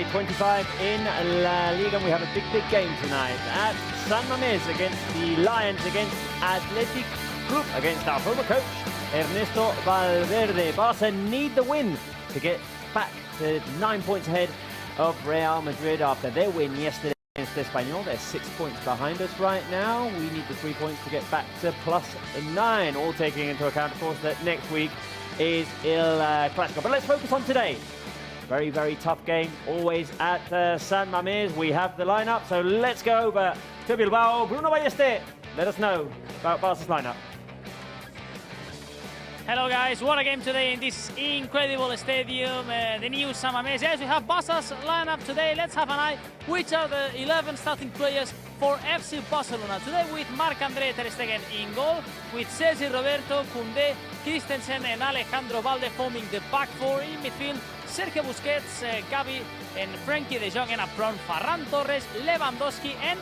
day 25 in La Liga, and we have a big game tonight at San Mamés against the Lions, against Athletic Club, against our former coach, Ernesto Valverde. Barça need the win to get back to 9 points ahead of Real Madrid after their win yesterday against Espanyol. They're 6 points behind us right now. We need the 3 points to get back to +9, all taking into account, of course, that next week is El Clásico. But let's focus on today. Very tough game, always at San Mamés. We have the lineup, so let's go over to Bilbao. Bruno Ballester, let us know about Barca's lineup. Hello guys, what a game today in this incredible stadium, the new San Mamés. Yes, we have Barca's lineup today. Let's have an eye which are the 11 starting players for FC Barcelona. Today with Marc-André ter Stegen in goal, with Sergi Roberto, Koundé, Christensen and Alejandro Valde forming the back four. In midfield, Sergio Busquets, Gavi and Frenkie de Jong, and up front Ferran Torres, Lewandowski and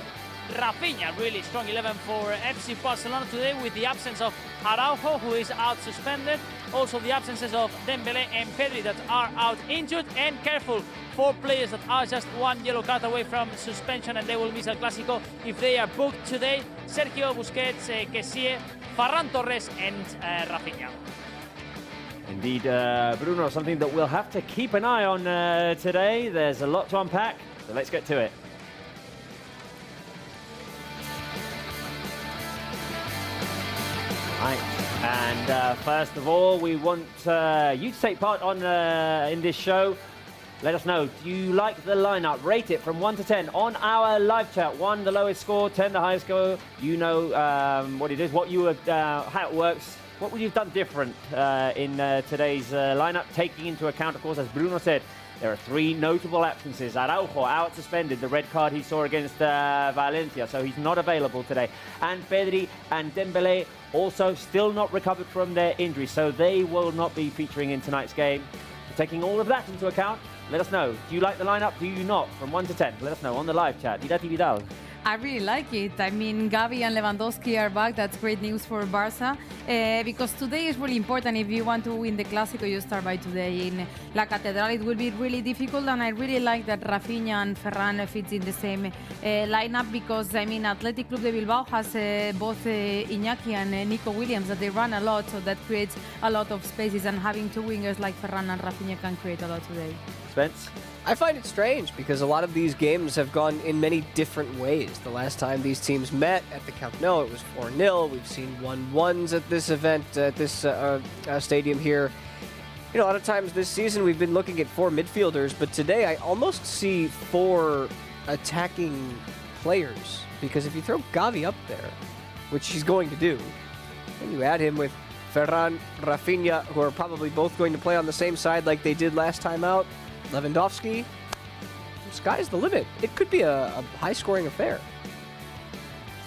Rafinha. Really strong 11 for FC Barcelona today, with the absence of Araujo, who is out suspended. Also the absences of Dembélé and Pedri that are out injured. And careful, 4 players that are just 1 yellow card away from suspension, and they will miss El Clásico if they are booked today. Sergio Busquets, Kessie, Ferran Torres and Rafinha. Indeed, Bruno, something that we'll have to keep an eye on today. There's a lot to unpack, so let's get to it. Right, and first of all, we want you to take part on in this show. Let us know, do you like the lineup? Rate it from 1 to 10 on our live chat. 1 the lowest score, 10 the highest score. You know what it is, what you would, how it works. What would you have done different in today's lineup, taking into account, of course, as Bruno said, there are 3 notable absences. Araujo out suspended, the red card he saw against Valencia, so he's not available today. And Pedri and Dembélé also still not recovered from their injuries, so they will not be featuring in tonight's game. Taking all of that into account, let us know. Do you like the lineup? Do you not? From 1 to 10, let us know on the live chat. Didati Vidal. I really like it. I mean, Gavi and Lewandowski are back. That's great news for Barça because today is really important. If you want to win the Clásico, you start by today in La Catedral. It will be really difficult, and I really like that Rafinha and Ferran fits in the same lineup because, I mean, Athletic Club de Bilbao has both Iñaki and Nico Williams that they run a lot, so that creates a lot of spaces, and having 2 wingers like Ferran and Rafinha can create a lot today. Spence? I find it strange because a lot of these games have gone in many different ways. The last time these teams met at the Camp Nou, it was 4-0. We've seen 1-1s at this event, at this stadium here. You know, a lot of times this season we've been looking at 4 midfielders, but today I almost see 4 attacking players, because if you throw Gavi up there, which he's going to do, and you add him with Ferran, Rafinha, who are probably both going to play on the same side like they did last time out, Lewandowski, sky's the limit. It could be a high-scoring affair.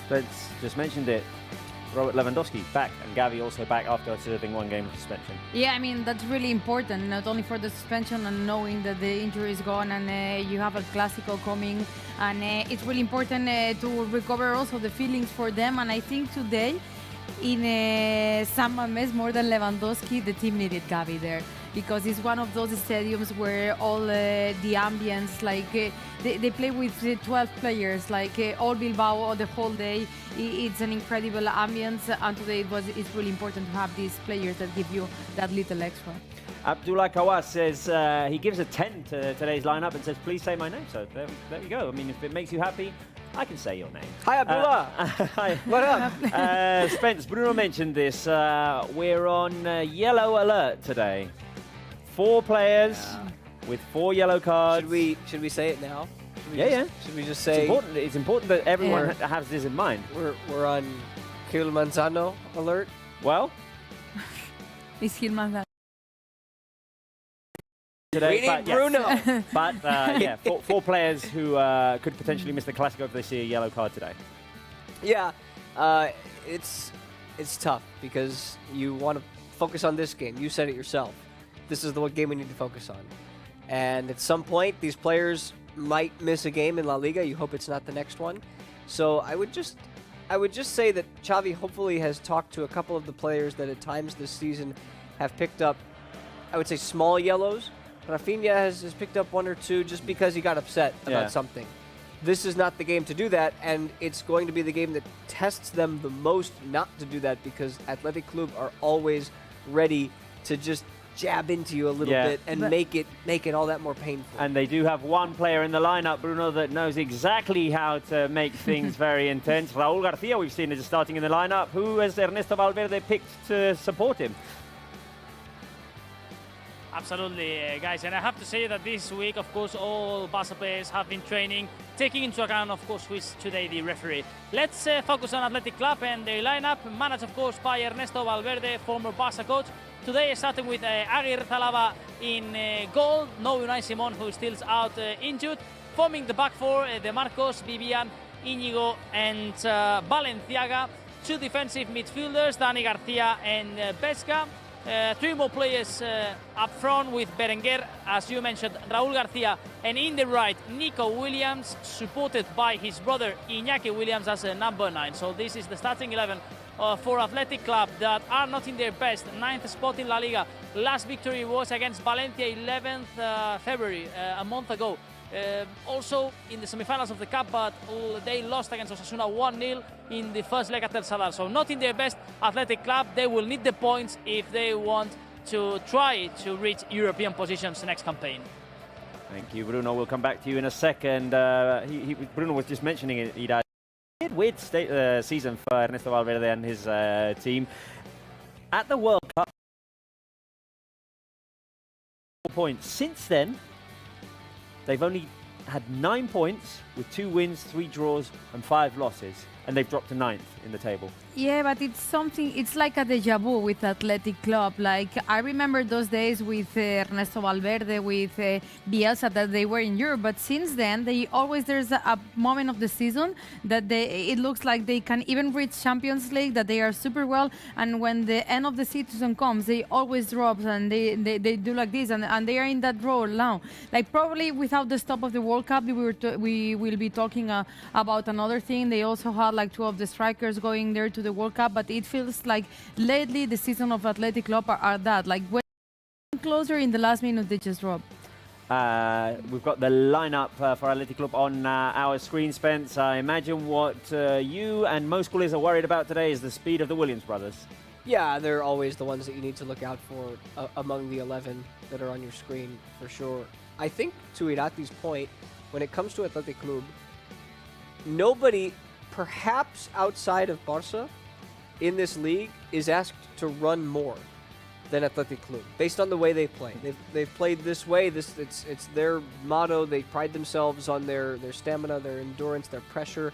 Spence just mentioned it. Robert Lewandowski back, and Gavi also back after serving 1 game of suspension. Yeah, I mean, that's really important, not only for the suspension and knowing that the injury is gone and you have a Clásico coming, and it's really important to recover also the feelings for them. And I think today in San Mamés, more than Lewandowski, the team needed Gavi there, because it's one of those stadiums where all the ambience, like they play with 12 players, like all Bilbao the whole day. It's an incredible ambience, and today it's really important to have these players that give you that little extra. Abdullah Kawas says he gives a 10 to today's lineup and says, please say my name. So there you go. I mean, if it makes you happy, I can say your name. Hi, Abdullah. Hi. What up? Spence, Bruno mentioned this. We're on yellow alert today. 4 players with 4 yellow cards. Should we say it now? Should we just say it's important that everyone has this in mind. we're on Gil Manzano alert? Well, It's Gil Manzano. today, We need Bruno. But yeah, 4 players who could potentially miss the Clásico if they see a yellow card today. Yeah, it's tough because you want to focus on this game. You said it yourself. This is the one game we need to focus on. And at some point, these players might miss a game in La Liga. You hope it's not the next one. So I would just say that Xavi hopefully has talked to a couple of the players that at times this season have picked up, I would say, small yellows, Rafinha has picked up one or two just because he got upset about something. This is not the game to do that, and it's going to be the game that tests them the most not to do that, because Athletic Club are always ready to just jab into you a little bit and make it all that more painful. And they do have one player in the lineup, Bruno, that knows exactly how to make things very intense. Raúl García, we've seen, is starting in the lineup. Who has Ernesto Valverde picked to support him? Absolutely, guys. And I have to say that this week, of course, all Barça players have been training, taking into account, of course, who is today the referee. Let's focus on Athletic Club and their lineup, managed, of course, by Ernesto Valverde, former Barça coach. Today, starting with Aguirre Zalaba in goal, no Unai Simon, who is still out injured. Forming the back four, De Marcos, Vivian, Íñigo, and Valenciaga. Two defensive midfielders, Dani Garcia and Pesca. Three more players up front with Berenguer, as you mentioned, Raúl García, and in the right, Nico Williams, supported by his brother Iñaki Williams as a number 9. So this is the starting 11 for Athletic Club that are not in their best. 9th spot in La Liga. Last victory was against Valencia 11th February, a month ago. Also in the semi-finals of the Cup, but they lost against Osasuna 1-0 in the first leg at El Sadar. So not in their best. Athletic Club, they will need the points if they want to try to reach European positions next campaign. Thank you, Bruno. We'll come back to you in a second. Bruno was just mentioning it. He had a weird season for Ernesto Valverde and his team. At the World Cup, 4 points. Since then, they've only had 9 points with 2 wins, 3 draws and 5 losses, and they've dropped to 9th in the table. Yeah, but it's like a deja vu with Athletic Club. Like, I remember those days with Ernesto Valverde, with Bielsa, that they were in Europe, but since then, there's a moment of the season that it looks like they can even reach Champions League, that they are super well, and when the end of the season comes, they always drop, and they do like this, and they are in that role now. Like, probably without the stop of the World Cup, we will be talking about another thing. They also had like 2 of the strikers going there to the World Cup, but it feels like lately the season of Athletic Club are that, like, when closer in the last minute they just drop. We've got the lineup for Athletic Club on our screen, Spence. I imagine what you and most goalies are worried about today is the speed of the Williams brothers. Yeah, they're always the ones that you need to look out for among the 11 that are on your screen, for sure. I think, to Irati's point, when it comes to Athletic Club, nobody, perhaps outside of Barça, in this league is asked to run more than Athletic Club, based on the way they play. They've played this way. It's their motto. They pride themselves on their stamina, their endurance, their pressure,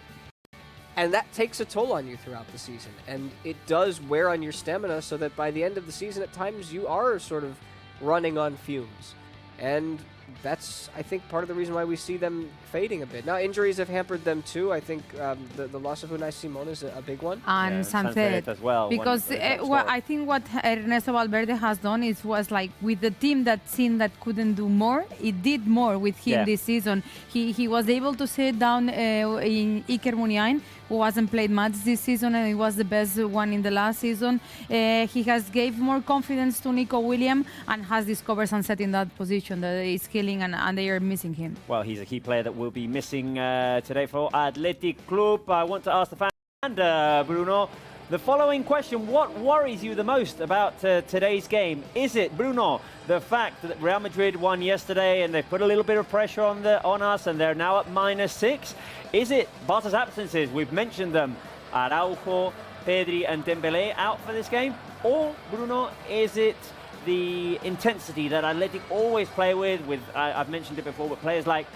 and that takes a toll on you throughout the season. And it does wear on your stamina, so that by the end of the season, at times you are sort of running on fumes. And that's, I think, part of the reason why we see them fading a bit. Now, injuries have hampered them too. I think the loss of Unai Simon is a big one. And Sancet as well. Because I think what Ernesto Valverde has done was like, with the team that couldn't do more, it did more with him this season. He was able to sit down in Iker Muniain, who hasn't played much this season, and he was the best one in the last season. He has gave more confidence to Nico Williams and has discovered Sancet in that position that is killing, and they are missing him. Well, he's a key player that will be missing today for Athletic Club. I want to ask the fan and Bruno the following question: what worries you the most about today's game? Is it, Bruno, the fact that Real Madrid won yesterday and they put a little bit of pressure on us and they're now at -6? Is it Barca's absences? We've mentioned them: Araujo, Pedri and Dembélé out for this game. Or, Bruno, is it the intensity that Athletic always play with I've mentioned it before, but players like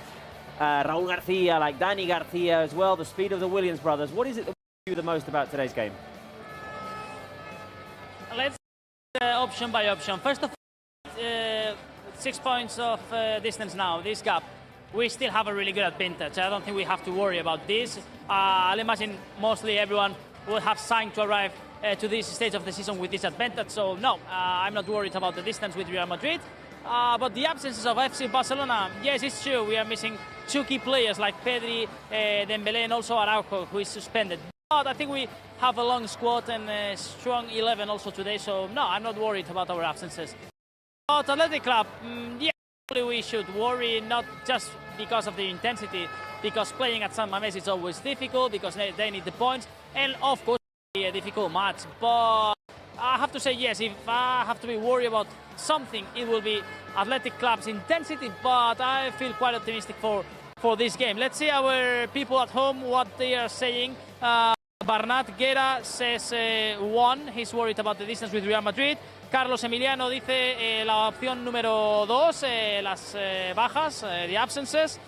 Raúl García, like Dani Garcia as well, the speed of the Williams brothers? What is it that worries you the most about today's game? Let's option by option. First of all, 6 points of distance now, this gap. We still have a really good advantage. I don't think we have to worry about this. I'll imagine mostly everyone will have signed to arrive to this stage of the season with this advantage. So no, I'm not worried about the distance with Real Madrid. But the absences of FC Barcelona, yes, it's true. We are missing 2 key players like Pedri, Dembélé, and also Araujo, who is suspended. But I think we have a long squad and a strong 11 also today. So no, I'm not worried about our absences. About Athletic Club, yeah, we should worry not just because of the intensity, because playing at San Mamés is always difficult, because they need the points, and of course a difficult match. But I have to say yes, if I have to be worried about something, it will be Athletic Club's intensity, but I feel quite optimistic for this game. Let's see our people at home what they are saying. Bernat Guerra says 1, he's worried about the distance with Real Madrid. Carlos Emiliano dice la opción número 2, las bajas, the absences.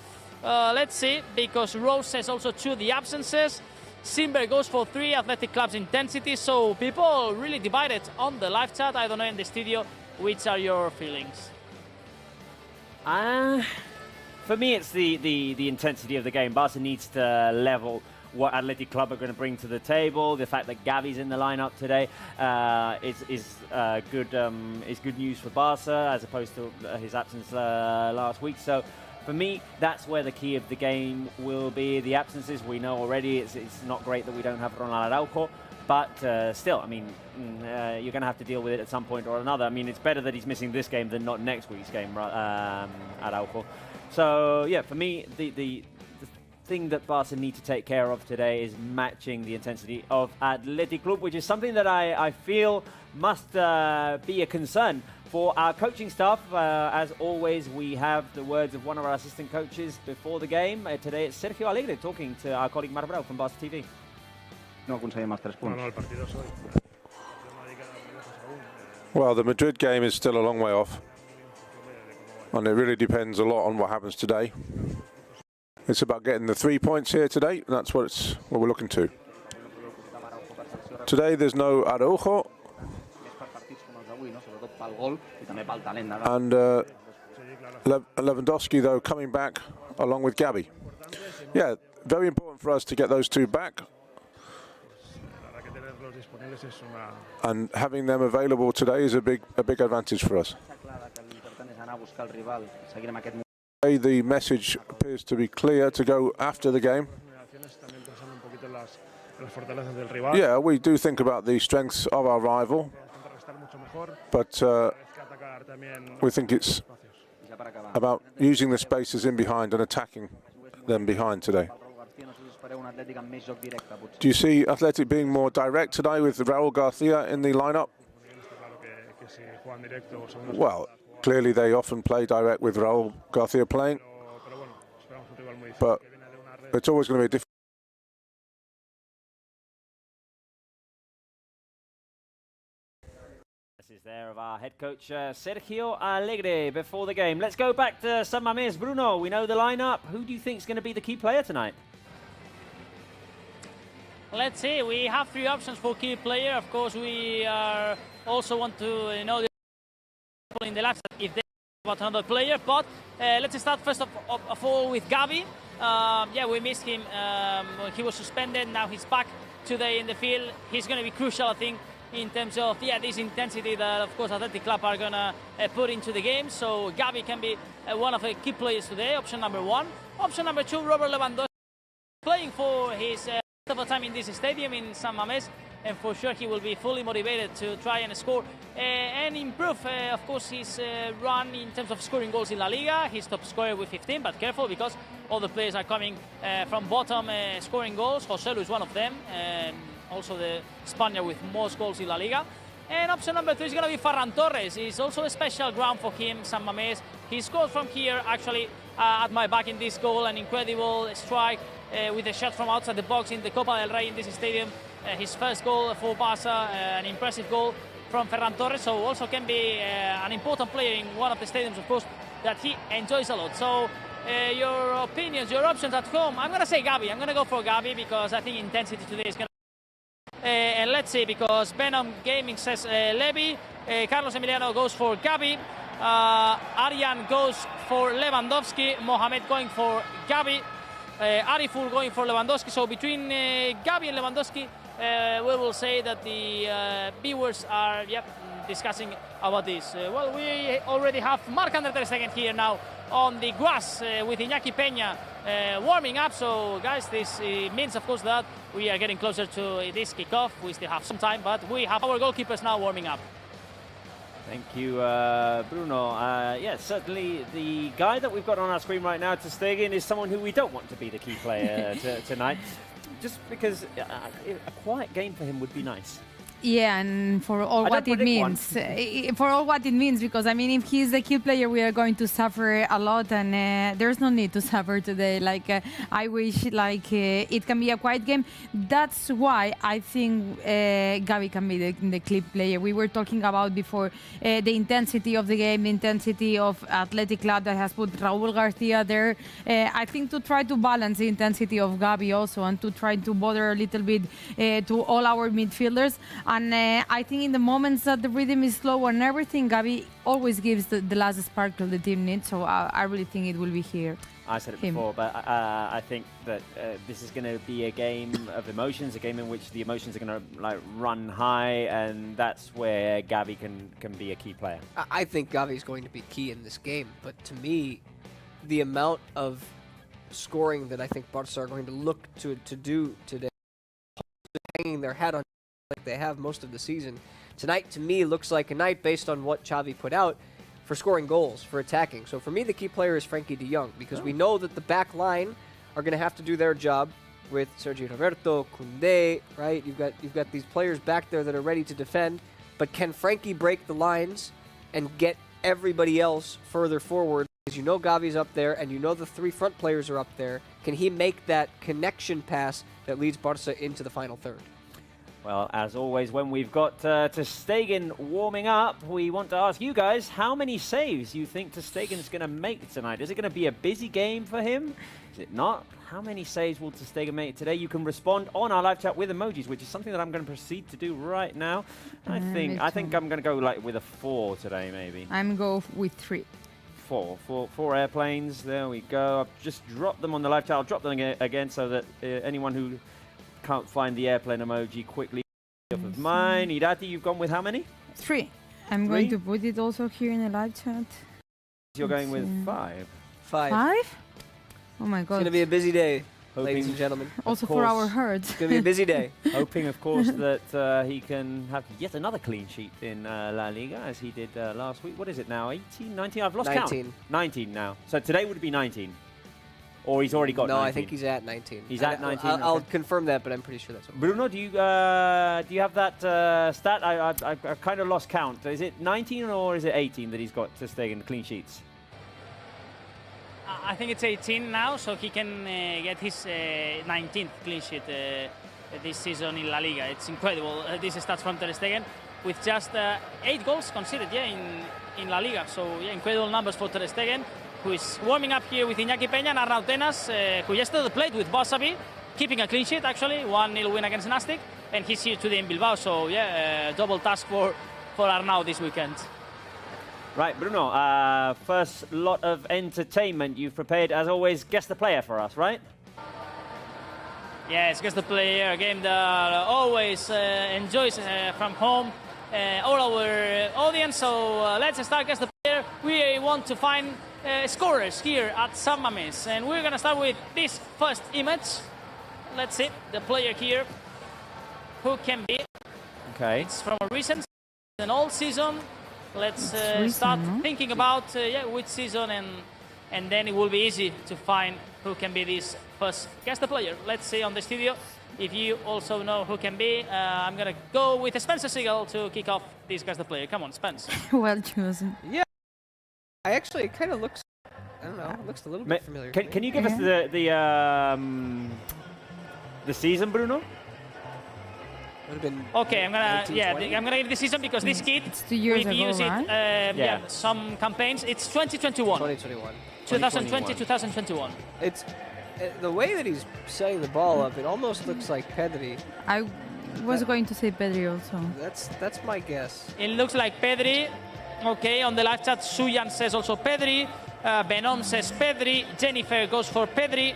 Let's see, because Rose says also 2, the absences. Simber goes for 3, Athletic Club's intensity. So people really divided on the live chat. I don't know in the studio, which are your feelings? For me, it's the intensity of the game. Barca needs to level what Athletic Club are going to bring to the table. The fact that Gavi's in the lineup today is good news for Barca, as opposed to his absence last week. So for me, that's where the key of the game will be. The absences, we know already, it's not great that we don't have Ronald Araujo, but still, I mean, you're going to have to deal with it at some point or another. I mean, it's better that he's missing this game than not next week's game, Araujo. So yeah, for me, the thing that Barca need to take care of today is matching the intensity of Athletic Club, which is something that I feel must be a concern for our coaching staff. As always, we have the words of one of our assistant coaches before the game. Today it's Sergio Alegre talking to our colleague Marc Brau from Barça TV. No aconseguim els 3 punts. Well, the Madrid game is still a long way off, and it really depends a lot on what happens today. It's about getting the 3 points here today, and that's what we're looking to. Today there's no Araujo, and Lewandowski, though, coming back along with Gavi. Yeah, very important for us to get those 2 back, and having them available today is a big advantage for us. The message appears to be clear to go after the game. Yeah, we do think about the strengths of our rival, but we think it's about using the spaces in behind and attacking them behind today. Do you see Athletic being more direct today with Raúl García in the lineup? Well, clearly they often play direct with Raúl García playing, but it's always going to be a different. This is there of our head coach Sergio Alegre before the game. Let's go back to San Mamés. Bruno, we know the lineup. Who do you think is going to be the key player tonight? Let's see, we have 3 options for key player. Of course, we also want to know the people in the last if they about another player. But let's start first of all with Gavi. Yeah, we missed him when he was suspended. Now he's back today in the field. He's going to be crucial, I think, in terms of this intensity that, of course, Athletic Club are going to put into the game. So Gavi can be one of the key players today, option number 1. Option number 2, Robert Lewandowski, playing for his of a time in this stadium in San Mamés, and for sure he will be fully motivated to try and score and improve, of course, his run in terms of scoring goals in La Liga. He's top scorer with 15, but careful because all the players are coming from bottom scoring goals. Joselu is one of them, and also the Spaniard with most goals in La Liga. And option number 3 is going to be Ferran Torres. It's also a special ground for him, San Mamés. He scored from here, actually, at my back in this goal, an incredible strike with a shot from outside the box in the Copa del Rey in this stadium. His first goal for Barça, an impressive goal from Ferran Torres, so also can be an important player in one of the stadiums, of course, that he enjoys a lot. So your opinions, your options at home, I'm going to say Gavi. I'm going to go for Gavi because I think intensity today is going to... and let's see, because Venom Gaming says Levy, Carlos Emiliano goes for Gavi, Aryan goes for Lewandowski, Mohamed going for Gavi, Ariful going for Lewandowski. So between Gavi and Lewandowski, we will say that the viewers are discussing about this. Well, we already have Marc-André ter Stegen here now on the grass with Iñaki Peña warming up. So guys, this means of course that we are getting closer to this kickoff. We still have some time, but we have our goalkeepers now warming up. Thank you, Bruno. Yeah, certainly the guy that we've got on our screen right now, ter Stegen, is someone who we don't want to be the key player tonight, just because a quiet game for him would be nice. Yeah, and for all what it means, for all what it means, because I mean, if he's the key player, we are going to suffer a lot, and there's no need to suffer today. Like I wish, like it can be a quiet game. That's why I think Gavi can be the key player. We were talking about before the intensity of the game, the intensity of Athletic Club that has put Raúl García there. I think to try to balance the intensity of Gavi also, and to try to bother a little bit to all our midfielders. And I think in the moments that the rhythm is slow and everything, Gavi always gives the last sparkle the team needs. So I really think it will be here. I said it before, but I think that this is going to be a game of emotions, a game in which the emotions are going to like run high, and that's where Gavi can be a key player. I think Gavi is going to be key in this game, but to me, the amount of scoring that I think Barça are going to look to do today, hanging their hat on like they have most of the season. Tonight, to me, looks like a night based on what Xavi put out for scoring goals, for attacking. So for me, the key player is Frenkie de Jong, because we know that the back line are going to have to do their job with Sergi Roberto, Koundé, right? You've got these players back there that are ready to defend, but can Frenkie break the lines and get everybody else further forward? Because you know Gavi's up there, and you know the three front players are up there. Can he make that connection pass that leads Barca into the final third? Well, as always, when we've got ter Stegen warming up, we want to ask you guys how many saves you think ter Stegen is going to make tonight. Is it going to be a busy game for him? Is it not? How many saves will ter Stegen make today? You can respond on our live chat with emojis, which is something that I'm going to proceed to do right now. I think I'm going to go like with a 4 today, maybe. I'm go with 3. 4 airplanes. There we go. I've just dropped them on the live chat. I'll drop them again so that anyone who can't find the airplane emoji quickly off of mine. Irati, you've gone with how many? 3. I'm going to put it also here in the live chat. You're going with 5. 5? Oh my god. It's going to be a busy day, ladies and gentlemen. Also for our herds. It's going to be a busy day. Hoping, of course, that he can have yet another clean sheet in La Liga, as he did last week. What is it now? 18, 19? I've lost 19. count. 19 now. So today would be 19. Or he's already got 19. No, I think he's at 19. He's at 19. I'll confirm that, but I'm pretty sure that's what Bruno, do you have that stat? I kind of lost count. Is it 19 or is it 18 that he's got ter Stegen clean sheets? I think it's 18 now, so he can get his 19th clean sheet this season in La Liga. It's incredible. This stats from ter Stegen with just 8 goals conceded, in La Liga. So incredible numbers for ter Stegen, who is warming up here with Iñaki Peña and Arnau Tenas, who yesterday played with Barça B, keeping a clean sheet actually, 1-0 win against Nastic, and he's here today in Bilbao. So double task for Arnau this weekend. Right, Bruno, first lot of entertainment you've prepared, as always. Guess the player for us, right? Yes, guess the player, a game that always enjoys from home all our audience. So let's start guess the player. We want to find scorers here at San Mamés, and we're gonna start with this first image. Let's see the player here. Who can be? Okay. It's from a recent and all season. Let's start thinking about which season, and then it will be easy to find who can be this first guess the player. Let's see on the studio if you also know who can be. I'm gonna go with Spencer Seagal to kick off this guess the player. Come on, Spence. Well chosen. Yeah. It kind of looks, I don't know, it looks a little bit familiar. Can you give us the season, Bruno? Would have been okay, I'm gonna give the season because this kid, it's 2 years we've ago, used right? it some campaigns. It's 2021. 2021. 2020, 2021. It's the way that he's setting the ball up. It almost looks like Pedri. I was going to say Pedri also. That's my guess. It looks like Pedri. Okay, on the live chat, Suyan says also Pedri. Benom says Pedri. Jennifer goes for Pedri.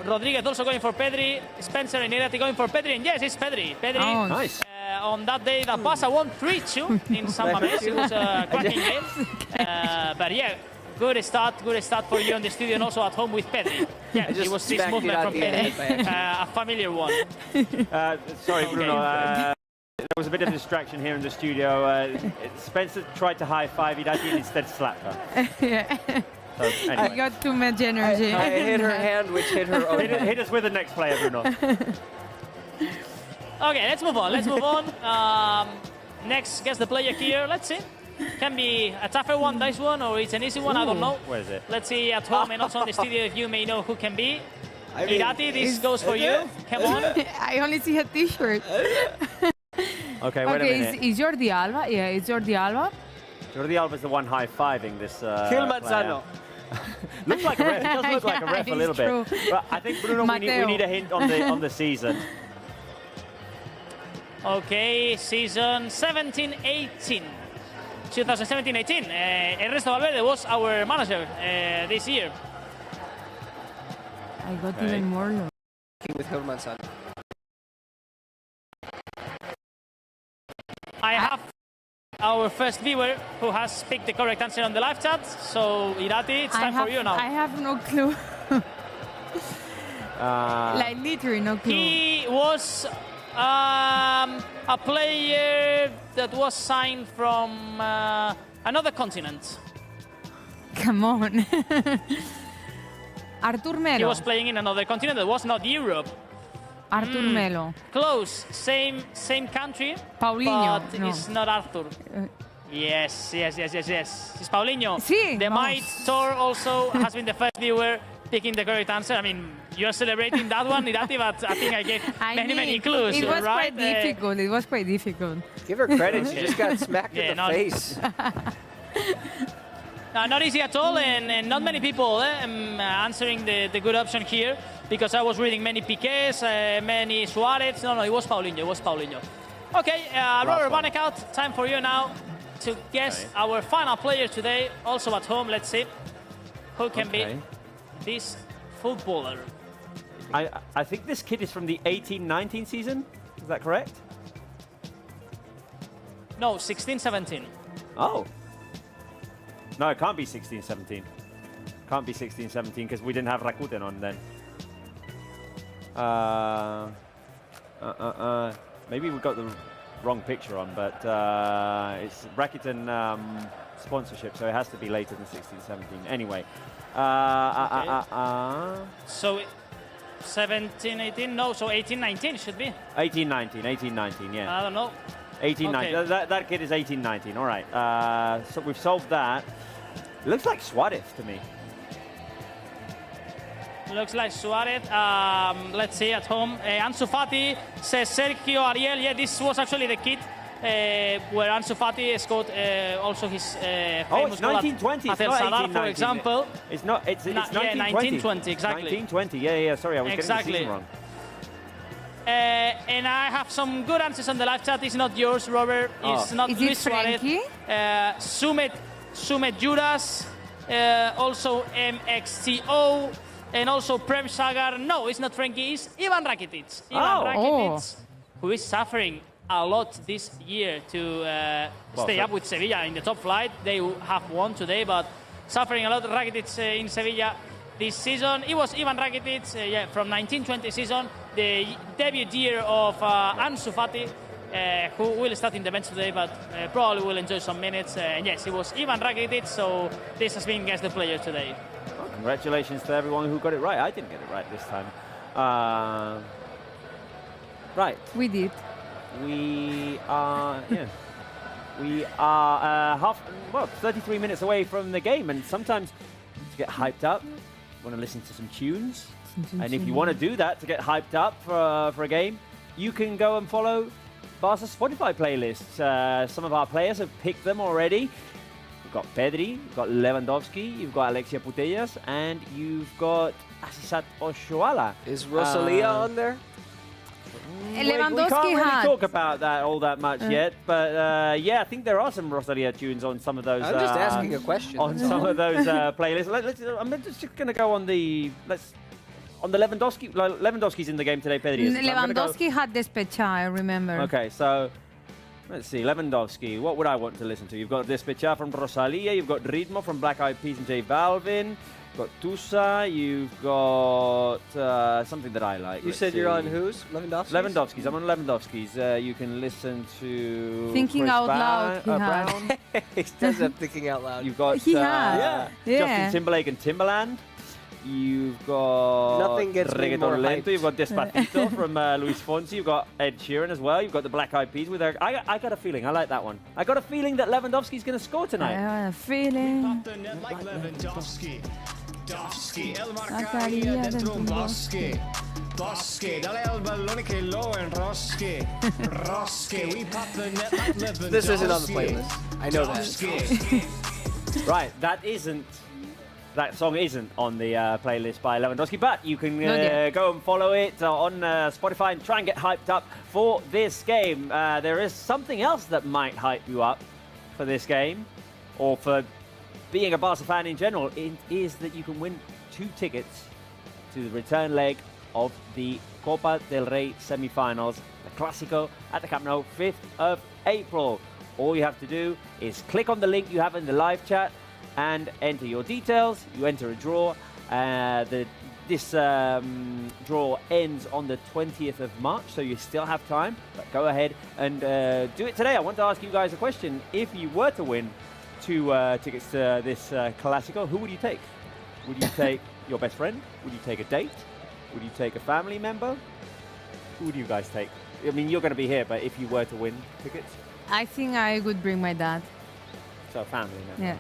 Rodriguez also going for Pedri. Spencer and Irati going for Pedri. And yes, it's Pedri. Pedri. Oh, nice. On that day, that Barça won 3-2 in San Mamés. It was a cracking game. But yeah, good start for you in the studio and also at home with Pedri. Yeah, it was this movement from Pedri, a familiar one. Sorry, Bruno. was a bit of a distraction here in the studio. Spencer tried to high-five Irati and instead slapped her. Yeah. So, anyway. I got too much energy. I hit her hand, which hit her own hand. Hit us with the next player, Bruno. Okay, let's move on. Let's move on. Next, guess the player here. Let's see. Can be a tougher one, this one, or it's an easy one. I don't know. Where is it? Let's see at home and also in the studio if you may know who can be. I mean, Irati, this goes for you. Come on. I only see a T-shirt. Okay, wait a minute. Is Jordi Alba? Yeah, it's Jordi Alba. Jordi Alba's the one high-fiving this Gil Manzano. Looks like a ref. It does look like a ref a little true. bit. But I think, Bruno, we need a hint on the season. Okay, season 17-18. 2017-18. Ernesto Valverde was our manager this year. I got even more low. With Gil Manzano. I have our first viewer who has picked the correct answer on the live chat. So, Irati, it's time for you now. I have no clue. Like literally no clue. He was a player that was signed from another continent. Come on. Artur Melo. He was playing in another continent that was not Europe. Artur Melo. Close, same country. Paulinho. But No. it's not Arthur. Yes. It's Paulinho. Sí, The vamos. Might Tor also has been the first viewer picking the correct answer. I mean, you're celebrating that one, Irati, but I think I gave many clues. It was right? quite difficult. It was quite difficult. Give her credit. She just got smacked in the face. Not easy at all, and not many people answering the good option here, because I was reading many Piqués, many Suarez. No, it was Paulinho. Okay, Robert Bannekout, time for you now to guess our final player today, also at home. Let's see who can be this footballer. I think this kid is from the 18-19 season. Is that correct? No, 16-17. Oh. No, it can't be 16-17. Can't be 16-17 because we didn't have Rakuten on then. Maybe we got the wrong picture on, but it's Rakuten sponsorship, so it has to be later than 16-17. Anyway. So 17-18, no, so 18-19 should be. 18-19, yeah. I don't know. 18-19. Okay. That kid is 18-19. All right. So we've solved that. It looks like Suarez to me. Looks like Suarez. Let's see at home. Ansu Fati says Sergio Ariel. Yeah, this was actually the kid where Ansu Fati scored also his famous it's goal 1920. at El Sadar, for example. It's not. It's 1920. Yeah, 1920, exactly. 1920. Yeah. Sorry, I was getting the season wrong. And I have some good answers on the live chat. It's not yours, Robert. It's not Is Luis it Suarez. Frankie? Sumet Juras, also MXTO, and also Prem Sagar. No, it's not Frankie. It's Ivan Rakitic. Rakitic, who is suffering a lot this year to stay up with Sevilla in the top flight. They have won today, but suffering a lot. Rakitic in Sevilla this season. It was Ivan Rakitic, from 1920 season, the debut year of Ansu Fati, who will start in the bench today, but probably will enjoy some minutes. And yes, it was Ivan Rakitic, so this has been guess the player today. Well, congratulations to everyone who got it right. I didn't get it right this time. Right. We did. We are, we are 33 minutes away from the game, and sometimes to get hyped up, you want to listen to some tunes. And if you want to do that to get hyped up for a game, you can go and follow Barca's Spotify playlists. Some of our players have picked them already. You've got Pedri, you've got Lewandowski, you've got Alexia Putellas, and you've got Asisat Oshoala. Is Rosalia on there? We can't really talk about that all that much yet, but yeah, I think there are some Rosalia tunes on some of those. I'm just asking a question. On some of those playlists. I'm just going to go on the Lewandowski. Lewandowski's in the game today, Pedri. Lewandowski had Despecha, I remember. Okay, so let's see. Lewandowski. What would I want to listen to? You've got Despecha from Rosalia. You've got Ritmo from Black Eyed Peas and J Balvin. You've got Tusa, you've got something that I like. You said you're on whose? Lewandowski's? Lewandowski's. I'm on Lewandowski's. You can listen to Thinking Chris Out Loud. Brown. He does have Thinking Out Loud. You've got Yeah. Justin Timberlake and Timbaland. You've got Nothing gets me more Reggaeton Lento. hyped. You've got Despacito from Luis Fonsi. You've got Ed Sheeran as well. You've got the Black Eyed Peas with their. I got a feeling. I like that one. I got a feeling that Lewandowski's going to score I tonight. have a feeling. Like Lewandowski. Dowski, El Marcaria Marcaria dentro dentro un un bosche. Bosche, dale al ballone che lo enrosche. Rosche, we pop the net like Lewandowski. This isn't on the playlist. I know that. Right, that song isn't on the playlist by Lewandowski, but you can go and follow it on Spotify and try and get hyped up for this game. There is something else that might hype you up for this game, or for being a Barca fan in general. It is that you can win 2 tickets to the return leg of the Copa del Rey semi-finals, the Clásico at the Camp Nou, 5th of April. All you have to do is click on the link you have in the live chat and enter your details. You enter a draw. This draw ends on the 20th of March, so you still have time. But go ahead and do it today. I want to ask you guys a question. If you were to win 2 tickets to this Clásico, who would you take? Would you take your best friend? Would you take a date? Would you take a family member? Who would you guys take? I mean, you're going to be here, but if you were to win tickets? I think I would bring my dad. So family member. Yeah.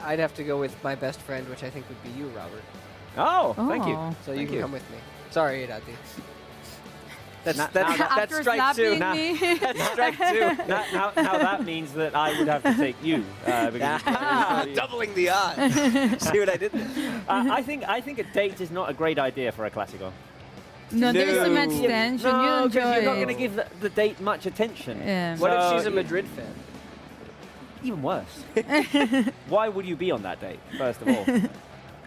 I'd have to go with my best friend, which I think would be you, Robert. Oh, thank you. Oh. So you Thank can you. come with me. Sorry, Irati. That's After strike 2. slapping me. That's strike 2. Now that means that I would have to take you. Because Doubling the odds. See what I did there? I think a date is not a great idea for a Clásico. No, there's so much tension. No, you because enjoy you're not it. going to give the date much attention. Yeah. What if So, she's a Madrid fan? Even worse. Why would you be on that date, first of all?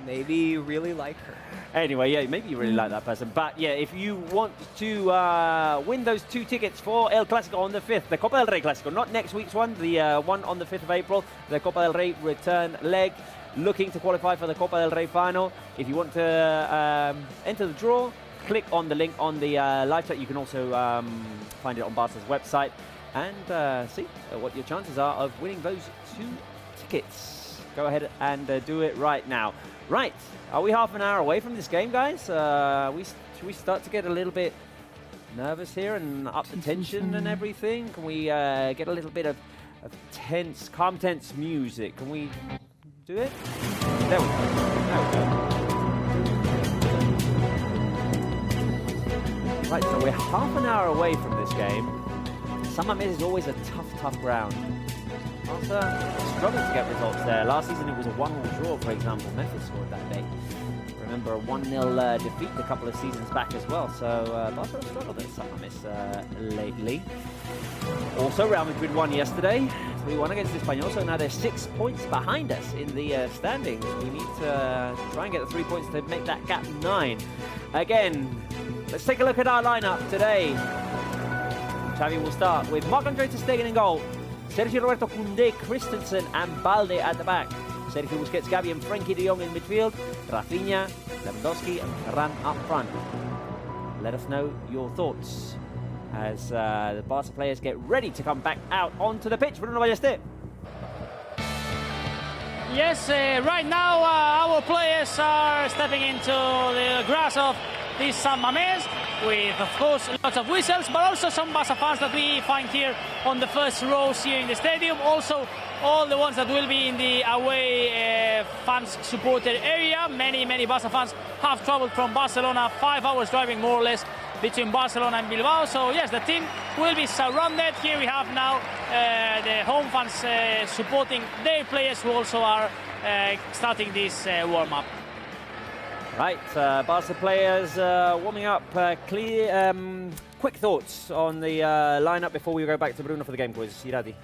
Maybe you really like her. Anyway, yeah, maybe you really like that person. But yeah, if you want to win those 2 tickets for El Clásico on the 5th, the Copa del Rey Clásico, not next week's one, the one on the 5th of April, the Copa del Rey return leg, looking to qualify for the Copa del Rey final. If you want to enter the draw, click on the link on the live chat. You can also find it on Barca's website and see what your chances are of winning those 2 tickets. Go ahead and do it right now. Right, are we half an hour away from this game, guys? Should we start to get a little bit nervous here and up the tension and everything? Can we get a little bit of tense, calm, tense music? Can we do it? There we go. There we go. Right, so we're half an hour away from this game. San Mamés is always a tough ground. Barca struggled to get results there. Last season it was a 1-1 draw, for example. Memphis scored that day. Remember a 1-0 defeat a couple of seasons back as well. So Barca have struggled at San Mamés lately. Also, Real Madrid won yesterday. 3-1 against Espanyol, so now they're 6 points behind us in the standings. We need to try and get the 3 points to make that gap 9. Again, let's take a look at our lineup today. Xavi will start with Marc-André ter Stegen in goal. Sergio Roberto, Koundé, Christensen and Balde at the back. Sergio Busquets, Gavi and Frenkie de Jong in midfield. Rafinha, Lewandowski and Ferran up front. Let us know your thoughts as the Barca players get ready to come back out onto the pitch. Bruno Ballester. Yes, right now our players are stepping into the grass of this San Mamés with, of course, lots of whistles, but also some Barca fans that we find here on the first rows here in the stadium. Also, all the ones that will be in the away fans supported area. Many Barca fans have traveled from Barcelona, 5 hours driving more or less between Barcelona and Bilbao. So yes, the team will be surrounded. Here we have now the home fans supporting their players who also are starting this warm-up. Right, Barca players warming up. quick thoughts on the lineup before we go back to Bruno for the game quiz. Irati.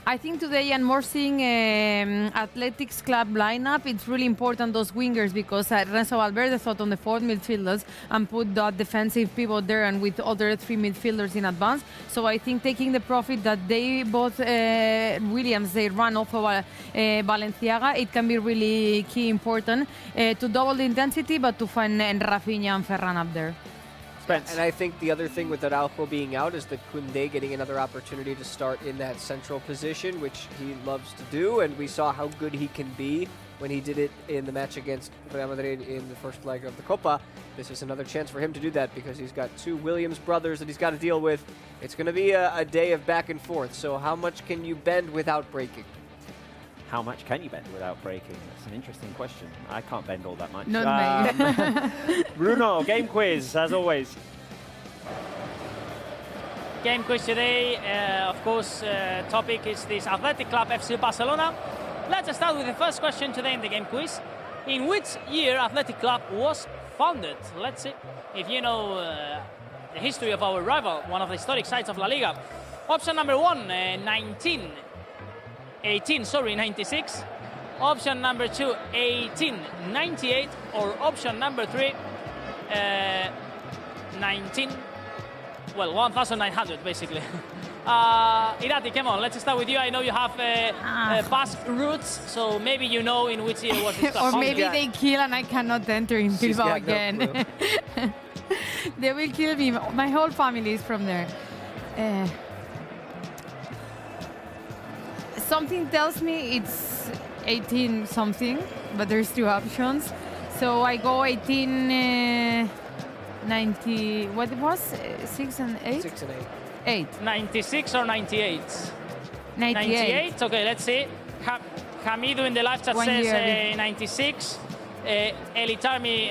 I think today I'm more seeing Athletics Club lineup. It's really important, those wingers, because Renzo Valverde thought on the 4 midfielders and put that defensive pivot there and with other 3 midfielders in advance. So I think taking the profit that they both, Williams, they run off of Balenciaga, it can be really key important to double the intensity, but to find Rafinha and Ferran up there. And I think the other thing with Araujo being out is that Koundé getting another opportunity to start in that central position, which he loves to do, and we saw how good he can be when he did it in the match against Real Madrid in the first leg of the Copa. This is another chance for him to do that because he's got 2 Williams brothers that he's got to deal with. It's going to be a day of back and forth, so how much can you bend without breaking? How much can you bend without breaking? That's an interesting question. I can't bend all that much. Not me. Bruno, game quiz, as always. Game quiz today, of course, topic is this Athletic Club FC Barcelona. Let's start with the first question today in the game quiz. In which year Athletic Club was founded? Let's see if you know the history of our rival, one of the historic sides of La Liga. Option number 1, 96. Option number 2, 1898. Or option number 3, 1900 basically. Irati, come on, let's start with you. I know you have Basque roots, so maybe you know in which year was this club. Or maybe they kill and I cannot enter in Bilbao again. No They will kill me. My whole family is from there. Something tells me it's 18 something, but there's 2 options. So I go 1890. What it was? 6 and 8? 6 and 8. 96 or 98? 98. Okay, let's see. Hamidu in the live chat 1 says year. 96. Elitarmi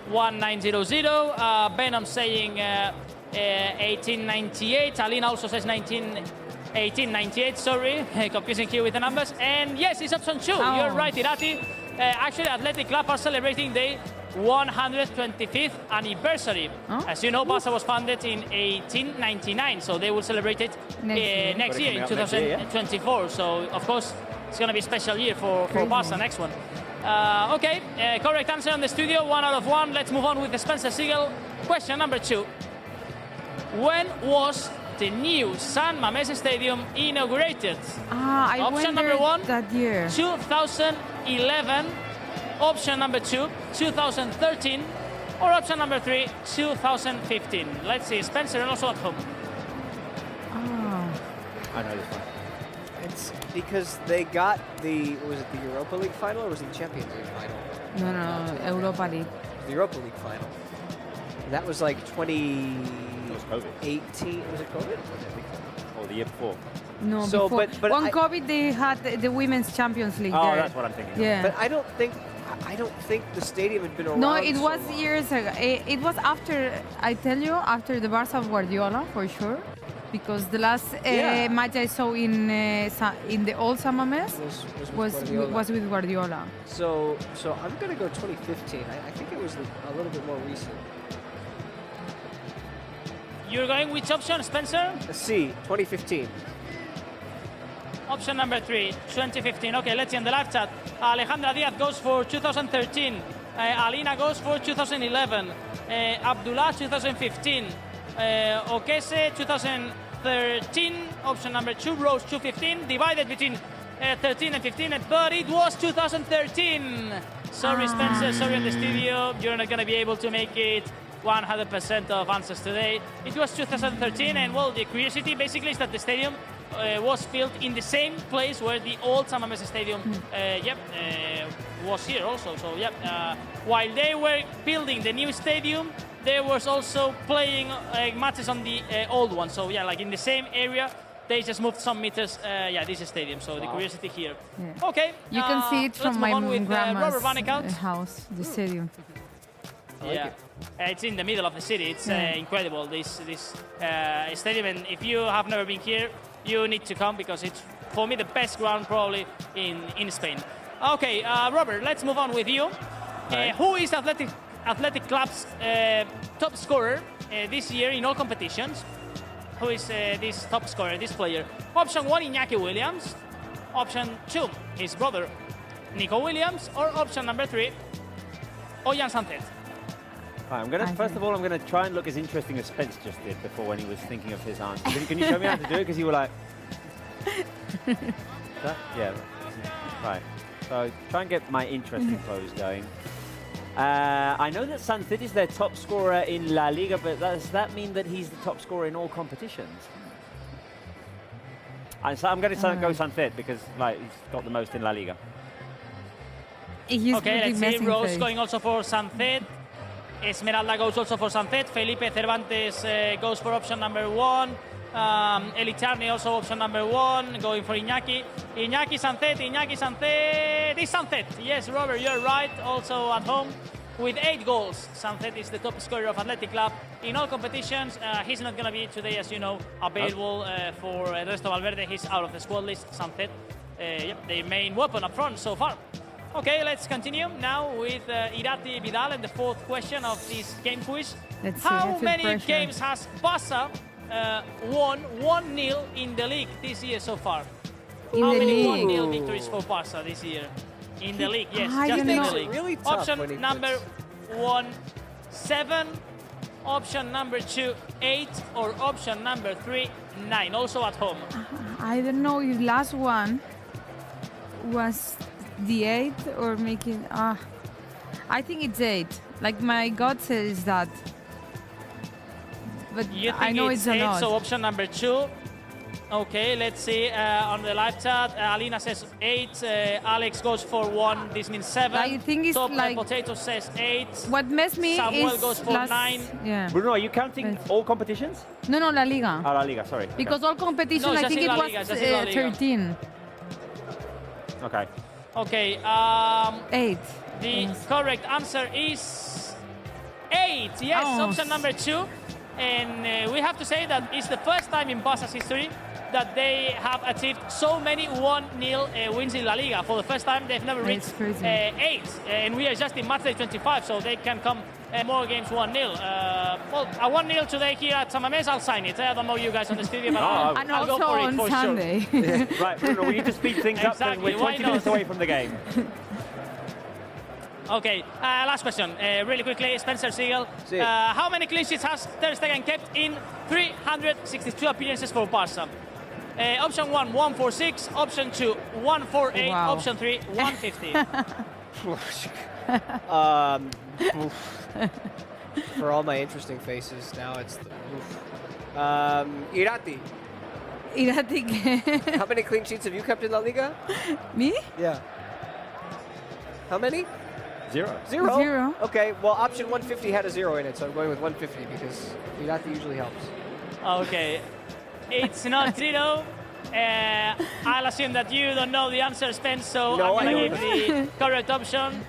1900. Venom saying 1898. Alina also says 1898, sorry, confusing here with the numbers. And yes, it's option 2. Oh. You're right, Irati. Actually, Athletic Club are celebrating the 125th anniversary. Oh. As you know, Barça was founded in 1899, so they will celebrate it next year in 2024. So, of course, it's going to be a special year for Barça, next one. Okay, correct answer on the studio, 1 out of 1. Let's move on with the Spencer Siegel. Question number 2. When was the new San Mamés Stadium inaugurated? I Option went number there 1, that year. 2011. Option number 2, 2013. Or option number 3, 2015. Let's see, Spencer and also at home. I know this one. It's because they got was it the Europa League final or was it the Champions League final? No, Europa League. The Europa League final. And that was like 2018. Was it COVID? Or the year before. No, So, before. but On I- COVID, they had the Women's Champions League Oh, there. that's what I'm thinking. Yeah. But I don't think the stadium had been around. No, it so was long. years ago. It was after, I tell you, after the Barça of Guardiola, for sure. Because the last match I saw in the old San Mamés was with Guardiola. So I'm gonna go 2015. I think it was a little bit more recent. You're going which option, Spencer? C, 2015. Option number 3, 2015. Okay, let's see on the live chat. Alejandra Diaz goes for 2013. Alina goes for 2011. Abdullah, 2015. Okese, 2013. Option number 2, Rose, 2015. Divided between 13 and 15, but it was 2013. Sorry, Spencer, sorry in the studio. You're not going to be able to make it 100% of answers today. It was 2013, and well, the curiosity basically is that the stadium was built in the same place where the old San Mamés Stadium was here also. So while they were building the new stadium, they was also playing matches on the old one. So like in the same area, they just moved some meters. This is stadium. So the curiosity here. Yeah. Okay. You can see it from my grandma's house, the stadium. It's in the middle of the city. It's incredible, this stadium. And if you have never been here, you need to come because it's, for me, the best ground probably in Spain. Okay, Robert, let's move on with you. Who is Athletic Club's top scorer this year in all competitions? Who is this top scorer, this player? Option 1, Iñaki Williams. Option 2, his brother, Nico Williams. Or option number 3, Ollán Sánchez. Right, first of all, I'm going to try and look as interesting as Spence just did before when he was thinking of his answer. Can you show me how to do it? Because you were like... Yeah. Right. So try and get my interesting pose going. I know that Sánchez is their top scorer in La Liga, but does that mean that he's the top scorer in all competitions? So I'm going to go Sánchez because he's got the most in La Liga. Okay, let's see. Rose going also for Sánchez. Esmeralda goes also for Sánchez. Felipe Cervantes goes for option number 1. Eli Charney also option number 1, going for Iñaki. Iñaki Sánchez. It's Sánchez. Yes, Robert, you're right. Also at home with 8 goals. Sánchez is the top scorer of Athletic Club in all competitions. He's not going to be today, as you know, available for Ernesto Valverde. He's out of the squad list. Sánchez, the main weapon up front so far. Okay, let's continue now with Irati Vidal and the 4th question of this game quiz. How many games has Barça won 1-0 in the league this year so far? How many 1-0 victories for Barça this year? In the league, yes, just in the league. Really tough. Option number 1, 7. Option number 2, 8. Or option number 3, 9. Also at home. I don't know if last one was the 8th or making... I think it's 8. Like my gut says that. But you think I know it's a 8, lot. so option number 2. Okay, let's see on the live chat. Alina says 8. Alex goes for 1. This means 7. I think it's Top like... Potato says 8. What messed me Samuel is goes for 9. Yeah. Bruno, are you counting all competitions? No, La Liga. Oh, La Liga, sorry. Because all competitions, No, I just think in it La was Liga, just in La Liga. 13. Okay. Okay, 8. the correct answer is 8. Yes, option number 2. And we have to say that it's the first time in Barça's history that they have achieved so many 1-0 wins in La Liga. For the first time, they've never reached 8. And we are just in match day 25, so they can come more games 1-0. Well, a 1-0 today here at Samamés, I'll sign it. I don't know you guys on the studio, but I'll go for it for Sunday. sure. Right, Bruno, we need to speed things up because we're 20 minutes away from the game. Okay, last question. Really quickly, Spencer Siegel. How many clean sheets has Ter Stegen kept in 362 appearances for Barça? Option 1, 146. Option 2, 148. Wow. Option 3, 150. For all my interesting faces, now it's the... Irati. Irati. How many clean sheets have you kept in La Liga? Me? Yeah. How many? 0. 0. Okay, well, option 150 had a 0 in it, so I'm going with 150 because Irati usually helps. Okay, it's not 0. I'll assume that you don't know the answer, Spence, so No, I'm going to I give the correct option.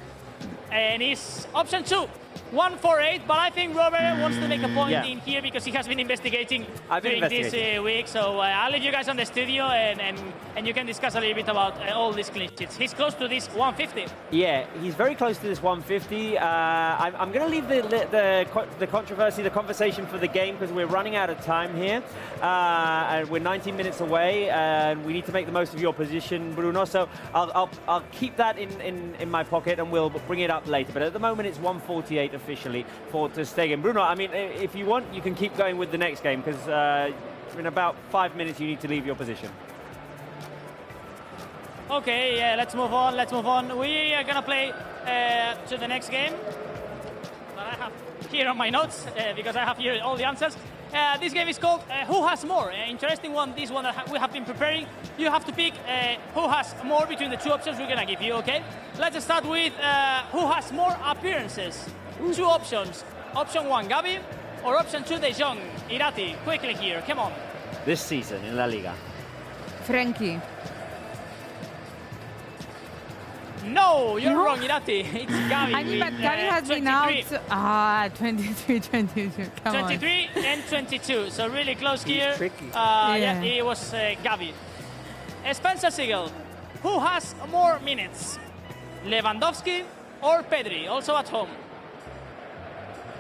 And it's option 2. 148, but I think Robert wants to make a point in here because he has been investigating during this week. So I'll leave you guys on the studio and you can discuss a little bit about all these clean sheets. He's close to this 150. Yeah, he's very close to this 150. I'm going to leave the controversy, the conversation for the game because we're running out of time here. And we're 19 minutes away and we need to make the most of your position, Bruno. So I'll keep that in my pocket and we'll bring it up later. But at the moment, it's 148 officially for Ter Stegen. Bruno, I mean, if you want, you can keep going with the next game because in about 5 minutes you need to leave your position. Okay, yeah, let's move on. We are gonna play to the next game that I have here on my notes because I have here all the answers. This game is called Who Has More? Interesting one, this one that we have been preparing. You have to pick who has more between the two options we're gonna give you, okay? Let's start with who has more appearances. 2 options. Option 1, Gavi, or option 2, De Jong. Irati, quickly here, come on. This season in La Liga. Frankie. No, you're wrong, Irati. It's Gavi. I mean, but Gavi has 23. been out. 23, 22. Come 23 and 22, so really close here. Tricky. Yeah, it was Gavi. Spencer Siegel, who has more minutes? Lewandowski or Pedri, also at home?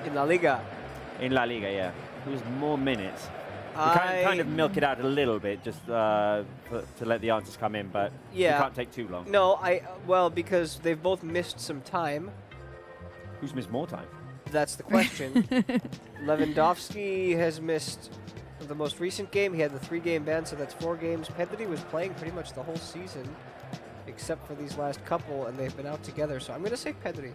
In La Liga. In La Liga, yeah. Who's more minutes? We can kind of milk it out a little bit just to let the answers come in, but yeah. it can't take too long. No, well, because they've both missed some time. Who's missed more time? That's the question. Lewandowski has missed the most recent game. He had the 3-game ban, so that's 4 games. Pedri was playing pretty much the whole season, except for these last couple, and they've been out together. So I'm going to say Pedri.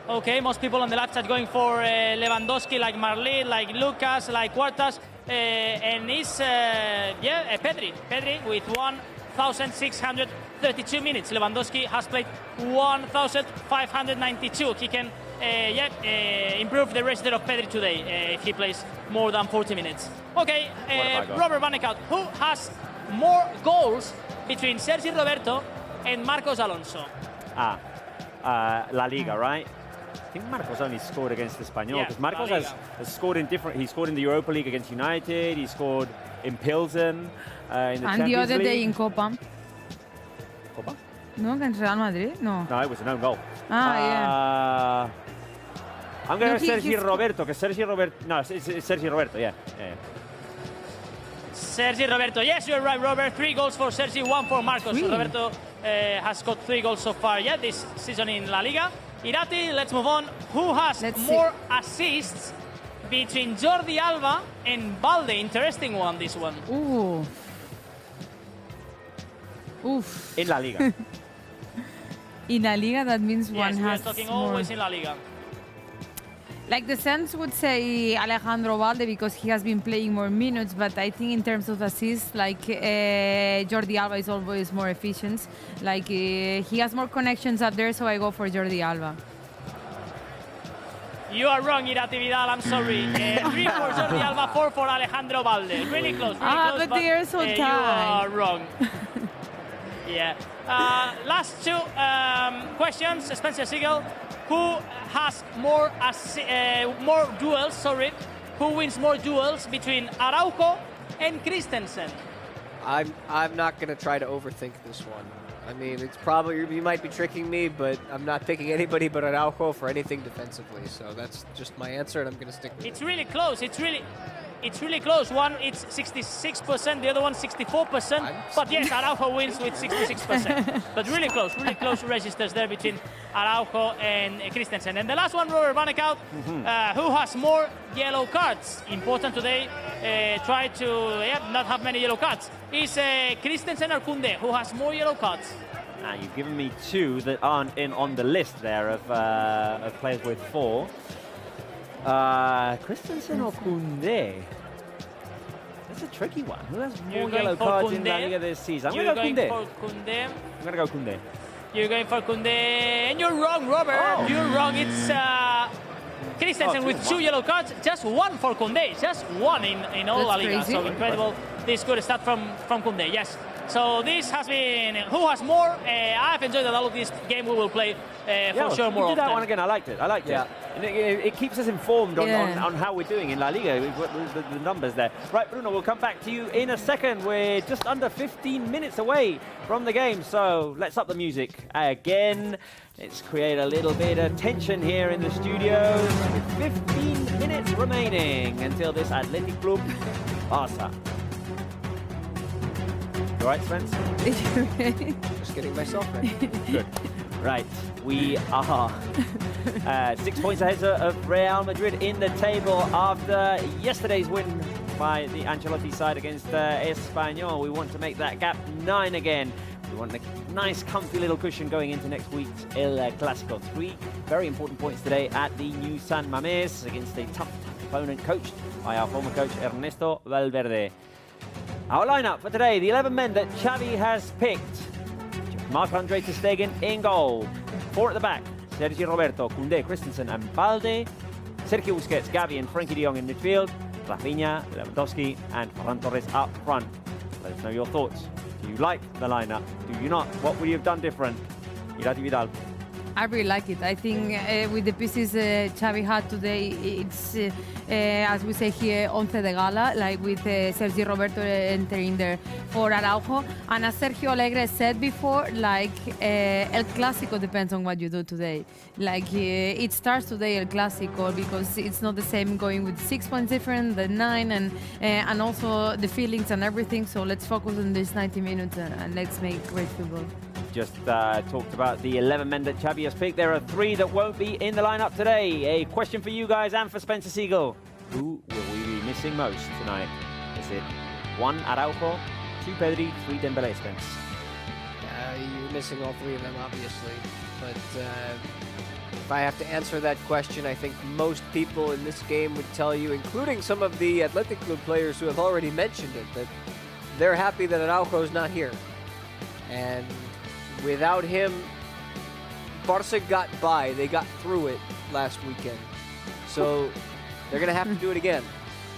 Okay, most people on the live chat going for Lewandowski, like Marley, like Lucas, like Quartas, and it's Pedri. Pedri with 1,632 minutes. Lewandowski has played 1,592. He can improve the register of Pedri today if he plays more than 40 minutes. Okay, Robert Vanekout, who has more goals between Sergi Roberto and Marcos Alonso? La Liga, right? I think Marcos only scored against Espanyol, because Marcos has scored in different. He scored in the Europa League against United. He scored in Pilsen, in the And Champions the other League. day in Copa. Copa? No, against Real Madrid? No. No, it was an own goal. Yeah. I'm going to No, Sergi Roberto, because Sergi Roberto. No, it's Sergi Roberto, yeah. Sergi Roberto, yes, you're right, Robert. 3 goals for Sergi, 1 for Marcos. Really? Roberto has got 3 goals so far, this season in La Liga. Irati, let's move on. Who has more assists between Jordi Alba and Balde? Interesting one, this one. Ooh. Oof. In La Liga. In La Liga, that means one Yes, we're has talking more. always in La Liga. Like the Sens would say Alejandro Balde because he has been playing more minutes, but I think in terms of assists, like Jordi Alba is always more efficient. Like he has more connections up there, so I go for Jordi Alba. You are wrong, Irati Vidal, I'm sorry. 3 for Jordi Alba, 4 for Alejandro Balde. Really close, But they are so tight. You are wrong. Yeah. Last 2 questions, Spencer Siegel. Who has more duels, sorry. Who wins more duels between Araujo and Christensen? I'm not going to try to overthink this one. I mean, it's probably, you might be tricking me, but I'm not picking anybody but Araujo for anything defensively. So that's just my answer, and I'm going to stick with it. It's really close. It's really close. One, it's 66%, the other one, 64%. But yes, Araujo wins with 66%. But really close registers there between Araujo and Christensen. And the last one, Robert Vanekout, who has more yellow cards? Important today. Try to not have many yellow cards. Is Christensen or Koundé? Who has more yellow cards? Now, you've given me 2 that aren't on the list there of players with 4. Christensen or Koundé? That's a tricky one. Who has more yellow cards in La Liga this season? I'm going to go Koundé. I'm going to go Koundé. You're going for Koundé, and you're wrong, Robert. Oh. You're wrong. It's Christensen with 2 yellow cards, just 1 for Koundé, just 1 in all La Liga. Crazy. So incredible. This good start from Koundé. Yes. So this has been who has more. I've enjoyed a lot of this game. We will play for sure more we did that often. one again. I liked it. And it keeps us informed on how we're doing in La Liga. We've got the numbers there. Right, Bruno, we'll come back to you in a second. We're just under 15 minutes away from the game, so let's up the music again. Let's create a little bit of tension here in the studios. With 15 minutes remaining until this Athletic Club Barça. You all right, Spence? Just getting myself ready. Good. Right, we are 6 points ahead of Real Madrid in the table after yesterday's win by the Ancelotti side against Espanyol. We want to make that gap 9 again. We want a nice, comfy little cushion going into next week's El Clásico. 3 very important points today at the new San Mamés against a tough opponent coached by our former coach Ernesto Valverde. Our lineup for today, the 11 men that Xavi has picked. Marc-Andre ter Stegen in goal. 4 at the back, Sergi Roberto, Koundé, Christensen and Balde. Sergio Busquets, Gavi and Frenkie de Jong in midfield. Rafinha, Lewandowski and Ferran Torres up front. Let us know your thoughts. Do you like the lineup? Do you not? What would you have done different? Irati Vidal. I really like it. I think with the pieces Xavi had today, it's, as we say here, once de gala, like with Sergi Roberto entering there for Araujo. And as Sergio Alegre said before, like El Clásico depends on what you do today. Like it starts today El Clásico because it's not the same going with 6 points different than 9 and also the feelings and everything. So let's focus on this 90 minutes and let's make great football. Just talked about the 11 men that Xavi has picked. There are 3 that won't be in the lineup today. A question for you guys and for Spencer Siegel. Who will we be missing most tonight? Is it 1 Araujo, 2 Pedri, 3 Dembele, Spence? You're missing all 3 of them, obviously. But if I have to answer that question, I think most people in this game would tell you, including some of the Athletic Club players who have already mentioned it, that they're happy that Araujo's not here. And without him, Barça got by. They got through it last weekend. So they're going to have to do it again.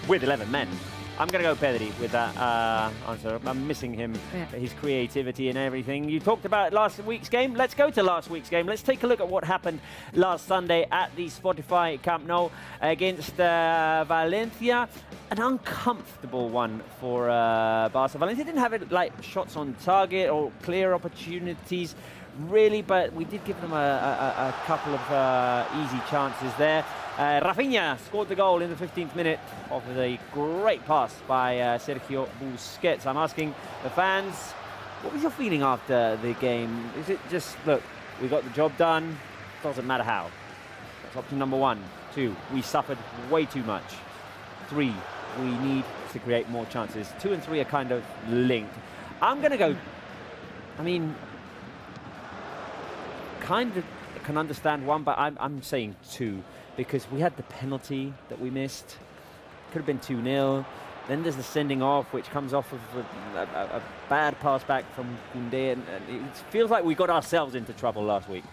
With 11 men. I'm going to go Pedri with that answer. I'm missing him, his creativity and everything. You talked about last week's game. Let's go to last week's game. Let's take a look at what happened last Sunday at the Spotify Camp Nou against Valencia. An uncomfortable one for Barça. Valencia didn't have it like shots on target or clear opportunities, really, but we did give them a couple of easy chances there. Rafinha scored the goal in the 15th minute off of a great pass by Sergio Busquets. I'm asking the fans, what was your feeling after the game? Is it just, look, we got the job done, doesn't matter how? That's option number 1. 2, we suffered way too much. 3, we need to create more chances. 2 and 3 are kind of linked. I'm going to go, I mean, kind of can understand 1, but I'm saying 2. Because we had the penalty that we missed. Could have been 2-0. Then there's the sending off, which comes off of a bad pass back from Koundé. And it feels like we got ourselves into trouble last week.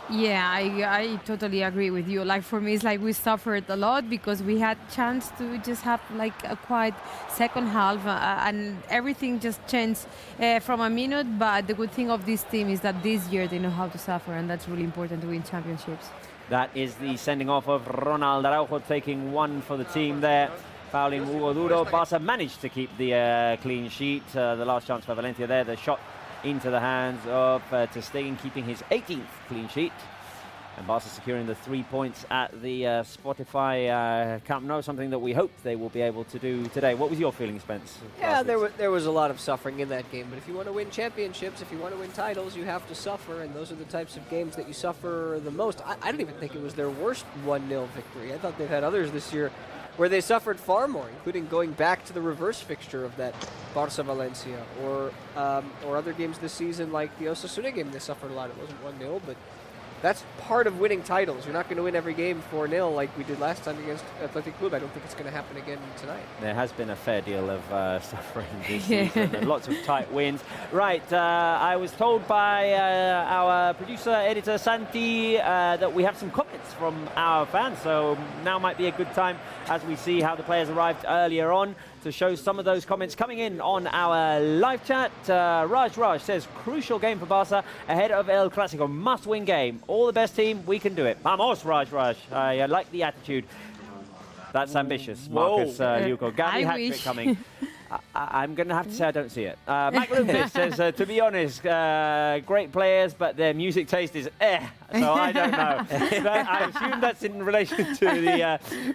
Yeah, I totally agree with you. Like for me, it's like we suffered a lot because we had chance to just have like a quiet second half and everything just changed from a minute. But the good thing of this team is that this year they know how to suffer, and that's really important to win championships. That is the sending off of Ronald Araujo, taking 1 for the team there. Fouling Hugo Duro. Barça managed to keep the clean sheet. The last chance for Valencia there. The shot into the hands of Ter Stegen, keeping his 18th clean sheet. And Barça securing the 3 points at the Spotify Camp Nou, something that we hope they will be able to do today. What was your feeling, Spence? Yeah, there was a lot of suffering in that game. But if you want to win championships, if you want to win titles, you have to suffer. And those are the types of games that you suffer the most. I don't even think it was their worst 1-0 victory. I thought they've had others this year where they suffered far more, including going back to the reverse fixture of that Barça-Valencia or other games this season like the Osasuna game. They suffered a lot. It wasn't 1-0, but that's part of winning titles. You're not going to win every game 4-0 like we did last time against Athletic Club. I don't think it's going to happen again tonight. There has been a fair deal of suffering this season and lots of tight wins. Right, I was told by our producer, editor Santi, that we have some comments from our fans. So now might be a good time as we see how the players arrived earlier on to show some of those comments coming in on our live chat. Raj says, crucial game for Barça ahead of El Clásico. Must-win game. All the best team, we can do it. Vamos, Raj. I like the attitude. That's ambitious, Marcus Luco. Gabby hat-trick coming. I'm going to have to say I don't see it. Mac Lupus says, to be honest, great players, but their music taste is so I don't know. I assume that's in relation to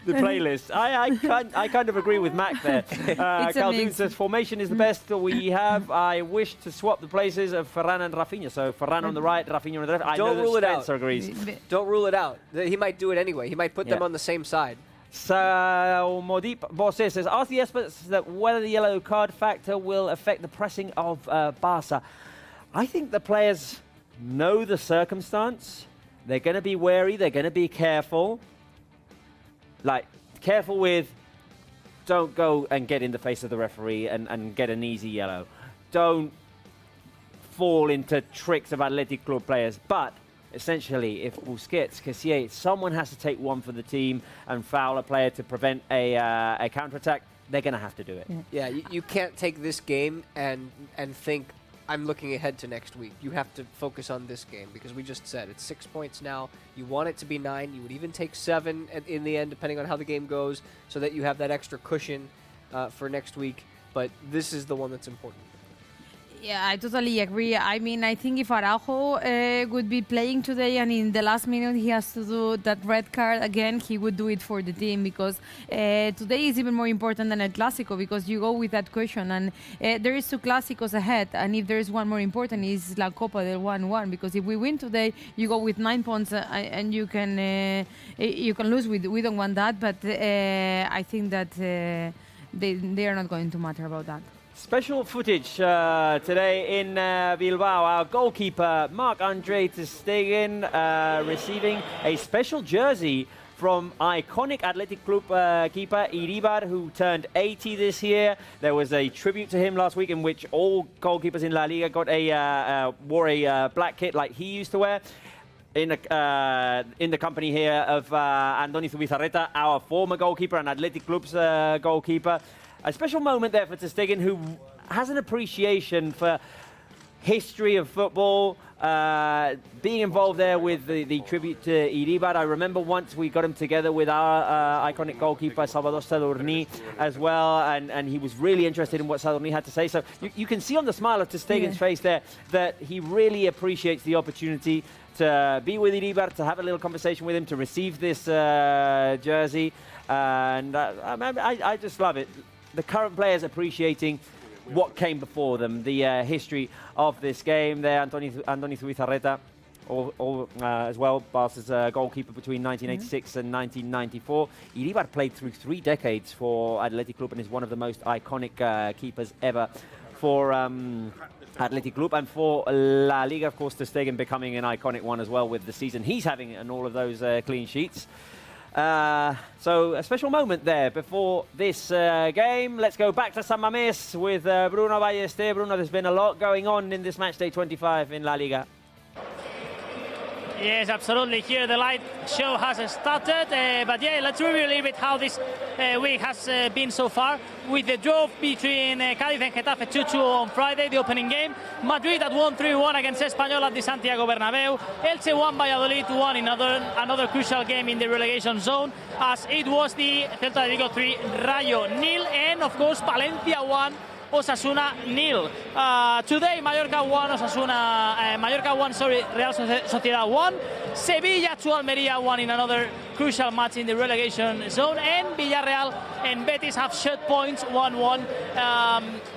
the playlist. I kind of agree with Mac there. Khaldun says, formation is the best we have. I wish to swap the places of Ferran and Rafinha. So Ferran on the right, Rafinha on the left. Don't rule it out. Spencer agrees. Don't rule it out. He might do it anyway. He might put them on the same side. So Modip Bosse says, ask the experts that whether the yellow card factor will affect the pressing of Barça. I think the players know the circumstance. They're going to be wary. They're going to be careful. Like, careful with, don't go and get in the face of the referee and get an easy yellow. Don't fall into tricks of Athletic Club players. But essentially, if Busquets, Kessié, someone has to take 1 for the team and foul a player to prevent a counter-attack, they're going to have to do it. Yeah, you can't take this game and think I'm looking ahead to next week. You have to focus on this game because we just said it's 6 points now. You want it to be 9. You would even take 7 in the end, depending on how the game goes, so that you have that extra cushion for next week. But this is the one that's important. Yeah, I totally agree. I mean, I think if Araujo would be playing today and in the last minute he has to do that red card again, he would do it for the team because today is even more important than El Clásico because you go with that question and there is 2 Clásicos ahead, and if there is one more important is La Copa del 1-1 because if we win today, you go with 9 points and you can lose. We don't want that, but I think that they are not going to matter about that. Special footage today in Bilbao. Our goalkeeper, Marc-Andre ter Stegen, receiving a special jersey from iconic Athletic Club keeper Iribar, who turned 80 this year. There was a tribute to him last week in which all goalkeepers in La Liga wore a black kit like he used to wear. In the company here of Andoni Zubizarreta, our former goalkeeper and Athletic Club's goalkeeper. A special moment there for ter Stegen, who has an appreciation for history of football, being involved there with the tribute to Iribar. I remember once we got him together with our iconic goalkeeper, Salvador Sadurní, as well, and he was really interested in what Sadurní had to say. So you can see on the smile of ter Stegen's face there that he really appreciates the opportunity to be with Iribar, to have a little conversation with him, to receive this jersey. And I just love it. The current players appreciating what came before them, the history of this game. There, Andoni Zubizarreta, as well, Barca's goalkeeper between 1986 and 1994. Iribar played through 3 decades for Athletic Club and is one of the most iconic keepers ever for Athletic Club, and for La Liga, of course, ter Stegen becoming an iconic one as well with the season he's having and all of those clean sheets. So a special moment there before this game. Let's go back to San Mamés with Bruno Ballester. Bruno, there's been a lot going on in this match day 25 in La Liga. Yes, absolutely. Here the light show has started, but yeah, let's review a little bit how this week has been so far. With the draw between Cádiz and Getafe 2-2 on Friday, the opening game. Madrid that won 3-1 against Espanyol at the Santiago Bernabéu. Elche won, Valladolid 1 in another crucial game in the relegation zone, as it was the Celta de Vigo 3, Rayo 0, and of course Valencia 1. Osasuna 0. Today, Mallorca 1, Real Sociedad 1. Sevilla 2, Almería 1 in another crucial match in the relegation zone. And Villarreal and Betis have shared points 1-1.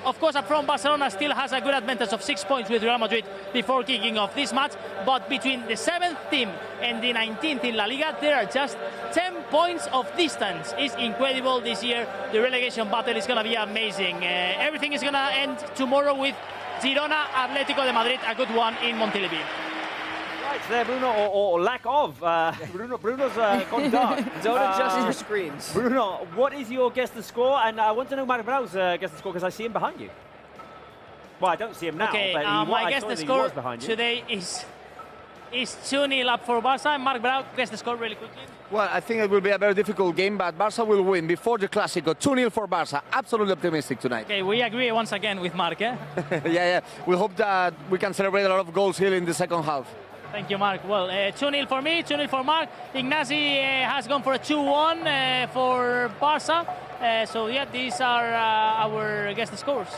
Of course, up front, Barcelona still has a good advantage of 6 points with Real Madrid before kicking off this match. But between the 7th team and the 19th in La Liga, there are just 10 points of distance. It's incredible this year. The relegation battle is going to be amazing. Everything is going to end tomorrow with Girona Atlético de Madrid, a good one in Montilivi. Right there, Bruno, or lack of. Bruno's gone dark. Don't adjust your screens. Bruno, what is your guess the score? And I want to know Marc Brau's guess the score because I see him behind you. Well, I don't see him now. Okay, but my guess the score today is 2-0 up for Barça. Marc Brau, guess the score really quickly. Well, I think it will be a very difficult game, but Barça will win before the Clásico. 2-0 for Barça. Absolutely optimistic tonight. Okay, we agree once again with Marc, eh? yeah. We hope that we can celebrate a lot of goals here in the second half. Thank you, Marc. Well, 2-0 for me, 2-0 for Marc. Ignasi has gone for a 2-1 for Barça. So, yeah, these are our guess the scores.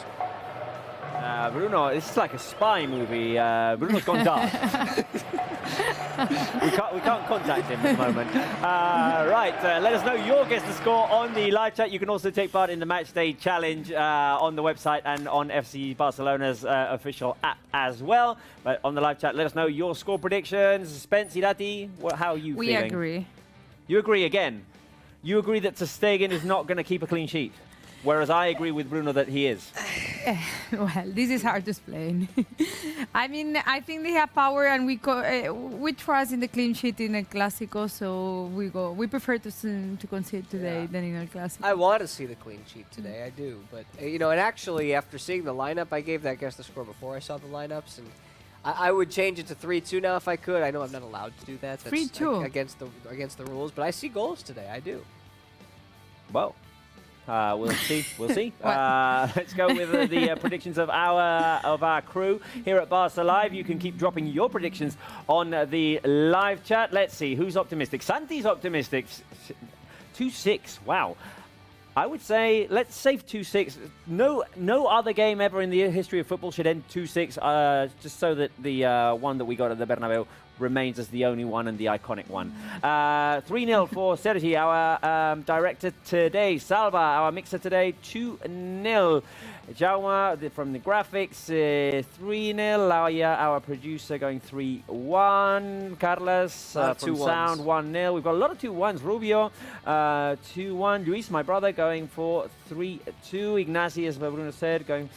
Bruno, this is like a spy movie. Bruno's gone dark. we can't contact him at the moment. Right, let us know your guess the score on the live chat. You can also take part in the Matchday Challenge on the website and on FC Barcelona's official app as well. But on the live chat, let us know your score predictions. Spence, Irati, how are you feeling? We agree. You agree again? You agree that ter Stegen is not going to keep a clean sheet? Whereas I agree with Bruno that he is. Well, this is hard to explain. I mean, I think they have power, and we trust in the clean sheet in El Clásico, so we prefer to concede today than in El Clásico. I want to see the clean sheet today, I do. But, and actually, after seeing the lineup, I gave that guess the score before I saw the lineups, and I would change it to 3-2 now if I could. I know I'm not allowed to do that. That's 3-2. Against the rules, but I see goals today, I do. Well, We'll see. We'll see. Let's go with the predictions of our crew here at Barça Live. You can keep dropping your predictions on the live chat. Let's see who's optimistic. Santi's optimistic. 2-6. Wow. I would say let's save 2-6. No other game ever in the history of football should end 2-6. Just so that the one that we got at the Bernabeu remains as the only one and the iconic one. 3-0 for Sergi, our director today. Salva, our mixer today, 2-0. Jaume from the graphics, 3-0. Our producer going 3-1. Carlos from sound, 1-0. We've got a lot of 2-1s. Rubio, 2-1. Luis, my brother, going for 3-2. Ignacy, as Bruno said, going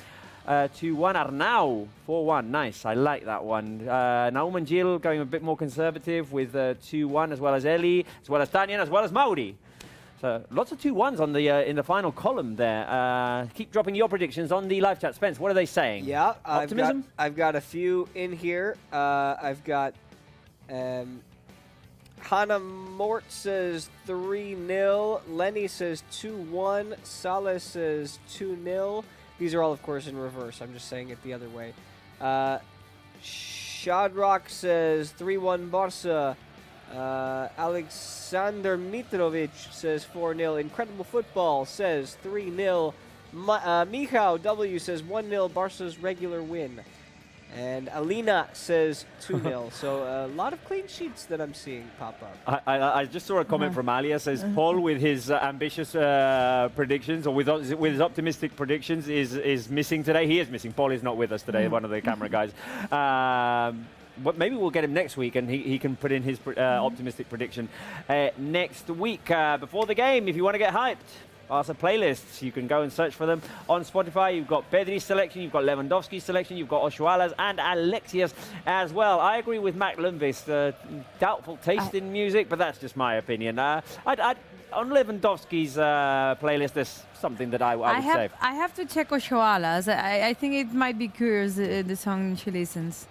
2-1. Arnau, 4-1. Nice. I like that one. Naum and Gil going a bit more conservative with 2-1, as well as Eli, as well as Tanya, as well as Mauri. So lots of 2-1s on the in the final column there. Keep dropping your predictions on the live chat. Spence, what are they saying? Yeah, optimism. I've got a few in here. I've got Hannah Mort says 3-0. Lenny says 2-1. Salah says 2-0. These are all, of course, in reverse. I'm just saying it the other way. Shadrach says 3-1 Barça. Alexander Mitrovic says 4-0. Incredible Football says 3-0. Michał W says 1-0 Barca's regular win. And Alina says 2-0. So a lot of clean sheets that I'm seeing pop up. I just saw a comment from Alia. Says Paul with his ambitious predictions, or with his optimistic predictions, is missing today. He is missing. Paul is not with us today. One of the camera guys. But maybe we'll get him next week, and he can put in his optimistic prediction next week before the game. If you want to get hyped. Barca playlists, you can go and search for them on Spotify. You've got Pedri's selection, you've got Lewandowski's selection, you've got Oshuala's and Alexia's as well. I agree with Mac Lundqvist, doubtful taste in music, but that's just my opinion. On Lewandowski's playlist, there's something that I would save. I have to check Oshuala's. I think it might be curious, the song she listens.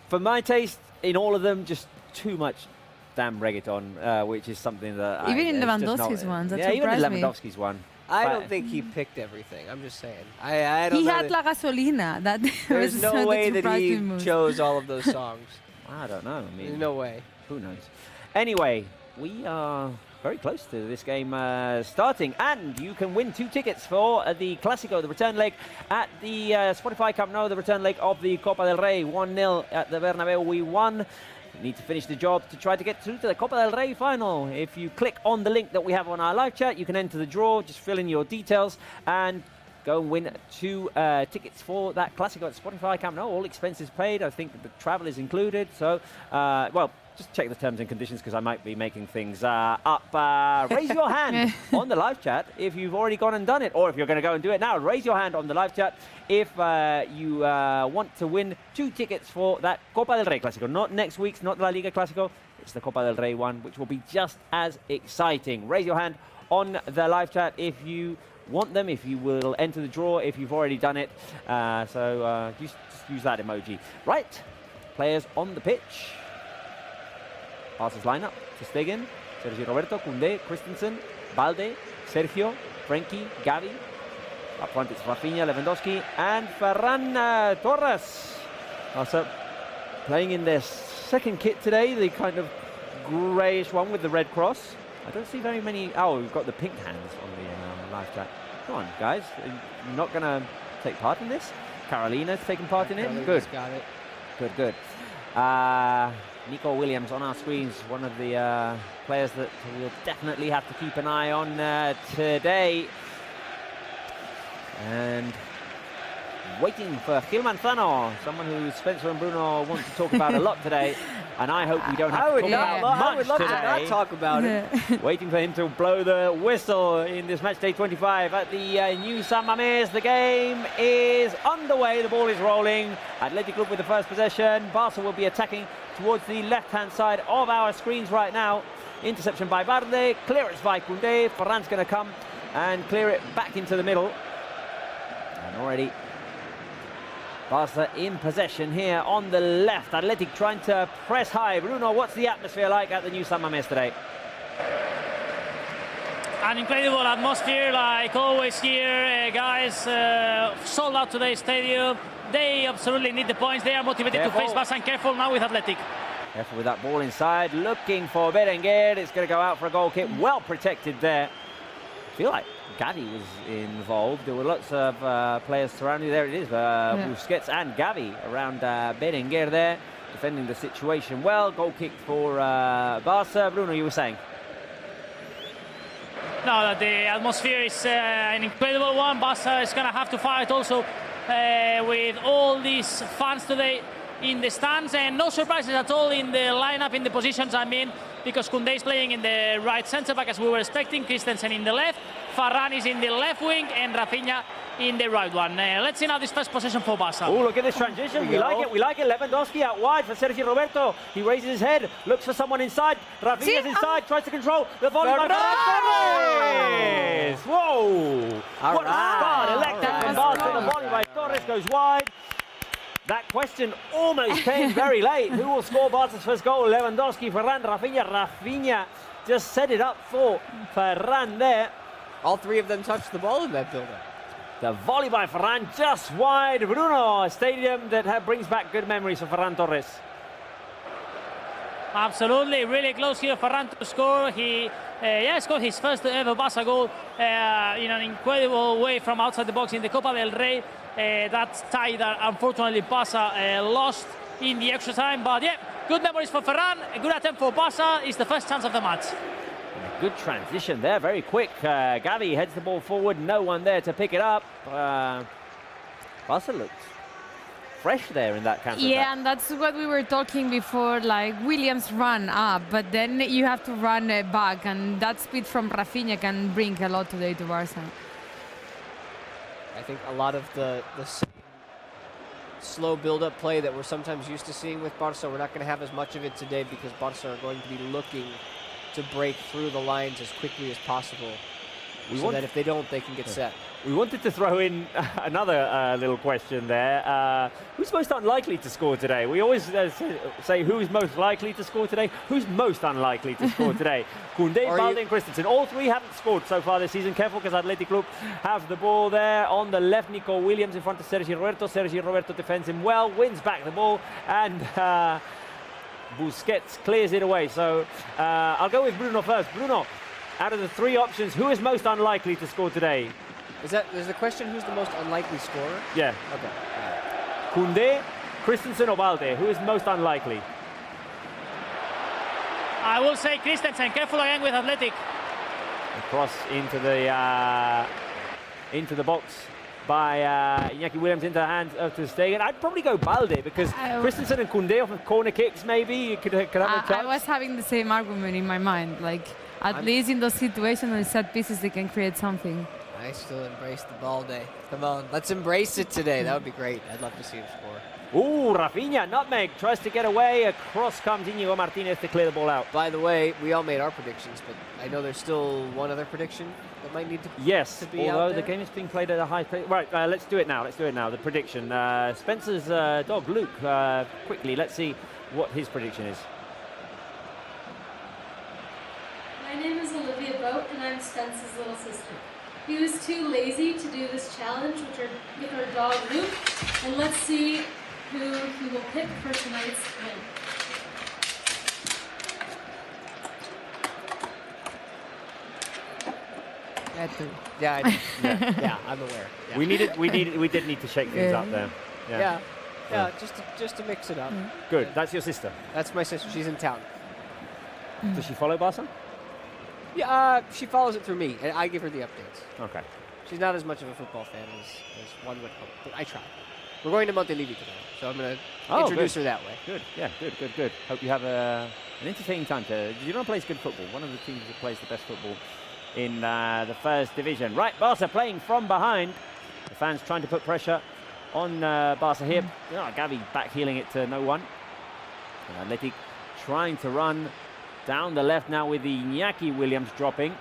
For my taste, in all of them, just too much damn reggaeton, which is something that even in Lewandowski's one, that even in me. Lewandowski's one. I don't think he picked everything. I'm just saying. I don't he know had La Gasolina. There's no way that he chose all of those songs. I don't know. I mean, there's no way. Who knows? Anyway, we are very close to this game starting, and you can win 2 tickets for the Clásico, the return leg at the Spotify Camp Nou, the return leg of the Copa del Rey. 1-0 at the Bernabeu. We won. Need to finish the job to try to get through to the Copa del Rey final. If you click on the link that we have on our live chat, you can enter the draw. Just fill in your details and go and win 2 tickets for that Clásico at Spotify Camp Nou. All expenses paid. I think the travel is included. So, well, just check the terms and conditions because I might be making things up. Raise your hand on the live chat if you've already gone and done it, or if you're going to go and do it now. Raise your hand on the live chat if you want to win 2 tickets for that Copa del Rey Clásico. Not next week's, not La Liga Clásico. It's the Copa del Rey one, which will be just as exciting. Raise your hand on the live chat if you want them, if you will enter the draw, if you've already done it. Just use that emoji. Right, players on the pitch. Barca's lineup: Ter Stegen, Sergio Roberto, Koundé, Christensen, Balde, Sergio, Frenkie, Gavi. Up front it's Rafinha, Lewandowski, and Ferran Torres. Also playing in their second kit today, the kind of greyish one with the red cross. I don't see very many. Oh, we've got the pink hands on the live chat. Come on, guys. You're not going to take part in this? Carolina's taking part in it? Good. Got it. Good. Nico Williams on our screens, one of the players that we'll definitely have to keep an eye on today. And waiting for Gil Manzano, someone who Spencer and Bruno want to talk about a lot today. And I hope we don't have to talk about much I would love today. to not talk about it. Waiting for him to blow the whistle in this match day 25 at the new San Mamés. The game is underway. The ball is rolling. Athletic Club with the first possession. Barca will be attacking towards the left-hand side of our screens right now. Interception by Balde. Clearance by Koundé. Ferran's going to come and clear it back into the middle. And already Barca in possession here on the left. Athletic trying to press high. Bruno, what's the atmosphere like at the new San Mamés today? An incredible atmosphere, like always here, guys. Sold out today's stadium. They absolutely need the points. They are motivated to face Barça, and careful now with Athletic. Careful with that ball inside, looking for Berenguer. It's going to go out for a goal kick. Well protected there. I feel like Gavi was involved. There were lots of players surrounding. There it is, Busquets and Gavi around Berenguer there, defending the situation well. Goal kick for Barça. Bruno, you were saying? No, the atmosphere is an incredible one. Barça is going to have to fight also with all these fans today in the stands, and no surprises at all in the lineup, in the positions, I mean, because Koundé is playing in the right centre back as we were expecting, Christensen in the left, Ferran is in the left wing, and Rafinha in the right one. Let's see now this first possession for Barça. Oh, look at this transition. We like it. We like it. Lewandowski out wide for Sergi Roberto. He raises his head, looks for someone inside. Rafinha's inside, tries to control the volley by Torres. Whoa! What a start! Electric from Barça. The volley by Torres goes wide. That question almost came very late. Who will score Barca's first goal? Lewandowski, Ferran, Rafinha. Rafinha just set it up for Ferran there. All three of them touched the ball in that build-up. The volley by Ferran just wide. Bruno, a stadium that brings back good memories for Ferran Torres. Absolutely, really close here. Ferran to score. He scored his first ever Barça goal in an incredible way from outside the box in the Copa del Rey. That tie that unfortunately Barça lost in the extra time. But yeah, good memories for Ferran. A good attempt for Barça. It's the first chance of the match. Good transition there, very quick. Gavi heads the ball forward. No one there to pick it up. Barça looks fresh there in that counter. Yeah, and that's what we were talking before, like Williams run up, but then you have to run back, and that speed from Rafinha can bring a lot today to Barça. I think a lot of the slow build-up play that we're sometimes used to seeing with Barça, we're not going to have as much of it today because Barça are going to be looking to break through the lines as quickly as possible, so that if they don't, they can get set. We wanted to throw in another little question there. Who's most unlikely to score today? We always say who's most likely to score today. Who's most unlikely to score today? Koundé, Balde and Christensen. All three haven't scored so far this season. Careful because Athletic Club have the ball there. On the left, Nico Williams in front of Sergi Roberto. Sergi Roberto defends him well, wins back the ball, and Busquets clears it away. So I'll go with Bruno first. Bruno, out of the three options, who is most unlikely to score today? Is the question who's the most unlikely scorer? Yeah. Okay. Koundé, Christensen or Balde? Who is most unlikely? I will say Christensen. Careful again with Athletic. Cross into the box by Iñaki Williams into the hands of Ter Stegen. I'd probably go Balde because Christensen and Koundé off of corner kicks maybe you could have a chance. I was having the same argument in my mind. Like at least in those situations and set pieces, they can create something. I still embrace the Balde. Come on, let's embrace it today. That would be great. I'd love to see him score. Ooh, Rafinha, nutmeg, tries to get away. Across comes Inigo Martinez to clear the ball out. By the way, we all made our predictions, but I know there's still one other prediction that might need to be although out there. the game is being played at a high pace. Right, let's do it now. The prediction. Spencer's dog, Luke, quickly, let's see what his prediction is. My name is Olivia Boat, and I'm Spence's little sister. He was too lazy to do this challenge with our dog Luke, and let's see who he will pick for tonight's win. Yeah, I'm aware. Yeah. We did need to shake things up there. Yeah, just to mix it up. Good. That's your sister. That's my sister. She's in town. Does she follow Barça? Yeah, she follows it through me, and I give her the updates. Okay. She's not as much of a football fan as one would hope, but I try. We're going to Montelivi today, so I'm going to introduce her that way. Good, yeah, good. Hope you have an entertaining time. Girona plays good football. One of the teams that plays the best football in the first division. Right, Barça playing from behind. The fans trying to put pressure on Barça here. Gavi back heeling it to no one. And Athletic trying to run down the left now with Iñaki Williams dropping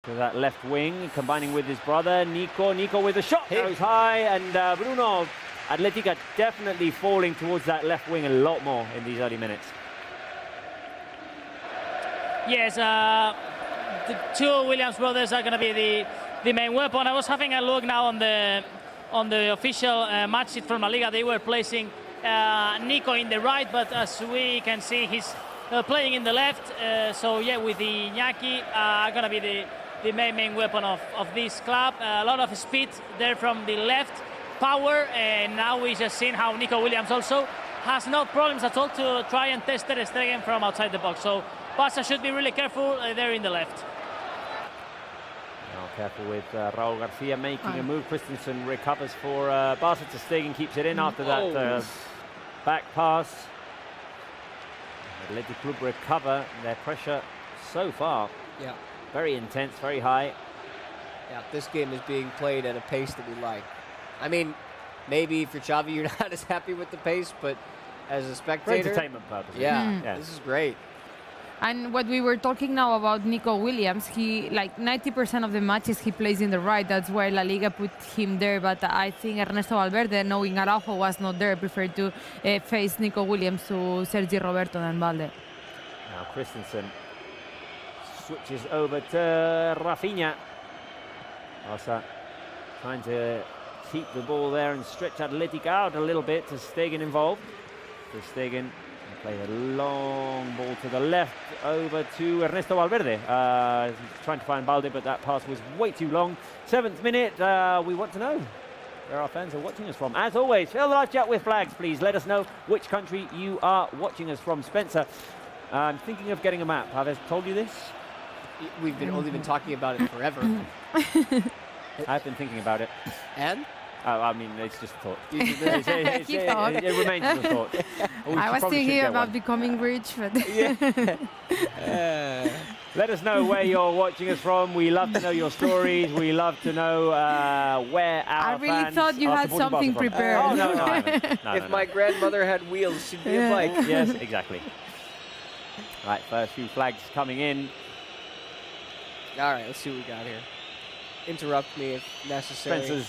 to that left wing, combining with his brother Nico. Nico with a shot, goes high, and Bruno, Athletic are definitely falling towards that left wing a lot more in these early minutes. Yes, the two Williams brothers are going to be the main weapon. I was having a look now on the official match sheet from La Liga. They were placing Nico in the right, but as we can see, he's playing in the left. So yeah, with the Iñaki going to be the main weapon of this club. A lot of speed there from the left, power, and now we just seen how Nico Williams also has no problems at all to try and test Ter Stegen from outside the box. So Barça should be really careful there in the left. Now careful with Raul Garcia making a move. Christensen recovers for Barça. Ter Stegen keeps it in after that back pass. Athletic Club recover their pressure so far. Yeah. Very intense, very high. Yeah, this game is being played at a pace that we like. I mean, maybe for Xavi you're not as happy with the pace, but as a spectator... For entertainment purposes. Yeah, this is great. And what we were talking now about Nico Williams, he, like 90% of the matches he plays in the right. That's why La Liga put him there. But I think Ernesto Valverde, knowing Araujo was not there, preferred to face Nico Williams to Sergi Roberto than Valde. Now Christensen switches over to Rafinha. Barça trying to keep the ball there and stretch Athletic out a little bit. Ter Stegen involved. Ter Stegen play a long ball to the left over to Ernesto Valverde. He's trying to find Balde, but that pass was way too long. 7th minute, we want to know where our fans are watching us from. As always, fill the live chat with flags, please. Let us know which country you are watching us from. Spencer, I'm thinking of getting a map. Have I told you this? We've only been talking about it forever. I've been thinking about it. And? Oh, I mean, it's just a thought. It remains a thought. I was thinking about becoming rich, but... Let us know where you're watching us from. We love to know your stories. We love to know where our fans I really thought you had something prepared. Oh, no, I haven't. No, if my grandmother had wheels, she'd be a bike. Yes, exactly. Right, first few flags coming in. All right, let's see what we got here. Interrupt me if necessary. Spencer's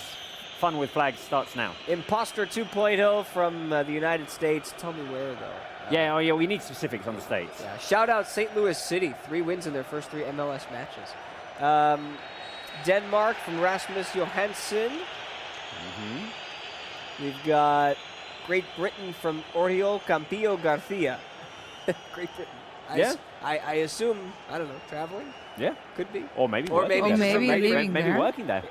fun with flags starts now. Imposter 2.0 from the United States. Tell me where, though. Yeah, we need specifics on the States. Yeah. Shout out St. Louis City. 3 wins in their first 3 MLS matches. Denmark from Rasmus Johansson. We've got Great Britain from Oriol Campillo Garcia. Great Britain. I assume, I don't know, traveling? Yeah. Could be. Or maybe maybe working there.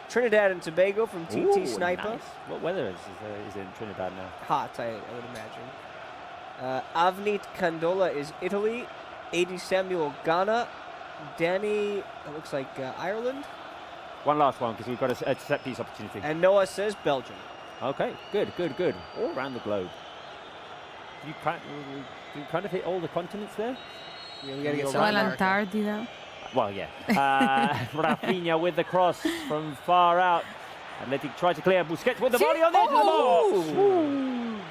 Trinidad and Tobago from TT Sniper. Nice. What weather is in Trinidad now? Hot, I would imagine. Avneet Kandola is Italy. AD Samuel, Ghana. Danny, it looks like Ireland. One last one, because we've got a set piece opportunity. And Noah says Belgium. Okay, good. All around the globe. You kind of hit all the continents there? Yeah, we got to get Well, Antarctica. Well, yeah. Rafinha with the cross from far out. Athletic tried to clear. Busquets with the volley on the edge of the box.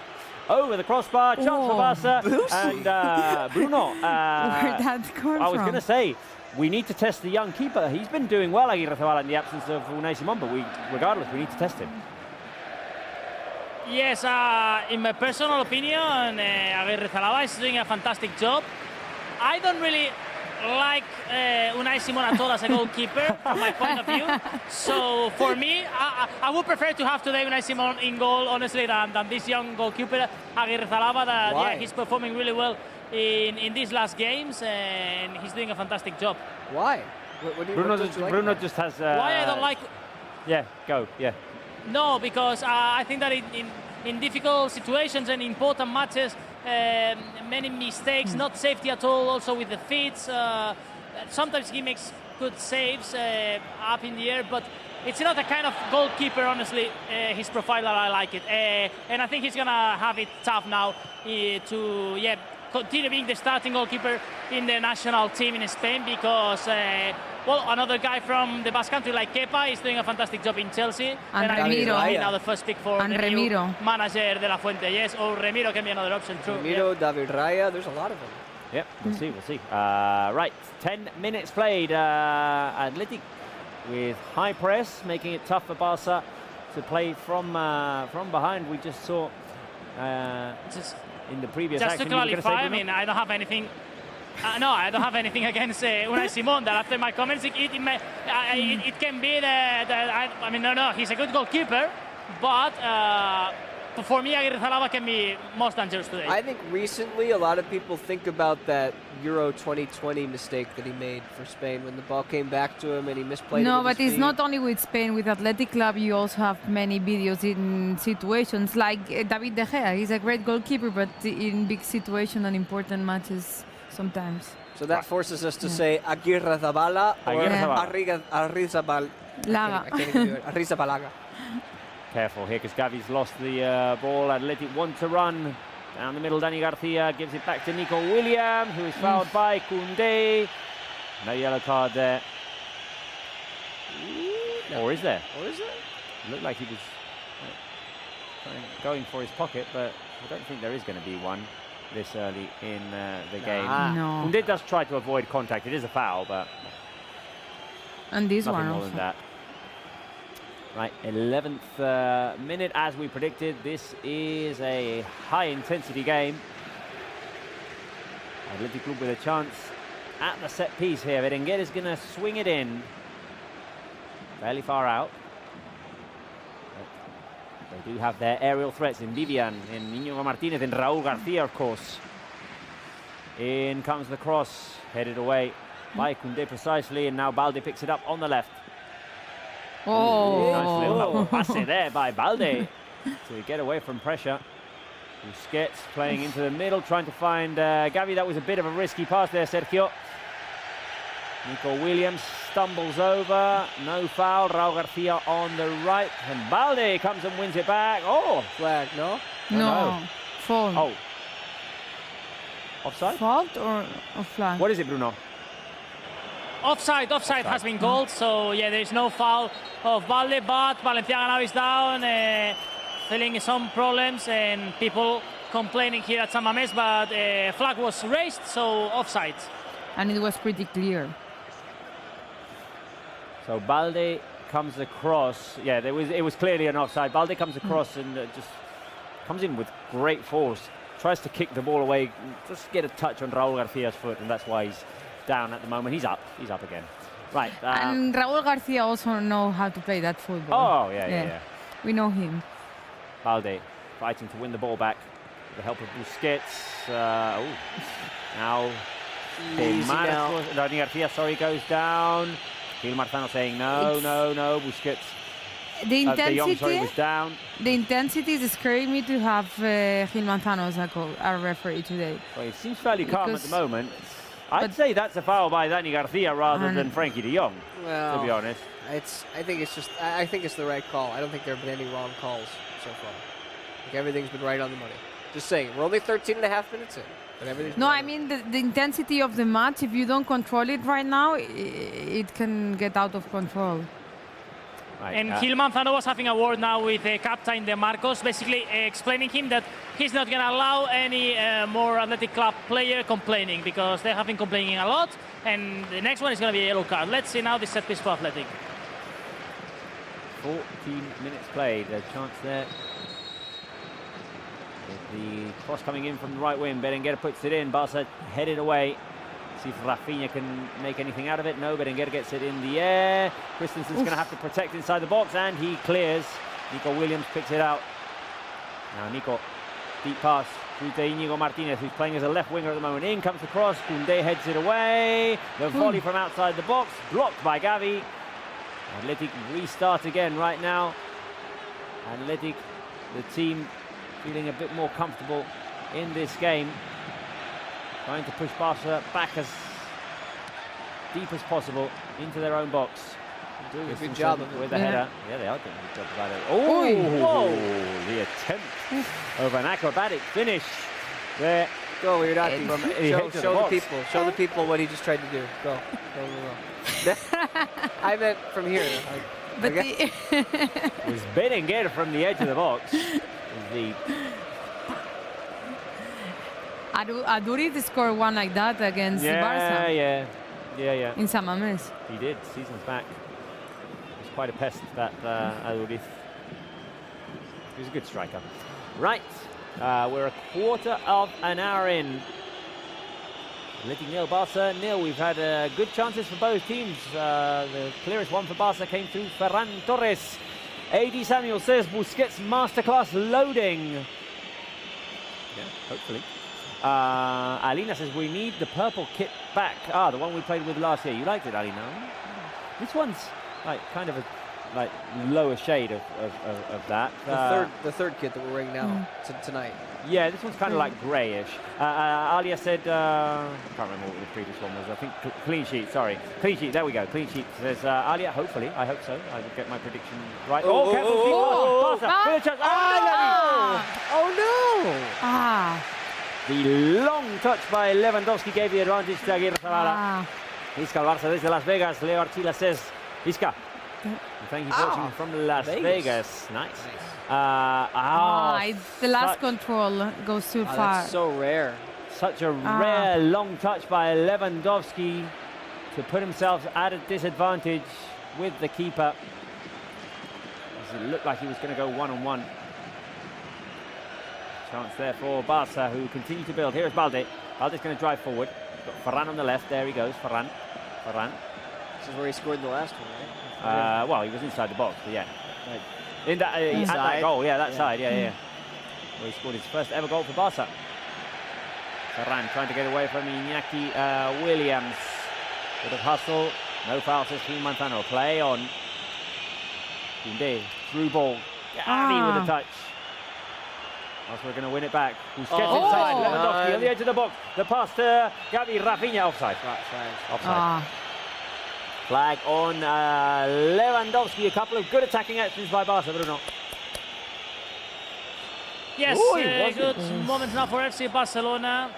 Over the crossbar. Chance for Barça. And Bruno. Where'd that come from? I was going to say, we need to test the young keeper. He's been doing well, Aguirre Zabala, in the absence of Unai Simon, but regardless, we need to test him. Yes, in my personal opinion, Aguirre Zabala is doing a fantastic job. I don't really like Unai Simon at all as a goalkeeper from my point of view. So for me, I would prefer to have today Unai Simon in goal, honestly, than this young goalkeeper, Aguirre Zabala. That he's performing really well in these last games, and he's doing a fantastic job. Why? Bruno just has... Why I don't like... Yeah, go, yeah. No, because I think that in difficult situations and important matches, many mistakes, not safety at all, also with the feet. Sometimes he makes good saves up in the air, but it's not a kind of goalkeeper, honestly, his profile that I like it. And I think he's going to have it tough now to continue being the starting goalkeeper in the national team in Spain because... another guy from the Basque Country like Kepa is doing a fantastic job in Chelsea. And I think Remiro. he's now the first pick for the new manager de la Fuente. Yes, or Remiro can be another option, true. Remiro, David Raya, there's a lot of them. Yep, we'll see. Right, 10 minutes played. Athletic with high press, making it tough for Barça to play from behind. We just saw in the previous action. Just to clarify, I mean, I don't have anything No, I don't have anything against Unai Simon. That after my comments, it can be that I mean, no, he's a good goalkeeper, but for me, Aguirrezabala can be most dangerous today. I think recently a lot of people think about that Euro 2020 mistake that he made for Spain when the ball came back to him and he misplayed it. No, with but his it's feet. not only with Spain. With Athletic Club, you also have many videos in situations like David De Gea. He's a great goalkeeper, but in big situations and important matches sometimes. So that forces us to say Aguirrezabala or Arrizabalaga. I can't even do it. Arrizabalaga. Careful here because Gavi's lost the ball. Athletic want to run down the middle. Dani Garcia gives it back to Nico Williams, who is fouled by Koundé. No yellow card there. No. Or is there? Or is there? Looked like he was going for his pocket, but I don't think there is going to be one this early in the game. No. Koundé does try to avoid contact. It is a foul, but And this nothing one more also. than that. Right, 11th minute, as we predicted. This is a high-intensity game. Athletic Club with a chance at the set piece here. Berenguer is going to swing it in. Fairly far out. But they do have their aerial threats in Vivian, in Íñigo Martínez, in Raúl García, of course. In comes the cross, headed away by Koundé precisely, and now Balde picks it up on the left. Oh. Nice little pass there by Balde to get away from pressure. Busquets playing into the middle, trying to find Gavi. That was a bit of a risky pass there, Sergio. Nico Williams stumbles over. No foul. Raúl García on the right. And Balde comes and wins it back. Oh! Flag, no? No. Fault. Oh. Offside? Fault or flag? What is it, Bruno? Offside has been called, so yeah, there's no foul of Balde, but Valenciaga now is down, feeling some problems and people complaining here at San Mamés, but flag was raised, so offside. And it was pretty clear. So Balde comes across. Yeah, it was clearly an offside. Balde comes across and just comes in with great force. Tries to kick the ball away, just get a touch on Raúl García's foot, and that's why he's down at the moment. He's up again. Right. And Raúl García also know how to play that football. Oh, yeah. We know him. Balde fighting to win the ball back with the help of Busquets. Now Dani Garcia, goes down. Gil Marzano saying no. Busquets. The intensity, was down. The intensity is scaring me to have Gil Manzano as our referee today. Well, it seems fairly calm at the moment. I'd say that's a foul by Dani Garcia rather than Frankie de Jong, to be honest. I think it's the right call. I don't think there have been any wrong calls so far. I think everything's been right on the money. Just saying, we're only 13 and a half minutes in. But everything's No, right I mean the intensity of the match, if you don't control it right now, it can get out of control. Right, and Gil Manzano was having a word now with captain De Marcos, basically explaining him that he's not going to allow any more Athletic Club player complaining, because they have been complaining a lot, and the next one is going to be a yellow card. Let's see now the set piece for Athletic. 14 minutes played, a chance there. With the cross coming in from the right wing, Berenguer puts it in, Barça headed away. See if Rafinha can make anything out of it. No, Berenguer gets it in the air. Christensen's going to have to protect inside the box, and he clears. Nico Williams picks it out. Now Nico, deep pass through to Íñigo Martínez, who's playing as a left winger at the moment. In comes the cross, Koundé heads it away. The volley from outside the box, blocked by Gavi. Athletic restart again right now. Athletic, the team, feeling a bit more comfortable in this game. Trying to push Barca back as deep as possible into their own box. Doing a good job of it. With the header. Yeah, they are doing a good job about it. Oh, the attempt of an acrobatic finish there. Go, you're not show the people what he just tried to do. Go. I meant from here. But it was Berenguer from the edge of the box. Aduriz scored one like that against Barça. Yeah. In San Mamés. He did. Seasons back. He's quite a pest, that Aduriz. He's a good striker. Right. We're a quarter of an hour in. Athletic nil, Barca nil. We've had good chances for both teams. The clearest one for Barca came through Ferran Torres. AD Samuel says Busquets masterclass loading. Yeah, hopefully. Alina says we need the purple kit back. Ah, the one we played with last year. You liked it, Alina? This one's like kind of a lower shade of that. The third kit that we're wearing now tonight. Yeah, this one's kind of like greyish. Alia said, I can't remember what the previous one was. I think clean sheet. Sorry, clean sheet. There we go. Clean sheet says Alia. Hopefully, I hope so. I will get my prediction right. Careful! Barca. Oh no! The long touch by Lewandowski gave the advantage to Aguirre Zabala. Isca Barça desde Las Vegas. Leo Archila says, Isca. Thank you for watching from Las Vegas. Nice. The last control goes too far. That's so rare. Such a rare long touch by Lewandowski to put himself at a disadvantage with the keeper. It looked like he was going to go one-on-one. Chance there for Barca, who continue to build. Here's Balde. Balde's going to drive forward. Got Ferran on the left. There he goes. Ferran. This is where he scored the last one, right? Well, he was inside the box, but yeah. In that, at that goal, that side, yeah. Where he scored his first ever goal for Barca. Ferran trying to get away from Iñaki Williams. Bit of hustle. No foul, says Team Manzano. Play on. Kunde, through ball. Gavi with a touch. Also, we're going to win it back. Busquets inside. Lewandowski on the edge of the box. The pass to Gavi. Rafinha offside. Offside. Flag on Lewandowski. A couple of good attacking actions by Barca, Bruno. Yes, good moments now for FC Barcelona.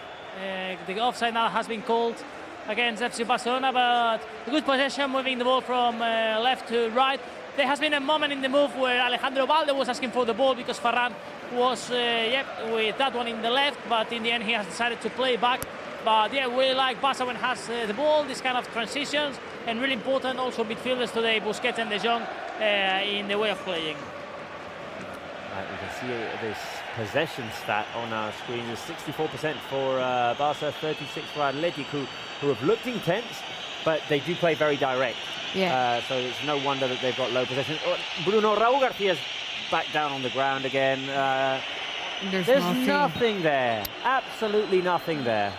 The offside now has been called against FC Barcelona, but a good possession, moving the ball from left to right. There has been a moment in the move where Alejandro Balde was asking for the ball because Ferran was with that one in the left, but in the end he has decided to play back. But yeah, we like Barca when has the ball, this kind of transitions, and really important also midfielders today, Busquets and De Jong, in the way of playing. Right, we can see this possession stat on our screen is 64% for Barca, 36 for Athletic, who have looked intense, but they do play very direct. Yeah. So it's no wonder that they've got low possession. Bruno, Raúl Garcia's back down on the ground again. There's nothing there. Absolutely nothing there.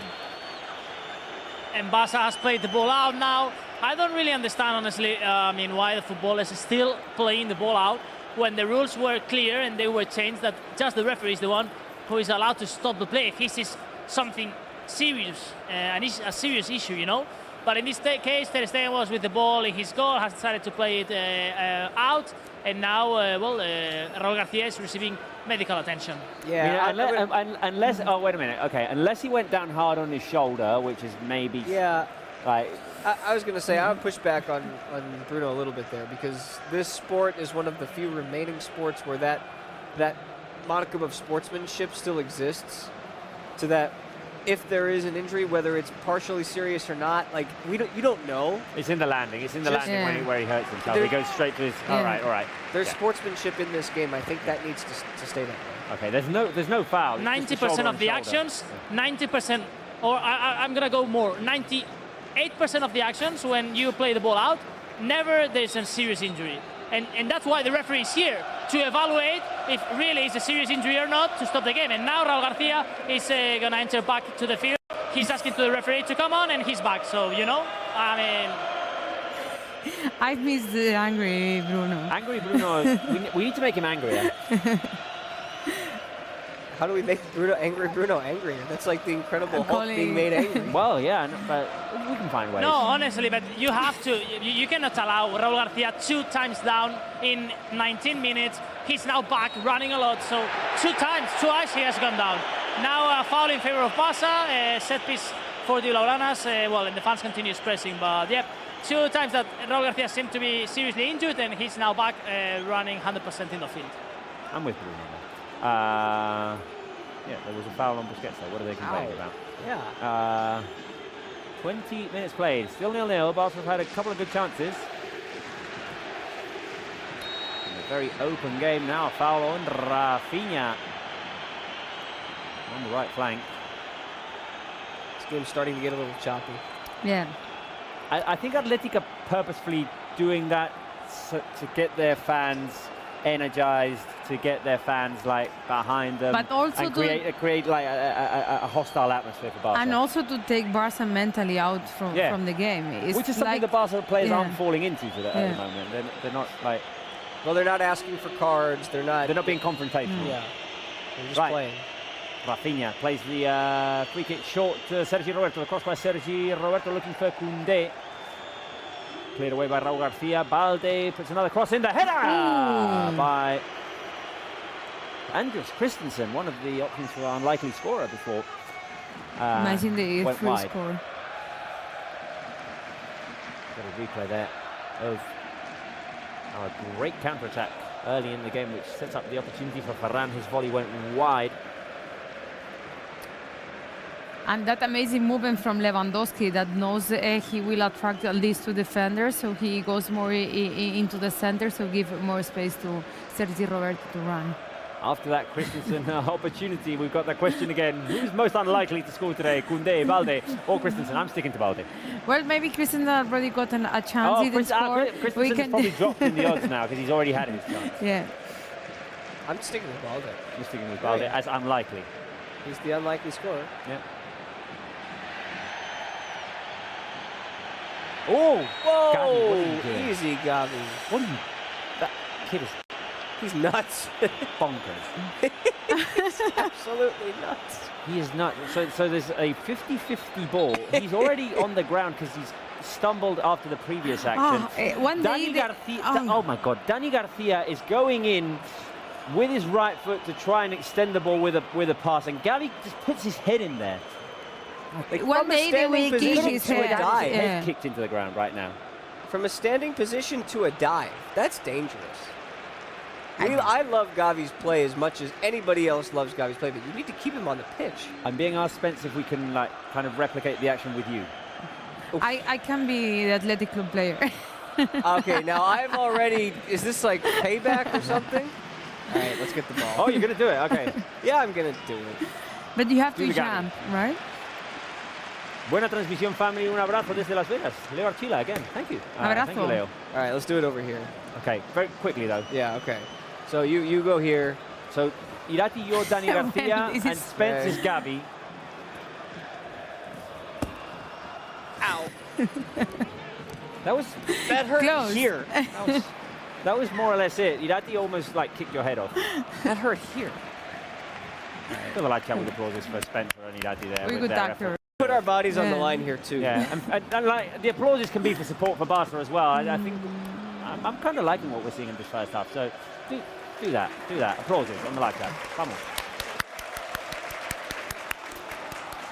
And Barca has played the ball out now. I don't really understand, honestly, why the footballers are still playing the ball out when the rules were clear and they were changed, that just the referee is the one who is allowed to stop the play if this is something serious, and it's a serious issue, you know. But in this case, Ter Stegen was with the ball in his goal, has decided to play it out, and now, Raúl García is receiving medical attention. Yeah, unless wait a minute, okay, unless he went down hard on his shoulder, which is maybe like. I was going to say, I would push back on Bruno a little bit there, because this sport is one of the few remaining sports where that modicum of sportsmanship still exists, so that if there is an injury, whether it's partially serious or not, like you don't know. It's in the landing. It's in the landing where he hurts himself. He goes straight to his. All right. There's sportsmanship in this game. I think that needs to stay that way. Okay. There's no foul. 90% of the actions, 90%, or I'm gonna go more. 98% of the actions when you play the ball out, never there's a serious injury. And that's why the referee is here, to evaluate if really it's a serious injury or not, to stop the game. And now Raúl García is going to enter back to the field. He's asking to the referee to come on, and he's back. So, you know, I miss the angry Bruno. Angry Bruno. we need to make him angrier. How do we make Bruno angrier? That's like the Incredible Hulk being made angry. Well, yeah, but we can find ways. No, honestly, but you have to. You cannot allow Raúl García 2 times down in 19 minutes. He's now back, running a lot. So twice he has gone down. Now a foul in favor of Barca, set piece for the Blaugranas. And the fans continue pressing. But yeah, 2 times that Raúl García seemed to be seriously injured, and he's now back running 100% in the field. I'm with Bruno. Yeah, there was a foul on Busquets there. What are they complaining about? Yeah. 20 minutes played. Still 0-0. Barca's had a couple of good chances. A very open game now. A foul on Rafinha on the right flank. game's starting to get a little choppy. Yeah. I think Athletic are purposefully doing that to get their fans energized, to get their fans like behind them, But also and to create like a hostile atmosphere for Barca. And also to take Barca mentally out from the game. It's which is something like, the Barca players aren't falling into at the moment. They're not like. Well, they're not asking for cards. They're not being confrontational. Yeah. They're just playing. Rafinha plays the free kick short to Sergi Roberto. The cross by Sergi Roberto looking for Koundé. Cleared away by Raul Garcia. Balde puts another cross in. The header by Andreas Christensen, one of the options for unlikely scorer before. Imagine the went free wide. score. Got a replay there of a great counter-attack early in the game, which sets up the opportunity for Ferran. His volley went wide. And that amazing movement from Lewandowski that knows he will attract at least two defenders, so he goes more into the center, so give more space to Sergi Roberto to run. After that Christensen opportunity, we've got the question again. Who's most unlikely to score today? Koundé, Balde, or Christensen? I'm sticking to Balde. Well, maybe Christensen already got a chance. He didn't score. Christensen's probably dropped in the odds now because he's already had his chance. Yeah. I'm sticking with Balde. You're sticking with Balde as unlikely. He's the unlikely scorer. Yeah. Oh! Whoa! Gavi, what are you doing? Easy, Gavi. What are you? That kid is He's nuts. bonkers. He's absolutely nuts. He is nuts. So there's a 50-50 ball. He's already on the ground because he's stumbled after the previous action. One day Dani Garcia. Oh my God! Dani Garcia is going in with his right foot to try and extend the ball with a pass, and Gavi just puts his head in there. Like one day they will kick his head. Dive. Yeah. Head kicked into the ground right now. From a standing position to a dive. That's dangerous. I love Gavi's play as much as anybody else loves Gavi's play, but you need to keep him on the pitch. I'm being asked, Spence, if we can like kind of replicate the action with you. I can be the Athletic Club player. Okay, now I've already... Is this like payback or something? All right, let's get the ball. Oh, you're going to do it? Okay. Yeah, I'm going to do it. But you have to the jump, right? Buena transmisión, family. Un abrazo desde Las Vegas. Leo Archila again. Thank you. Abrazo. Thank you, Leo. All right, let's do it over here. Okay, very quickly though. Yeah, okay. So you go here. So Irati, you're Dani Garcia, and Spence is Gavi. Ow. That hurt Close. here. That was more or less it. Irati almost like kicked your head off. That hurt here. Feel like chat with applauses for Spencer and Irati there. Very with good their doctor. effort. Put our bodies on the Yeah. line here too. Yeah, and like the applauses can be for support for Barca as well. I think I'm kind of liking what we're seeing in this first half. So do that. Applauses on the live chat. Come on.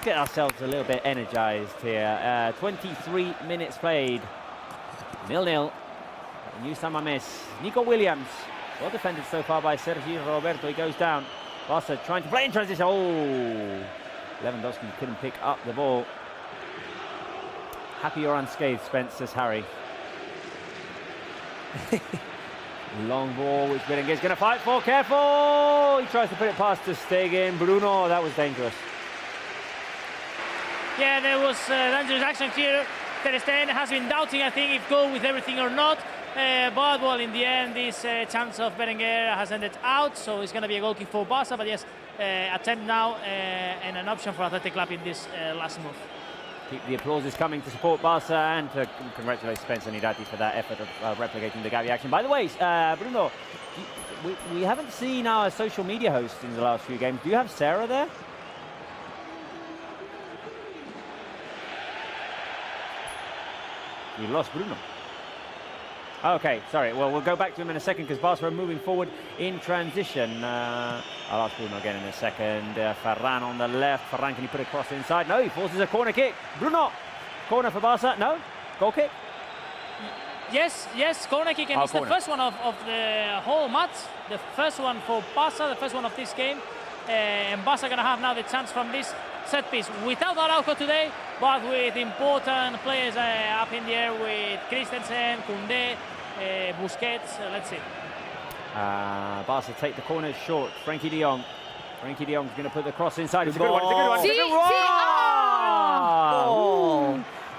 Get ourselves a little bit energized here. 23 minutes played. 0-0. New Samames. Nico Williams. Well defended so far by Sergi Roberto. He goes down. Barca trying to play in transition. Oh! Lewandowski couldn't pick up the ball. Happy or unscathed, Spence, says Harry. Long ball, which Berenguer's going to fight for. Careful! He tries to put it past to Stegen. Bruno, that was dangerous. Yeah, there was dangerous action here. Ter Stegen has been doubting, I think, if go with everything or not. But well, in the end, this chance of Berenguer has ended out, so it's going to be a goal kick for Barca. But yes, attempt now and an option for Athletic Club in this last move. Keep the applauses coming to support Barca and to congratulate Spence and Irati for that effort of replicating the Gavi action. By the way, Bruno, we haven't seen our social media hosts in the last few games. Do you have Sarah there? We lost Bruno. Okay, sorry. Well, we'll go back to him in a second because Barca are moving forward in transition. I'll ask Bruno again in a second. Ferran on the left. Ferran, can he put a cross inside? No, he forces a corner kick. Bruno, corner for Barca. No, goal kick. Yes, corner kick, and it's corner. the first one of the whole match. The first one for Barca, the first one of this game. And Barca going to have now the chance from this set piece without Araujo today, but with important players up in the air with Christensen, Koundé, Busquets. Let's see. Barca take the corner short. Frankie de Jong. Frankie de Jong's going to put the cross inside. It's a Good good one. It's a good one. See? It's a good one.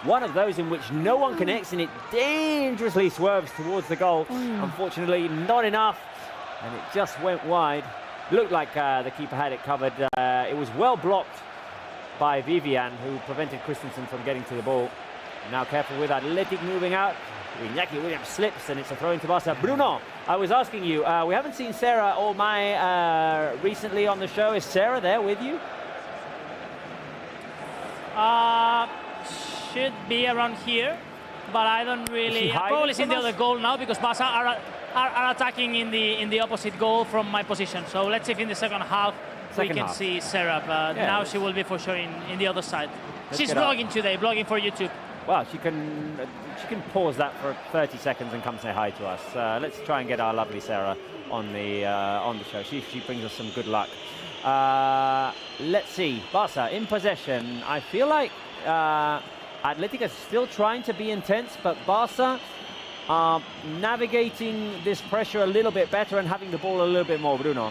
one of those in which no one connects and it dangerously swerves towards the goal. Unfortunately, not enough, and it just went wide. Looked like the keeper had it covered. It was well blocked by Vivian, who prevented Christensen from getting to the ball. Now careful with Athletic moving out. Iñaki Williams slips and it's a throw into Barca. Bruno, I was asking you, we haven't seen Sarah or Mai recently on the show. Is Sarah there with you? Should be around here, but I don't really. Probably seen the other goal now because Barca are attacking in the opposite goal from my position. So let's see if in the second half we can see Sarah. But now she will be for sure in the other side. She's vlogging today, vlogging for YouTube. Well, she can pause that for 30 seconds and come say hi to us. Let's try and get our lovely Sarah on the show. She brings us some good luck. Let's see. Barca in possession. I feel like Athletic is still trying to be intense, but Barca are navigating this pressure a little bit better and having the ball a little bit more. Bruno.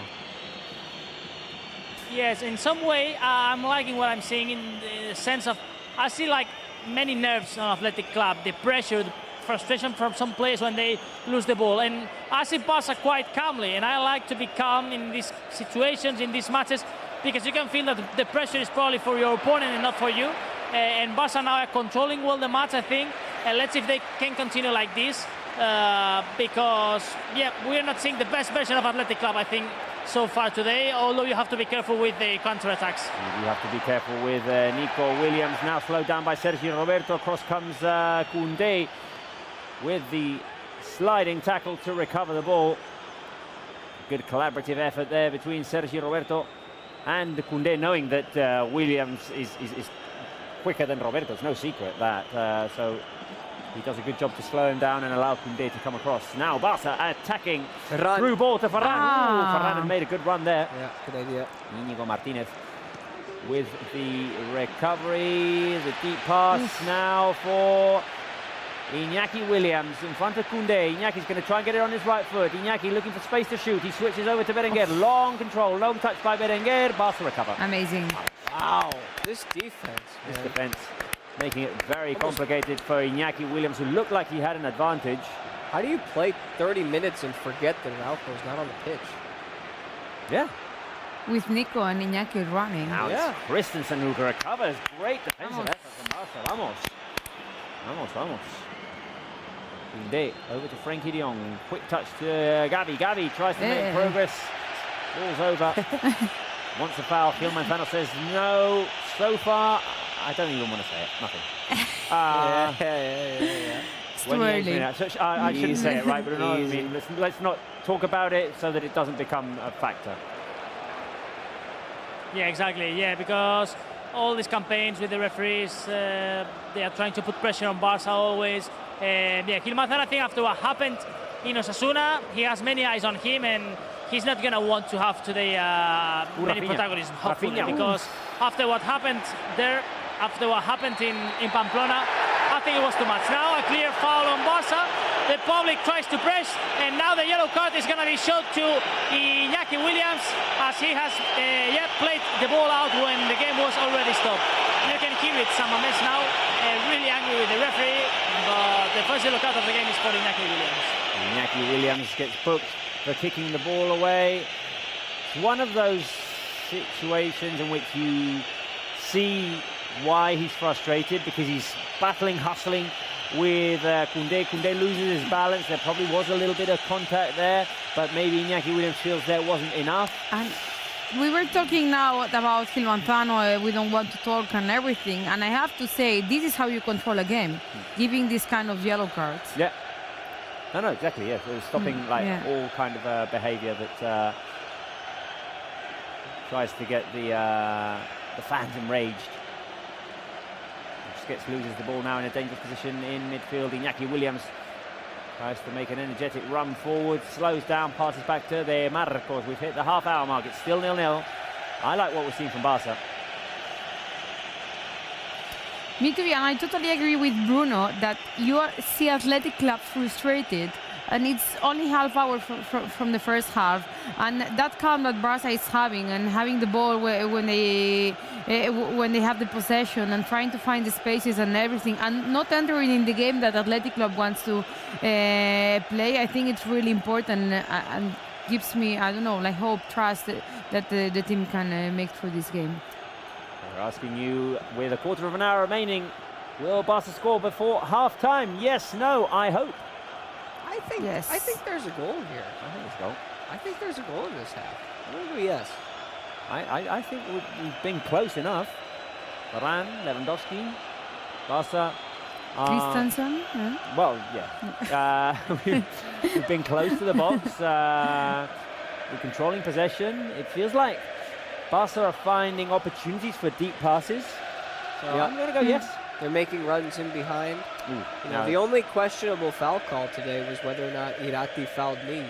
Yes, in some way, I'm liking what I'm seeing in the sense of I see like many nerves on Athletic Club, the pressure, the frustration from some players when they lose the ball. And I see Barca quite calmly, and I like to be calm in these situations, in these matches, because you can feel that the pressure is probably for your opponent and not for you. And Barca now are controlling well the match, I think. And let's see if they can continue like this, because, yeah, we're not seeing the best version of Athletic Club, I think, so far today, although you have to be careful with the counter-attacks. You have to be careful with Nico Williams, now slowed down by Sergio Roberto. Across comes Koundé with the sliding tackle to recover the ball. Good collaborative effort there between Sergio Roberto and Koundé, knowing that Williams is quicker than Roberto. It's no secret that. So he does a good job to slow him down and allow Koundé to come across. Now Barca attacking through ball to Ferran. Ferran had made a good run there. Yeah, good idea. Íñigo Martínez with the recovery, the deep pass now for Iñaki Williams in front of Koundé. Iñaki's going to try and get it on his right foot. Iñaki looking for space to shoot. He switches over to Berenguer. Long control, long touch by Berenguer. Barca recover. Amazing. Wow. This defense. This defense making it very complicated for Iñaki Williams, who looked like he had an advantage. How do you play 30 minutes and forget that Ralfo's not on the pitch? Yeah. With Nico and Iñaki running. Now it's Christensen who recovers. Great defensive effort from Barca. Vamos. Vamos, vamos. Koundé over to Frenkie de Jong. Quick touch to Gavi. Gavi tries to make progress. Ball's over. Wants a foul. Gil Manzano says no. So far, I don't even want to say it. Nothing. It's too early. I shouldn't say it, right? But no, I mean, let's not talk about it so that it doesn't become a factor. Yeah, exactly. Yeah, because all these campaigns with the referees, they are trying to put pressure on Barca always. Yeah, Gil Manzano, I think after what happened in Osasuna, he has many eyes on him, and he's not going to want to have today many protagonism, hopefully, because after what happened there, after what happened in Pamplona, I think it was too much. Now a clear foul on Barca. The public tries to press, and now the yellow card is going to be showed to Iñaki Williams, as he has played the ball out when the game was already stopped. You can hear it, Samames now really angry with the referee, but the first yellow card of the game is for Iñaki Williams. Iñaki Williams gets booked for kicking the ball away. It's one of those situations in which you see why he's frustrated, because he's battling, hustling with Koundé. Koundé loses his balance. There probably was a little bit of contact there, but maybe Iñaki Williams feels there wasn't enough. And we wwere talking now about Gil Manzano, we don't want to talk and everything, and I have to say, this is how you control a game, giving this kind of yellow cards. Yeah. No, exactly, yeah. So stopping all kind of behaviour that tries to get the fans enraged. Loses the ball now in a dangerous position in midfield. Iñaki Williams tries to make an energetic run forward, slows down, passes back to the Marcos. We've hit the half-hour mark. It's still 0-0. I like what we're seeing from Barca. Me too, and I totally agree with Bruno that you see Athletic Club frustrated and it's only half hour from the first half, and that calm that Barça is having, and having the ball when they have the possession and trying to find the spaces and everything, and not entering in the game that Athletic Club wants to play. I think it's really important and gives me, I don't know, like hope, trust that the team can make through this game. We're asking you, with a quarter of an hour remaining, will Barca score before half-time? Yes, no, I hope. I think yes. I think there's a goal here. I think it's a goal. I think there's a goal in this half. I'm going to go yes. I think we've been close enough. Varane, Lewandowski, Barca. Christensen? Well, yeah. We've been close to the box. We're controlling possession. It feels like Barca are finding opportunities for deep passes. So I'm going to go yes. They're making runs in behind. Ooh, the only questionable foul call today was whether or not Irati fouled me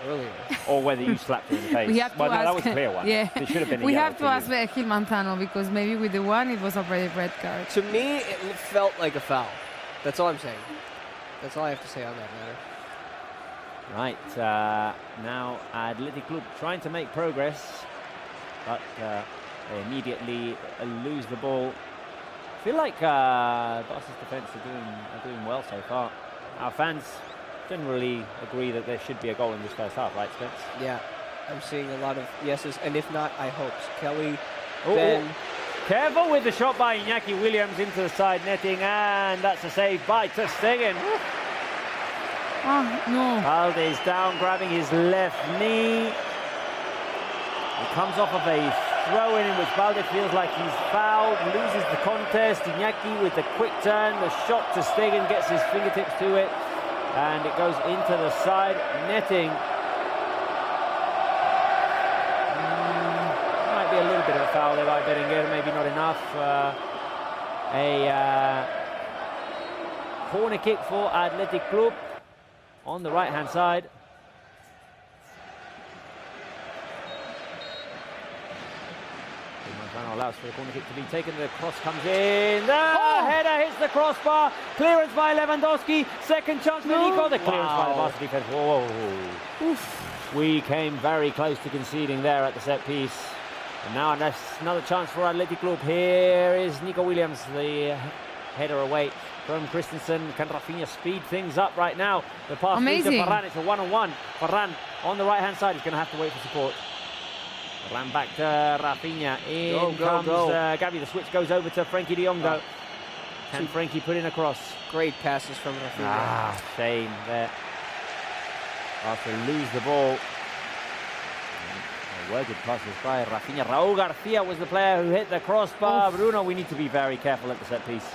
earlier. Or whether you slapped her in the face. We have to well, ask, no, that was a clear one. Yeah. It should have been a we yellow have to ask Gil Manzano, because maybe with the one it was a red card. To me, it felt like a foul. That's all I'm saying. That's all I have to say on that matter. Right, now Athletic Club trying to make progress, but they immediately lose the ball. I feel like Barca's defence are doing well so far. Our fans generally agree that there should be a goal in this first half, right, Spence? Yeah, I'm seeing a lot of yeses, and if not, I hopes. Kelly, Oh, Ben. careful with the shot by Iñaki Williams into the side netting, and that's a save by ter Stegen. Oh, no. Balde's down, grabbing his left knee. It comes off of a throw-in which Balde feels like he's fouled, loses the contest. Iñaki with the quick turn, the shot to Stegen, gets his fingertips to it, and it goes into the side netting. Might be a little bit of a foul there by Berenguer, maybe not enough. A corner kick for Athletic Club on the right-hand side. Allows for the corner kick to be taken. The cross comes in. The header hits the crossbar. Clearance by Lewandowski. Second chance for Nico. The clearance by the Barca defense. Whoa. Oof. We came very close to conceding there at the set piece. And now another chance for Athletic Club. Here is Nico Williams, the header away from Christensen. Can Rafinha speed things up right now? The pass to Varane. It's a one-on-one. Varane on the right-hand side. He's going to have to wait for support. Ran back to Rafinha. In comes Gavi. The switch goes over to Frenkie de Jong. Can Frenkie put in a cross? Great passes from Rafinha. Shame there. After lose the ball. Well, good passes by Rafinha. Raúl García was the player who hit the crossbar. Bruno, we need to be very careful at the set piece.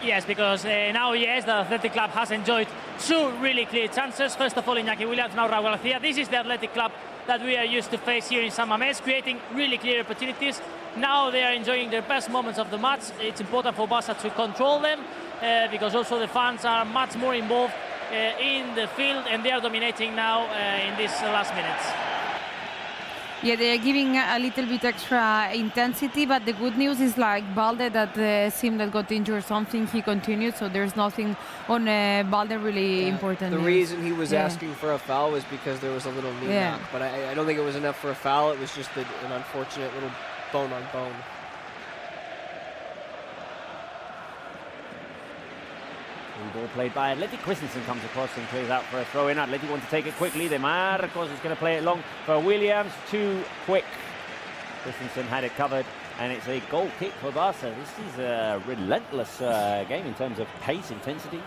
Yes, because now, yes, the Athletic Club has enjoyed two really clear chances. First of all, Iñaki Williams, now Raúl García. This is the Athletic Club that we are used to face here in San Mamés, creating really clear opportunities. Now they are enjoying their best moments of the match. It's important for Barca to control them because also the fans are much more involved in the field, and they are dominating now in these last minutes. Yeah, they are giving a little bit extra intensity, but the good news is like Balde, that seemed that got injured or something, he continued, so there's nothing on Balde really important. The reason he was asking for a foul was because there was a little knee knock, but I don't think it was enough for a foul. It was just an unfortunate little bone on bone. Ball played by Athletic. Christensen comes across and clears out for a throw-in. Athletic want to take it quickly. De Marcos is going to play it long for Williams. Too quick. Christensen had it covered, and it's a goal kick for Barca. This is a relentless game in terms of pace, intensity.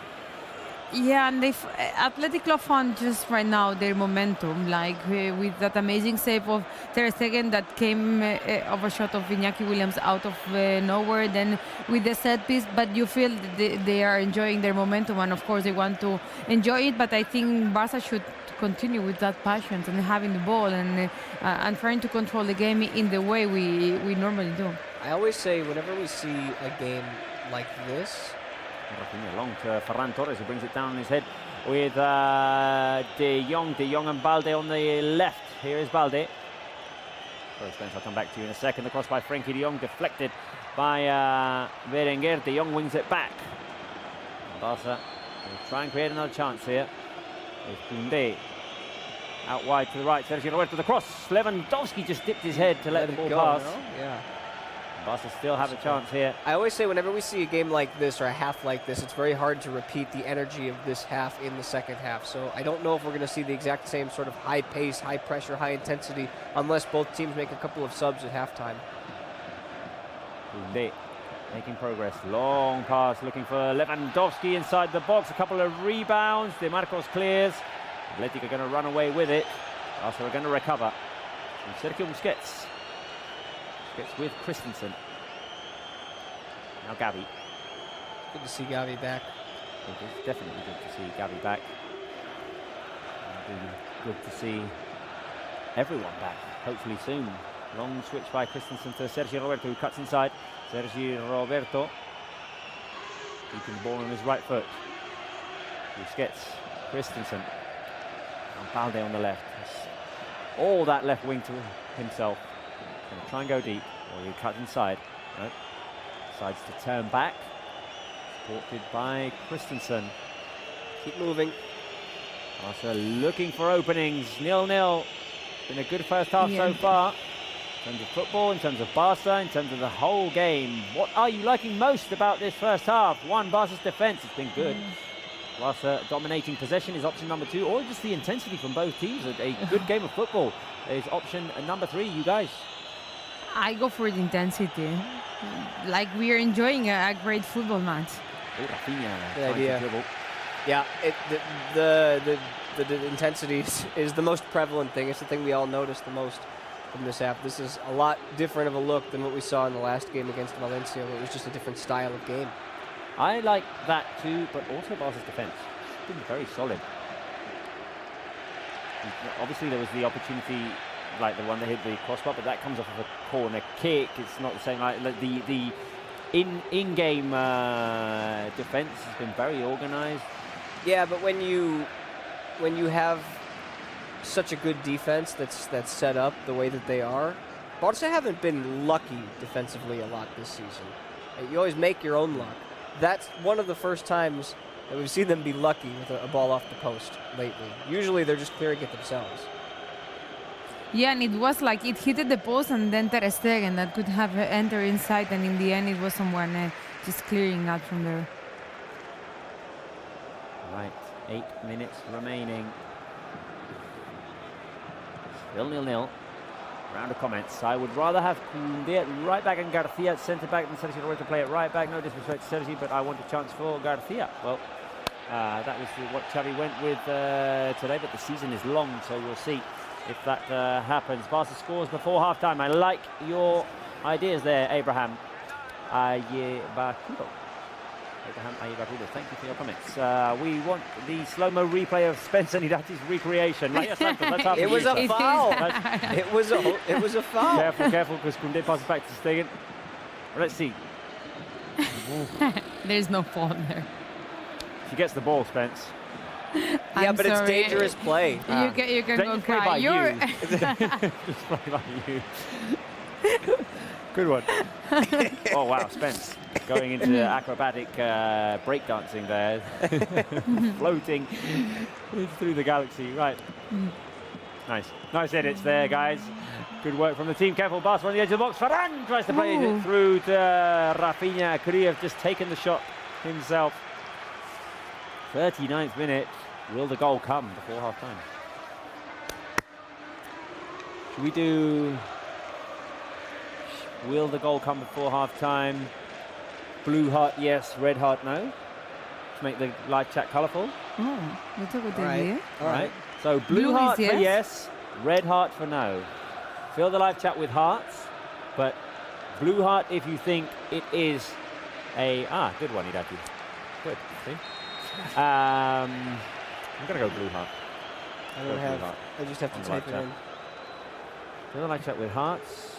Yeah, and Athletic Club found just right now their momentum, like with that amazing save of ter Stegen that came of a shot of Iñaki Williams out of nowhere, then with the set piece, but you feel they are enjoying their momentum, and of course they want to enjoy it, but I think Barca should continue with that passion and having the ball and trying to control the game in the way we normally do. I always say whenever we see a game like this, Rafinha long to Ferran Torres, who brings it down on his head with De Jong and Balde on the left. Here is Balde. Sorry, Spence, I'll come back to you in a second. The cross by Frenkie de Jong, deflected by Berenguer. De Jong wings it back. Barca We'll try and create another chance here. With Koundé out wide to the right. Sergio Roberto the cross. Lewandowski just dipped his head to let the ball pass. No? Yeah. Barca still have a chance here. I always say whenever we see a game like this or a half like this, it's very hard to repeat the energy of this half in the second half. So I don't know if we're going to see the exact same sort of high pace, high pressure, high intensity unless both teams make a couple of subs at halftime. Koundé making progress. Long pass looking for Lewandowski inside the box. A couple of rebounds. De Marcos clears. Athletic are going to run away with it. Barca are going to recover. And Sergio Busquets. Busquets with Christensen. Now Gavi. Good to see Gavi back. It is definitely good to see Gavi back. And good to see everyone back, hopefully soon. Long switch by Christensen to Sergio Roberto, who cuts inside. Sergio Roberto keeping the ball on his right foot. Busquets, Christensen, and Balde on the left. All that left wing to himself. Going to try and go deep, or he cuts inside. No. Decides to turn back. Supported by Christensen. Keep moving. Barca looking for openings. 0-0. Been a good first half so far. In terms of football, in terms of Barca, in terms of the whole game. What are you liking most about this first half? One, Barca's defence has been good. Barca dominating possession is option number 2, or just the intensity from both teams. A good game of football is option number 3. You guys? I go for the intensity. Like we are enjoying a great football match. Oh, Rafinha. Good idea. Yeah, the intensity is the most prevalent thing. It's the thing we all notice the most from this half. This is a lot different of a look than what we saw in the last game against Valencia, where it was just a different style of game. I like that too, but also Barca's defence. It's been very solid. Obviously, there was the opportunity, like the one that hit the crossbar, but that comes off of a corner kick. It's not the same. Like the in-game defence has been very organised. Yeah, but when you have such a good defense that's set up the way that they are, Barca haven't been lucky defensively a lot this season. You always make your own luck. That's one of the first times that we've seen them be lucky with a ball off the post lately. Usually they're just clearing it themselves. Yeah, and it was like it hit the post and then Ter Stegen that could have entered inside, and in the end it was someone just clearing out from there. Right, 8 minutes remaining. Still 0-0. Round of comments. I would rather have Koundé at right back and Garcia at centre back than Sergio Roberto play at right back. No disrespect to Sergio, but I want a chance for Garcia. Well, that was what Xavi went with today, but the season is long, so we'll see if that happens. Barca scores before half-time. I like your ideas there, Abraham Ayebakuro. Thank you for your comments. We want the slow-mo replay of Spencer Nidati's recreation. It was a foul. It was a foul. Careful, because Koundé passes back to Stegen. Let's see. There's no fault there. She gets the ball, Spence. Yeah, but it's dangerous play. You can go cry. Just play by you. Good one. Oh, wow, Spence going into acrobatic breakdancing there. Floating through the galaxy. Right. Nice edits there, guys. Good work from the team. Careful, Barca on the edge of the box. Ferran tries to play it through to Rafinha. Could he have just taken the shot himself? 39th minute. Will the goal come before half-time? Should we do... Will the goal come before half-time? Blue heart, yes. Red heart, no. To make the live chat colourful. Oh, that's a good idea. All right. So blue heart for yes, red heart for no. Fill the live chat with hearts, but blue heart if you think it is a... good one, Hidaki. Good. See? I'm going to go blue heart. I just have to type it in. Fill the live chat with hearts.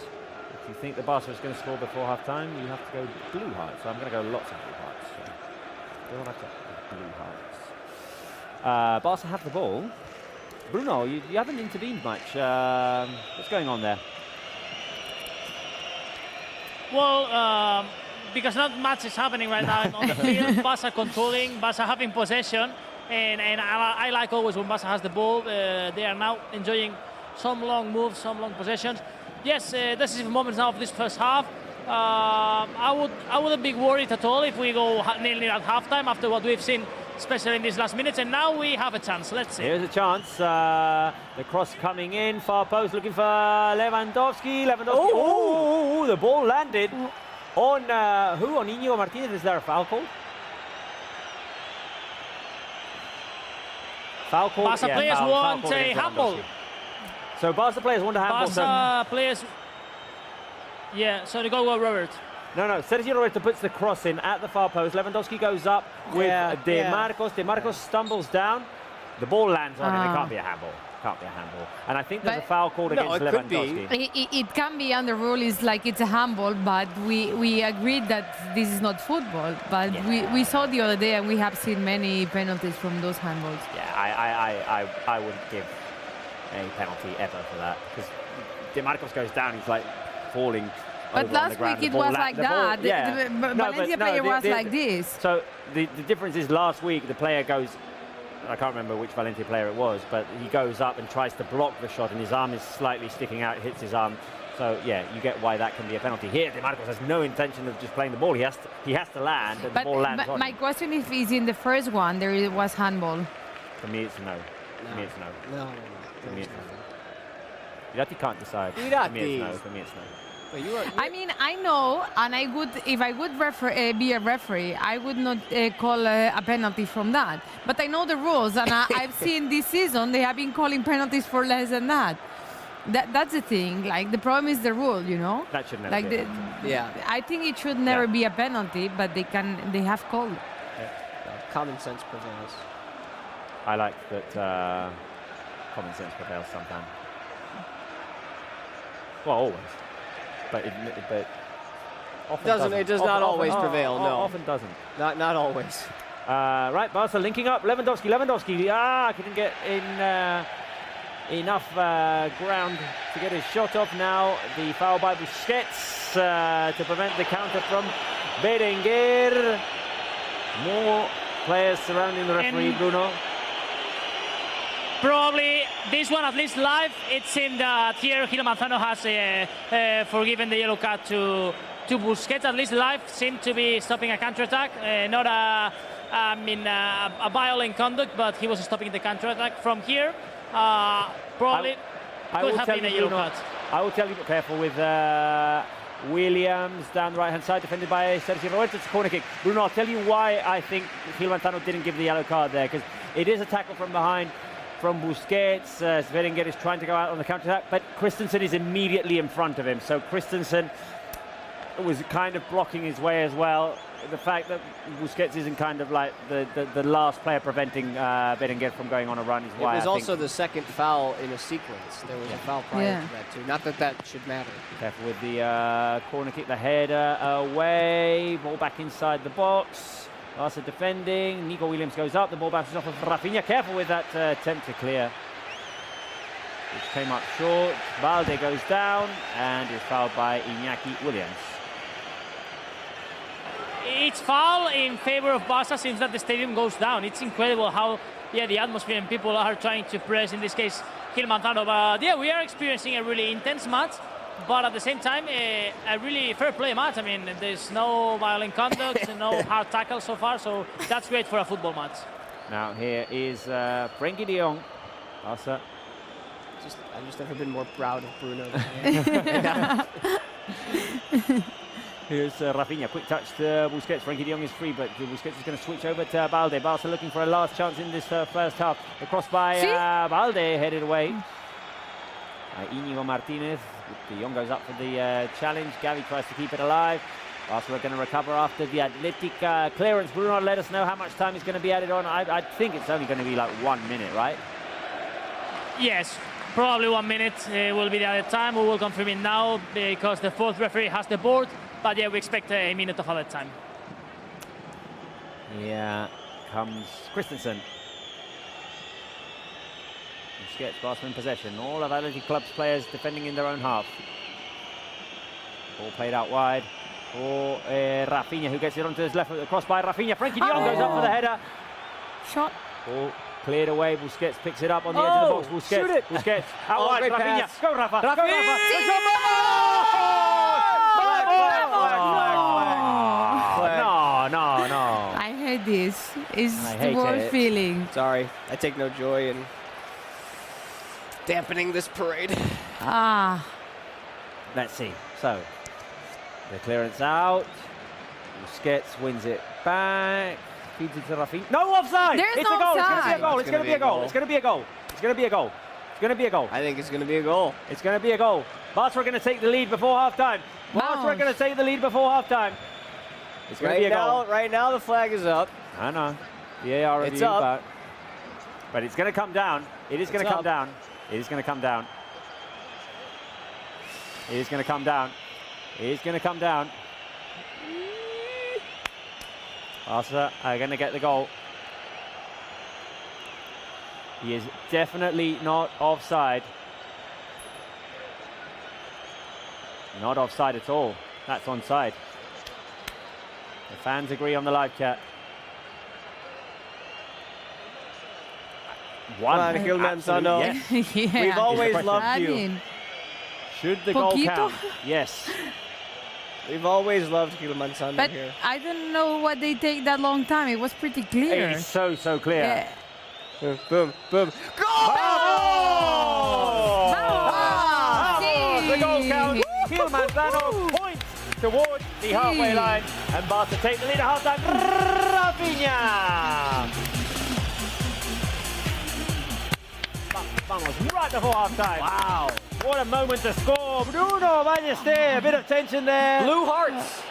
If you think the Barca is going to score before half-time, you have to go blue hearts. So I'm going to go lots of blue hearts. So blue hearts. Barca have the ball. Bruno, you haven't intervened much. What's going on there? Well, because not much is happening right now on the field. Barça controlling, Barça having possession, and I like always when Barça has the ball. They are now enjoying some long moves, some long possessions. Yes, decisive moments now of this first half. I wouldn't be worried at all if we go nil-nil at halftime after what we've seen, especially in these last minutes. And now we have a chance. Let's see. Here's a chance. The cross coming in, far post, looking for Lewandowski. Oh, the ball landed on who? On Íñigo Martínez. Is there a foul call? Foul call. Barça players want a handball. So Barça players want a handball. Barça players. Yeah, so to go Robert. No, Sergio Roberto puts the cross in at the far post. Lewandowski goes up with De Marcos. De Marcos stumbles down. The ball lands on him. It can't be a handball. Can't be a handball. And I think there's a foul called against Lewandowski. It can be, and the rule is like it's a handball, but we agreed that this is not football. But we saw the other day, and we have seen many penalties from those handballs. Yeah, I wouldn't give any penalty ever for that, because De Marcos goes down, he's like falling. But last week it was like that. The Valencia player was like this. So the difference is last week the player goes, I can't remember which Valencia player it was, but he goes up and tries to block the shot and his arm is slightly sticking out, hits his arm. So yeah, you get why that can be a penalty. Here, De Marcos has no intention of just playing the ball. He has to land, and the ball lands on him. My question is in the first one there was handball. For me, it's no. For me, it's no. No. For me, it's no. Irati can't decide. For me, it's no. For me, it's no. I mean, I know, and I would, if I would be a referee, I would not call a penalty from that. But I know the rules, and I've seen this season they have been calling penalties for less than that. That's the thing. Like, the problem is the rule, you know. That should never be. I think it should never be a penalty, but they have called. Common sense prevails. I like that common sense prevails sometimes. Well, always. But often it does not always prevail, no. Often doesn't. Not always. Right, Barca linking up. Lewandowski couldn't get in enough ground to get his shot off. Now the foul by Busquets to prevent the counter from Berenguer. More players surrounding the referee, Bruno. Probably this one, at least live, it seemed that here Gil Manzano has forgiven the yellow card to Busquets. At least live seemed to be stopping a counter-attack. Not a violent conduct, but he was stopping the counter-attack from here. Probably could have been a yellow card. I will tell you, be careful with Williams down the right-hand side, defended by Sergio Roberto. It's a corner kick. Bruno, I'll tell you why I think Gil Manzano didn't give the yellow card there, because it is a tackle from behind from Busquets. Berenguer is trying to go out on the counter-attack, but Christensen is immediately in front of him. So Christensen was kind of blocking his way as well. The fact that Busquets isn't kind of like the last player preventing Berenguer from going on a run is why it was also the second foul in a sequence. There was a foul prior to that too. Not that that should matter. Careful with the corner kick, the header away, ball back inside the box. Barca defending, Nico Williams goes up, the ball bounces off of Rafinha. Careful with that attempt to clear, which came up short. Balde goes down and is fouled by Iñaki Williams. It's foul in favor of Barca. Seems that the stadium goes down. It's incredible how the atmosphere and people are trying to press, in this case, Gil Manzano. But we are experiencing a really intense match, but at the same time, a really fair play match. I mean, there's no violent conduct, no hard tackle so far, so that's great for a football match. Now here is Frenkie de Jong. Barca. I've just never been more proud of Bruno. Here's Rafinha, quick touch to Busquets. Frenkie de Jong is free, but Busquets is going to switch over to Balde. Barca looking for a last chance in this first half. The cross by Balde, headed away. Íñigo Martínez. De Jong goes up for the challenge. Gavi tries to keep it alive. Barca are going to recover after the Athletic clearance. Bruno, let us know how much time is going to be added on. I think it's only going to be like 1 minute, right? Yes, probably 1 minute will be the added time. We will confirm it now because the fourth referee has the board. But yeah, we expect a minute of added time. Yeah, comes Christensen. Busquets, Barca in possession. All of Athletic Club's players defending in their own half. Ball played out wide. for Rafinha, who gets it onto his left foot, crossed by Rafinha. Frankie de Jong goes up for the header. Shot. Ball cleared away. Busquets picks it up on the edge of the box. Busquets, shoot it. Busquets, out wide. great Rafinha, pass. go Rafa, go Rafinha! Rafa. No. I hate this. It's I the hate worst it. feeling. Sorry, I take no joy in dampening this parade. Ah. Let's see. So, the clearance out. Busquets wins it back. Feeds it to Rafinha. No offside! There's It's no a goal. offside. It's going to be a goal. It's going to be a goal. It's going to be a goal. It's going to be a goal. I think it's going to be a goal. It's going to be a goal. Barca are going to take the lead before half-time. Barca are going to take the lead before half-time. It's going to be a goal. Right now, the flag is up. I know. The AR review, It's up. but it's going to come down. It is going to come down. It is going to come down. It is going to come down. It is going to come down. Barca are going to get the goal. He is definitely not offside. Not offside at all. That's onside. The fans agree on the live chat. One. Ángel Manzano. Yes. Yeah. We've always question. loved you. Adding. Should the goal Poquito? count? Yes. We've always loved Gil Manzano But here. I don't know why they take that long time. It was pretty clear. It's so clear. Yeah. Boom, boom, boom. Oh! Vamos! The goal count. Gil Manzano points towards the halfway line, and Barca take the lead at halftime. Rafinha. Vamos, right before halftime. Wow. What a moment to score. Bruno Ballester, a bit of tension there. Blue hearts.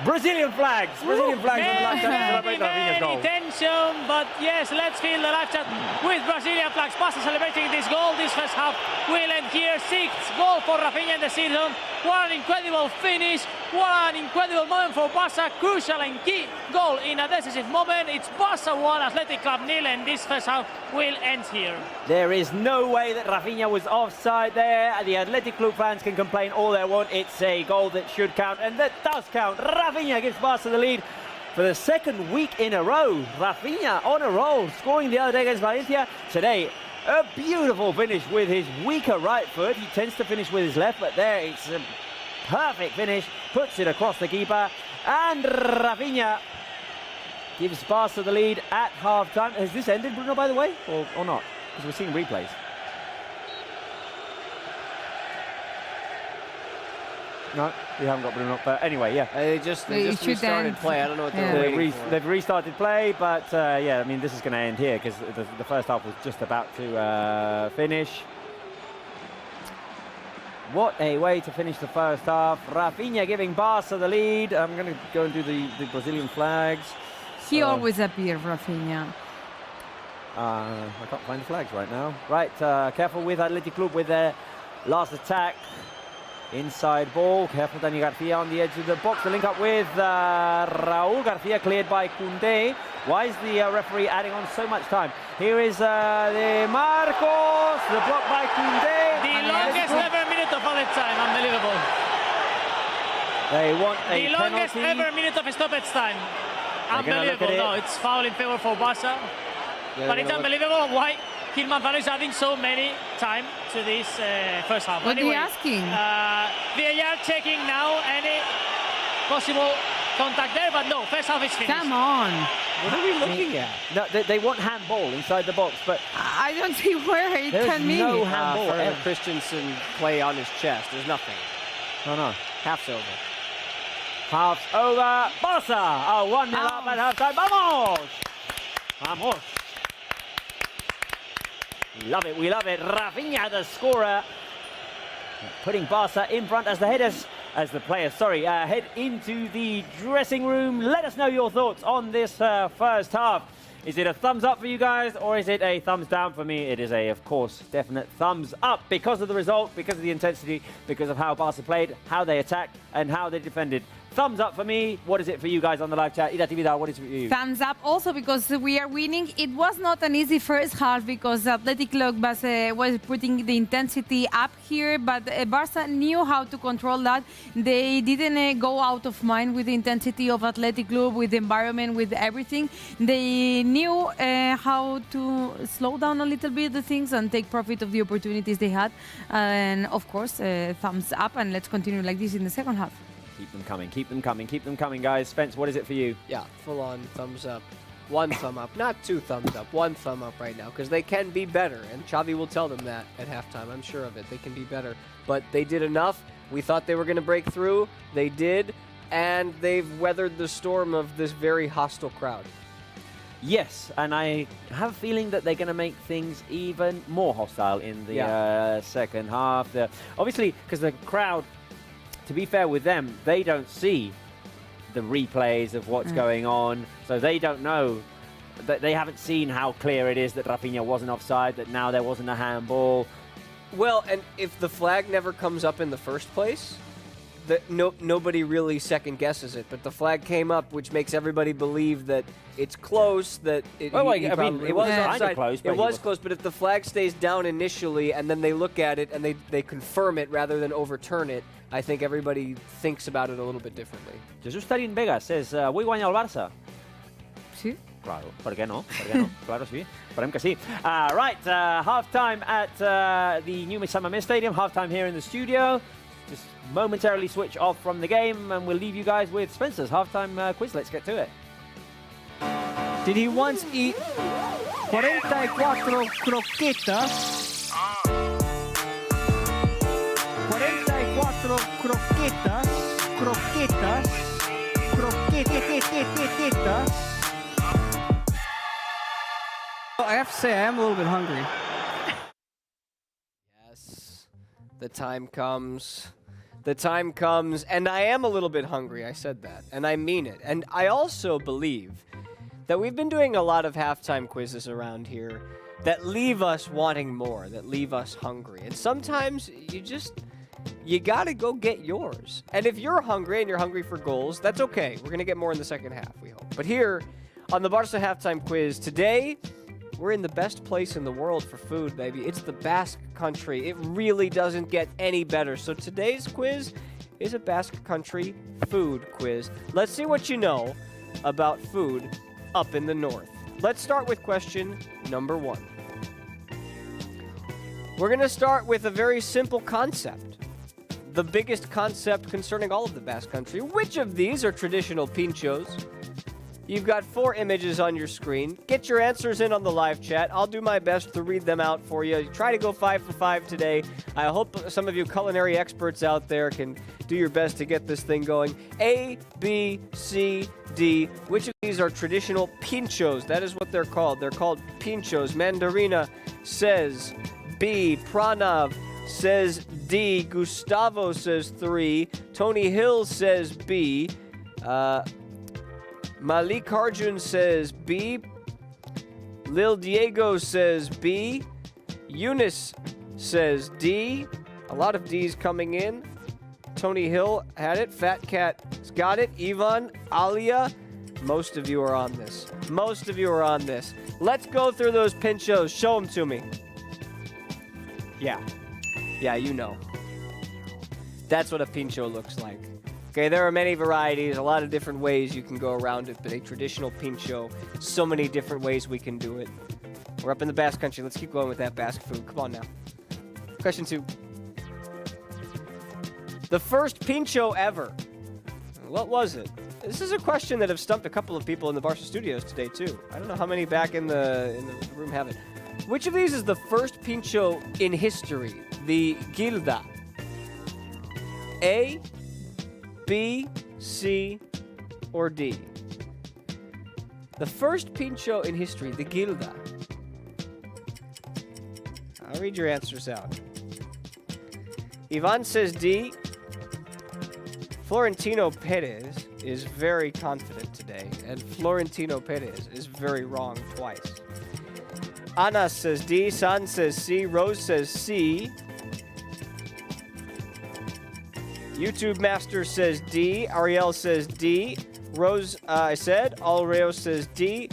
Brazilian flags. Brazilian flags on the live chat to celebrate Rafinha's goal. Tension, but yes, let's feel the live chat with Brazilian flags. Barca celebrating this goal. This first half will end here. Sixth goal for Rafinha in the season. What an incredible finish. What an incredible moment for Barca. Crucial and key goal in a decisive moment. It's Barca 1, Athletic Club 0, and this first half will end here. There is no way that Rafinha was offside there. The Athletic Club fans can complain all they want. It's a goal that should count, and that does count. Rafinha gives Barca the lead for the second week in a row. Rafinha on a roll, scoring the other day against Valencia. Today, a beautiful finish with his weaker right foot. He tends to finish with his left, but there it's a perfect finish. Puts it across the keeper, and Rafinha gives Barca the lead at half-time. Has this ended, Bruno, by the way, or not? Because we're seeing replays. No, we haven't got Bruno. But anyway, yeah. They just It should restarted end. play. I don't know what Yeah. they're waiting for. They've restarted play, but yeah, I mean, this is going to end here because the first half was just about to finish. What a way to finish the first half. Rafinha giving Barca the lead. I'm going to go and do the Brazilian flags. He always appears, Rafinha. I can't find the flags right now. Right, careful with Athletic Club with their last attack. Inside ball, careful Dani Garcia on the edge of the box. The link up with Raúl Garcia, cleared by Koundé. Why is the referee adding on so much time? Here is the Marcos, the block by Koundé. The longest ever minute of added time, unbelievable. They want a The longest penalty. ever minute of stoppage time. They're gonna look at Unbelievable. it. No, it's foul in favor for Barca. But it's unbelievable why Gil Manzano is adding so many time to this first half. What are you Anyway, asking? VAR checking now any possible contact there, but no, first half is finished. Come on. What are we looking at? No, they want handball inside the box, but I don't see where it There's can mean no it. handball. For Christensen play on his chest. There's nothing. no. Half's over. Half's over. Barca are 1-0 up at halftime. Vamos! Vamos! We love it, we love it. Rafinha, the scorer, putting Barca in front as the players head into the dressing room. Let us know your thoughts on this first half. Is it a thumbs up for you guys, or is it a thumbs down for me? It is a, of course, definite thumbs up because of the result, because of the intensity, because of how Barca played, how they attacked, and how they defended. Thumbs up for me. What is it for you guys on the live chat? Iratividad, what is it for you? Thumbs up also because we are winning. It was not an easy first half because Athletic Club was putting the intensity up here, but Barça knew how to control that. They didn't go out of mind with the intensity of Athletic Club, with the environment, with everything. They knew how to slow down a little bit the things and take profit of the opportunities they had. And of course, thumbs up, and let's continue like this in the second half. Keep them coming, keep them coming, keep them coming, guys. Spence, what is it for you? Yeah, full-on thumbs up. One thumb up, not two thumbs up, one thumb up right now, because they can be better, and Xavi will tell them that at halftime. I'm sure of it. They can be better, but they did enough. We thought they were going to break through. They did, and they've weathered the storm of this very hostile crowd. Yes, and I have a feeling that they're going to make things even more hostile in the second half. Obviously, because the crowd, to be fair with them, they don't see the replays of what's going on, so they don't know. They haven't seen how clear it is that Rafinha wasn't offside, that now there wasn't a handball. Well, and if the flag never comes up in the first place, nobody really second guesses it. But the flag came up, which makes everybody believe that it's close. That it, well, it was offside. Close, it was close, but if the flag stays down initially and then they look at it and they confirm it rather than overturn it, I think everybody thinks about it a little bit differently. Jesús Tarín Vega says, "Avui guanya el Barça." Sí. Claro, ¿por qué no? ¿Por qué no? Claro, sí. Esperem que sí. Right, half-time at the new Sam Mamés Stadium, half-time here in the studio. Just momentarily switch off from the game, and we'll leave you guys with Spencer's half-time quiz. Let's get to it. Did he once eat 44 croquetas? 44 croquetas. I have to say, I am a little bit hungry. Yes, the time comes. The time comes, and I am a little bit hungry. I said that, and I mean it. And I also believe that we've been doing a lot of halftime quizzes around here that leave us wanting more, that leave us hungry. And sometimes you gotta go get yours. And if you're hungry and you're hungry for goals, that's okay. We're gonna get more in the second half, we hope. But here on the Barça halftime quiz today, we're in the best place in the world for food, baby. It's the Basque Country. It really doesn't get any better. So today's quiz is a Basque Country food quiz. Let's see what you know about food up in the north. Let's start with question number 1. We're going to start with a very simple concept. The biggest concept concerning all of the Basque Country. Which of these are traditional pinchos? You've got 4 images on your screen. Get your answers in on the live chat. I'll do my best to read them out for you. Try to go 5 for 5 today. I hope some of you culinary experts out there can do your best to get this thing going. A, B, C, D. Which of these are traditional pinchos? That is what they're called. They're called pinchos. Mandarina says B. Pranav says D. Gustavo says 3. Tony Hill says B. Malik Arjun says B. Lil Diego says B. Eunice says D. A lot of D's coming in. Tony Hill had it. Fat Cat's got it. Ivan, Alia. Most of you are on this. Most of you are on this. Let's go through those pinchos. Show them to me. Yeah. Yeah, you know. That's what a pincho looks like. Okay, there are many varieties, a lot of different ways you can go around it, but a traditional pincho, so many different ways we can do it. We're up in the Basque Country. Let's keep going with that Basque food. Come on now. Question 2. The first pincho ever. What was it? This is a question that have stumped a couple of people in the Barça studios today, too. I don't know how many back in the room have it. Which of these is the first pincho in history? The Gilda. A, B, C, or D? The first pincho in history, the Gilda. I'll read your answers out. Ivan says D. Florentino Perez is very confident today, and Florentino Perez is very wrong twice. Ana says D. San says C. Rose says C. YouTube Master says D. Ariel says D. Rose, I said. Alreo says D.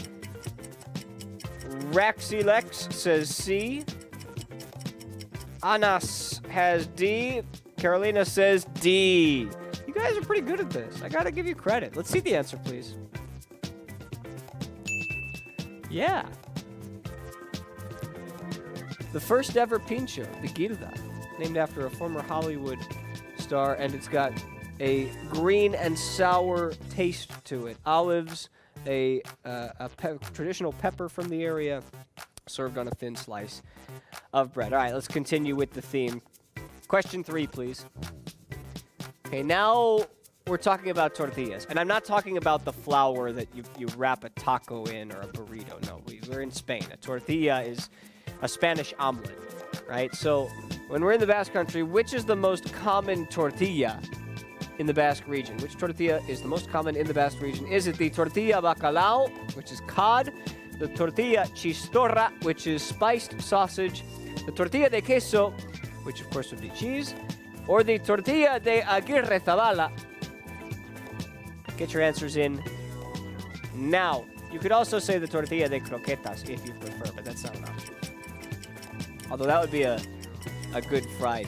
Raxilex says C. Anas has D. Carolina says D. You guys are pretty good at this. I gotta give you credit. Let's see the answer, please. Yeah. The first ever pincho, the Girda, named after a former Hollywood star, and it's got a green and sour taste to it. Olives, a traditional pepper from the area, served on a thin slice of bread. All right, let's continue with the theme. Question 3, please. Okay, now we're talking about tortillas, and I'm not talking about the flour that you wrap a taco in or a burrito. No, we're in Spain. A tortilla is a Spanish omelet, right? So when we're in the Basque Country, which is the most common tortilla in the Basque region? Which tortilla is the most common in the Basque region? Is it the tortilla bacalao, which is cod, the tortilla chistorra, which is spiced sausage, the tortilla de queso, which of course would be cheese, or the tortilla de Aguirre Zabala? Get your answers in now. You could also say the tortilla de croquetas if you prefer, but that's not an option. Although that would be a good fried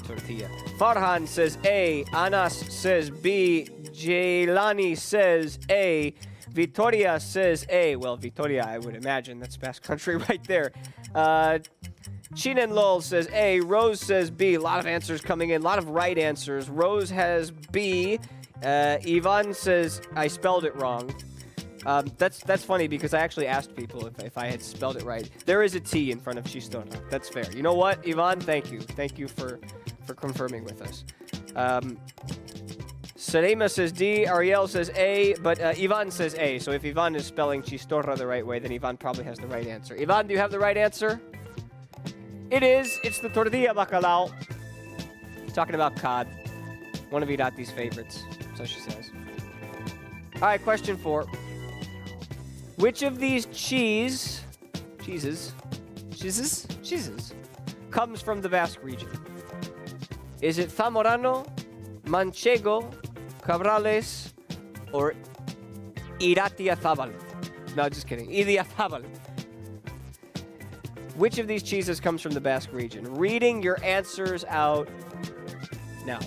tortilla. Farhan says A. Anas says B. Jailani says A. Vitoria says A. Well, Vitoria, I would imagine. That's Basque Country right there. Chinen Lol says A. Rose says B. A lot of answers coming in. A lot of right answers. Rose has B. Ivan says I spelled it wrong. That's funny because I actually asked people if I had spelled it right. There is a T in front of Chistorra. That's fair. You know what, Ivan? Thank you. Thank you for confirming with us. Serema says D. Ariel says A. But Ivan says A. So if Ivan is spelling Chistorra the right way, then Ivan probably has the right answer. Ivan, do you have the right answer? It is. It's the tortilla bacalao. Talking about cod. One of Irati's favorites, so she says. All right, question 4. Which of these cheeses comes from the Basque region? Is it Zamorano, Manchego, Cabrales, or Iratiazabal? No, just kidding. Idiazabal. Which of these cheeses comes from the Basque region? Reading your answers out now.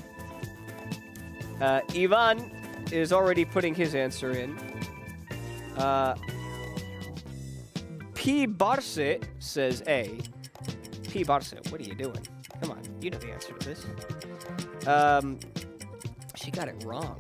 Ivan is already putting his answer in. P. Barça says A. P. Barça, what are you doing? Come on, you know the answer to this. She got it wrong.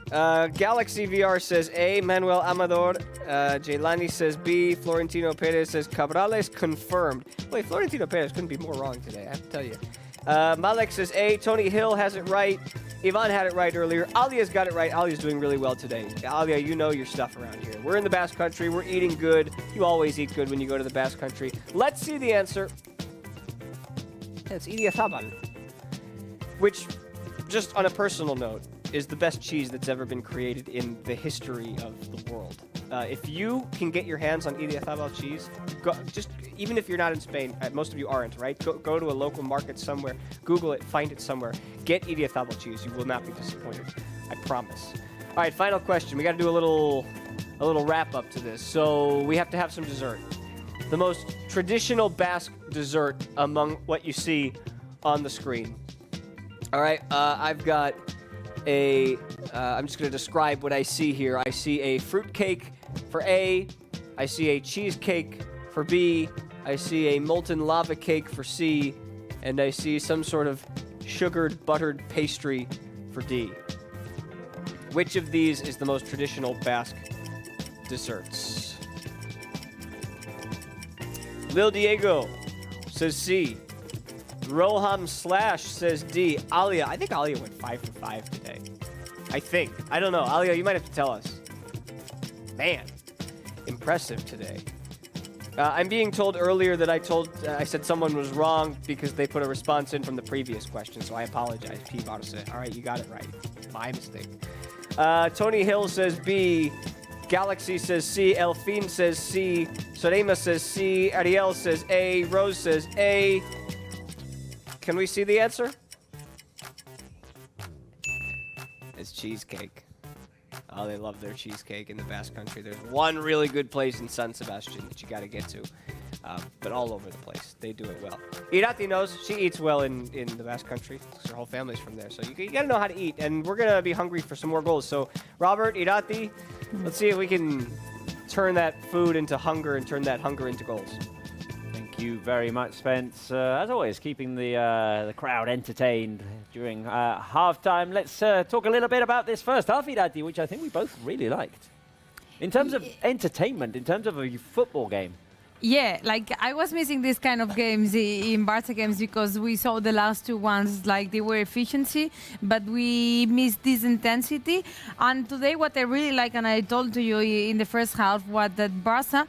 Galaxy VR says A. Manuel Amador. Jailani says B. Florentino Perez says Cabrales. Confirmed. Wait, Florentino Perez couldn't be more wrong today, I have to tell you. Malek says A. Tony Hill has it right. Ivan had it right earlier. Alia's got it right. Alia's doing really well today. Alia, you know your stuff around here. We're in the Basque Country. We're eating good. You always eat good when you go to the Basque Country. Let's see the answer. It's Idiazabal, which, just on a personal note, is the best cheese that's ever been created in the history of the world. If you can get your hands on Idiazabal cheese, even if you're not in Spain, most of you aren't, right? Go to a local market somewhere, Google it, find it somewhere. Get Idiazabal cheese. You will not be disappointed. I promise. All right, final question. We got to do a little wrap up to this. So we have to have some dessert. The most traditional Basque dessert among what you see on the screen. All right, I've got I'm just going to describe what I see here. I see a fruit cake for A. I see a cheesecake for B. I see a molten lava cake for C. And I see some sort of sugared, buttered pastry for D. Which of these is the most traditional Basque desserts? Lil Diego says C. Roham Slash says D. Alia, I think Alia went 5 for 5 today. I think. I don't know. Alia, you might have to tell us. Man, impressive today. I'm being told earlier that I said someone was wrong because they put a response in from the previous question, so I apologize. P. Barça. All right, you got it right. My mistake. Tony Hill says B. Galaxy says C. Elfine says C. Sorema says C. Ariel says A. Rose says A. Can we see the answer? this cheesecake. Oh, they love their cheesecake in the Basque Country. There's one really good place in San Sebastian that you got to get to, but all over the place. They do it well. Irati knows. She eats well in the Basque Country. Her whole family's from there. So you got to know how to eat, and we're going to be hungry for some more goals. So, Robert, Irati, let's see if we can turn that food into hunger and turn that hunger into goals. Thank you very much, Spence. As always, keeping the crowd entertained during halftime. Let's talk a little bit about this first half, Irati, which I think we both really liked. In terms of entertainment, in terms of a football game. Yeah, like I was missing this kind of games in Barça games because we saw the last two ones, like they were efficiency, but we missed this intensity. And today what I really like, and I told to you in the first half, was that Barça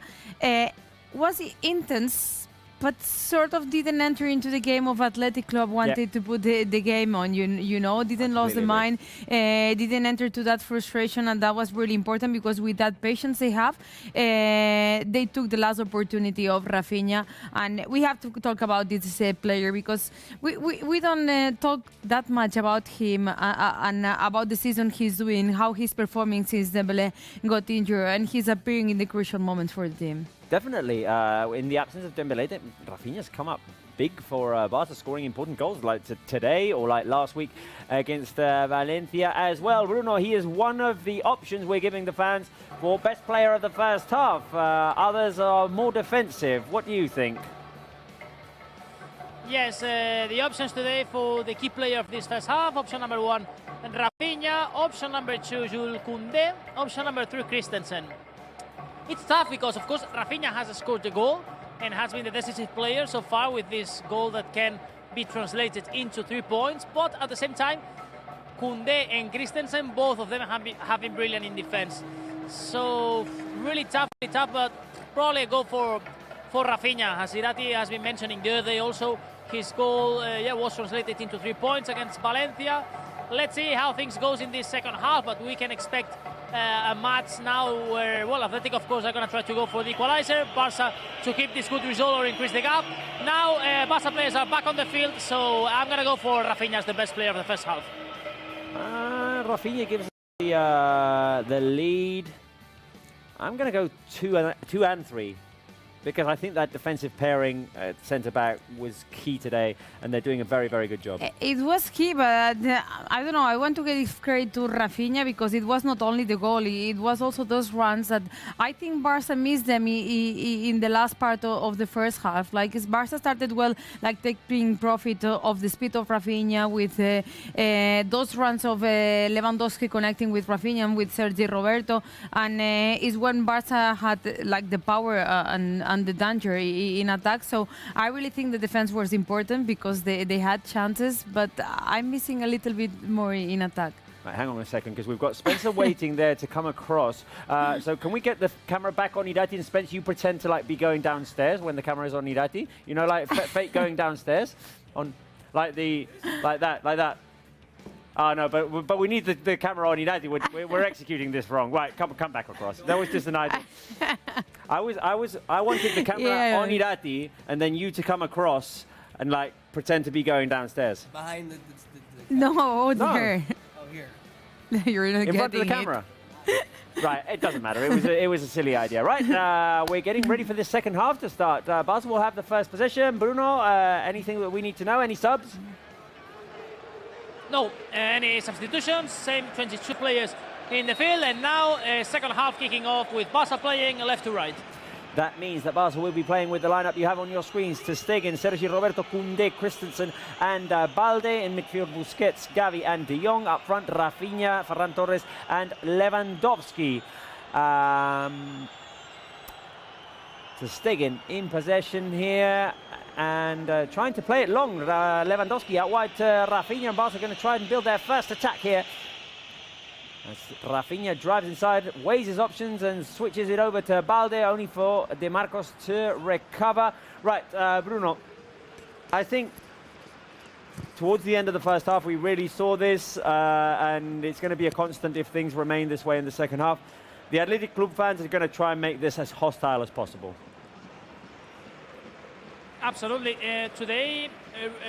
was intense, but sort of didn't enter into the game of Athletic Club wanted to put the game on, you know, didn't lose the mind, didn't enter to that frustration, and that was really important because with that patience they have, they took the last opportunity of Rafinha, and we have to talk about this player because we don't talk that much about him and about the season he's doing, how he's performing since Dembélé got injured, and he's appearing in the crucial moments for the team. Definitely. In the absence of Dembélé, Rafinha's come up big for Barca, scoring important goals like today or like last week against Valencia as well. Bruno, he is one of the options we're giving the fans for best player of the first half. Others are more defensive. What do you think? Yes, the options today for the key player of this first half. Option number 1, Rafinha. Option number 2, Jules Koundé. Option number 3, Christensen. It's tough because, of course, Rafinha has scored the goal and has been the decisive player so far with this goal that can be translated into 3 points. But at the same time, Koundé and Christensen, both of them have been brilliant in defense. So really tough, but probably a goal for Rafinha. As Irati has been mentioning the other day also, his goal was translated into 3 points against Valencia. Let's see how things goes in this second half, but we can expect a match now where, well, Athletic, of course, are going to try to go for the equalizer. Barça to keep this good result or increase the gap. Now, Barça players are back on the field, so I'm going to go for Rafinha as the best player of the first half. Rafinha gives the lead. I'm going to go 2 and 3. Because I think that defensive pairing at centre-back was key today, and they're doing a very, very good job. It was key, but I don't know. I want to give credit to Rafinha because it was not only the goal, it was also those runs that I think Barça missed them in the last part of the first half. Like, Barça started well, like taking profit of the speed of Rafinha with those runs of Lewandowski connecting with Rafinha and with Sergi Roberto, and it's when Barça had like the power and the danger in attack. So I really think the defense was important because they had chances, but I'm missing a little bit more in attack. Right, hang on a second, because we've got Spencer waiting there to come across. So can we get the camera back on Irati? And Spencer, you pretend to like be going downstairs when the camera is on Irati. You know, like fake going downstairs, on like that. Oh no, but we need the camera on Irati. We're executing this wrong. Right, come back across. That was just an idea. I wanted the camera on Irati, and then you to come across and like pretend to be going downstairs. Behind the No, there. Oh, here. You're not in front of the camera. Right, it doesn't matter. It was a silly idea. Right, we're getting ready for the second half to start. Barça will have the first possession. Bruno, anything that we need to know? Any subs? No, any substitutions, same 22 players in the field, and now second half kicking off with Barça playing left to right. That means that Barça will be playing with the lineup you have on your screens. Ter Stegen, Sergi Roberto, Koundé, Christensen and Balde. In midfield, Busquets, Gavi and De Jong. Up front, Rafinha, Ferran Torres and Lewandowski. Ter Stegen in possession here and trying to play it long. Lewandowski out wide to Rafinha, and Barca going to try and build their first attack here. As Rafinha drives inside, weighs his options and switches it over to Balde, only for De Marcos to recover. Right, Bruno, I think towards the end of the first half we really saw this, and it's going to be a constant if things remain this way in the second half. The Athletic Club fans are going to try and make this as hostile as possible. Absolutely. Today,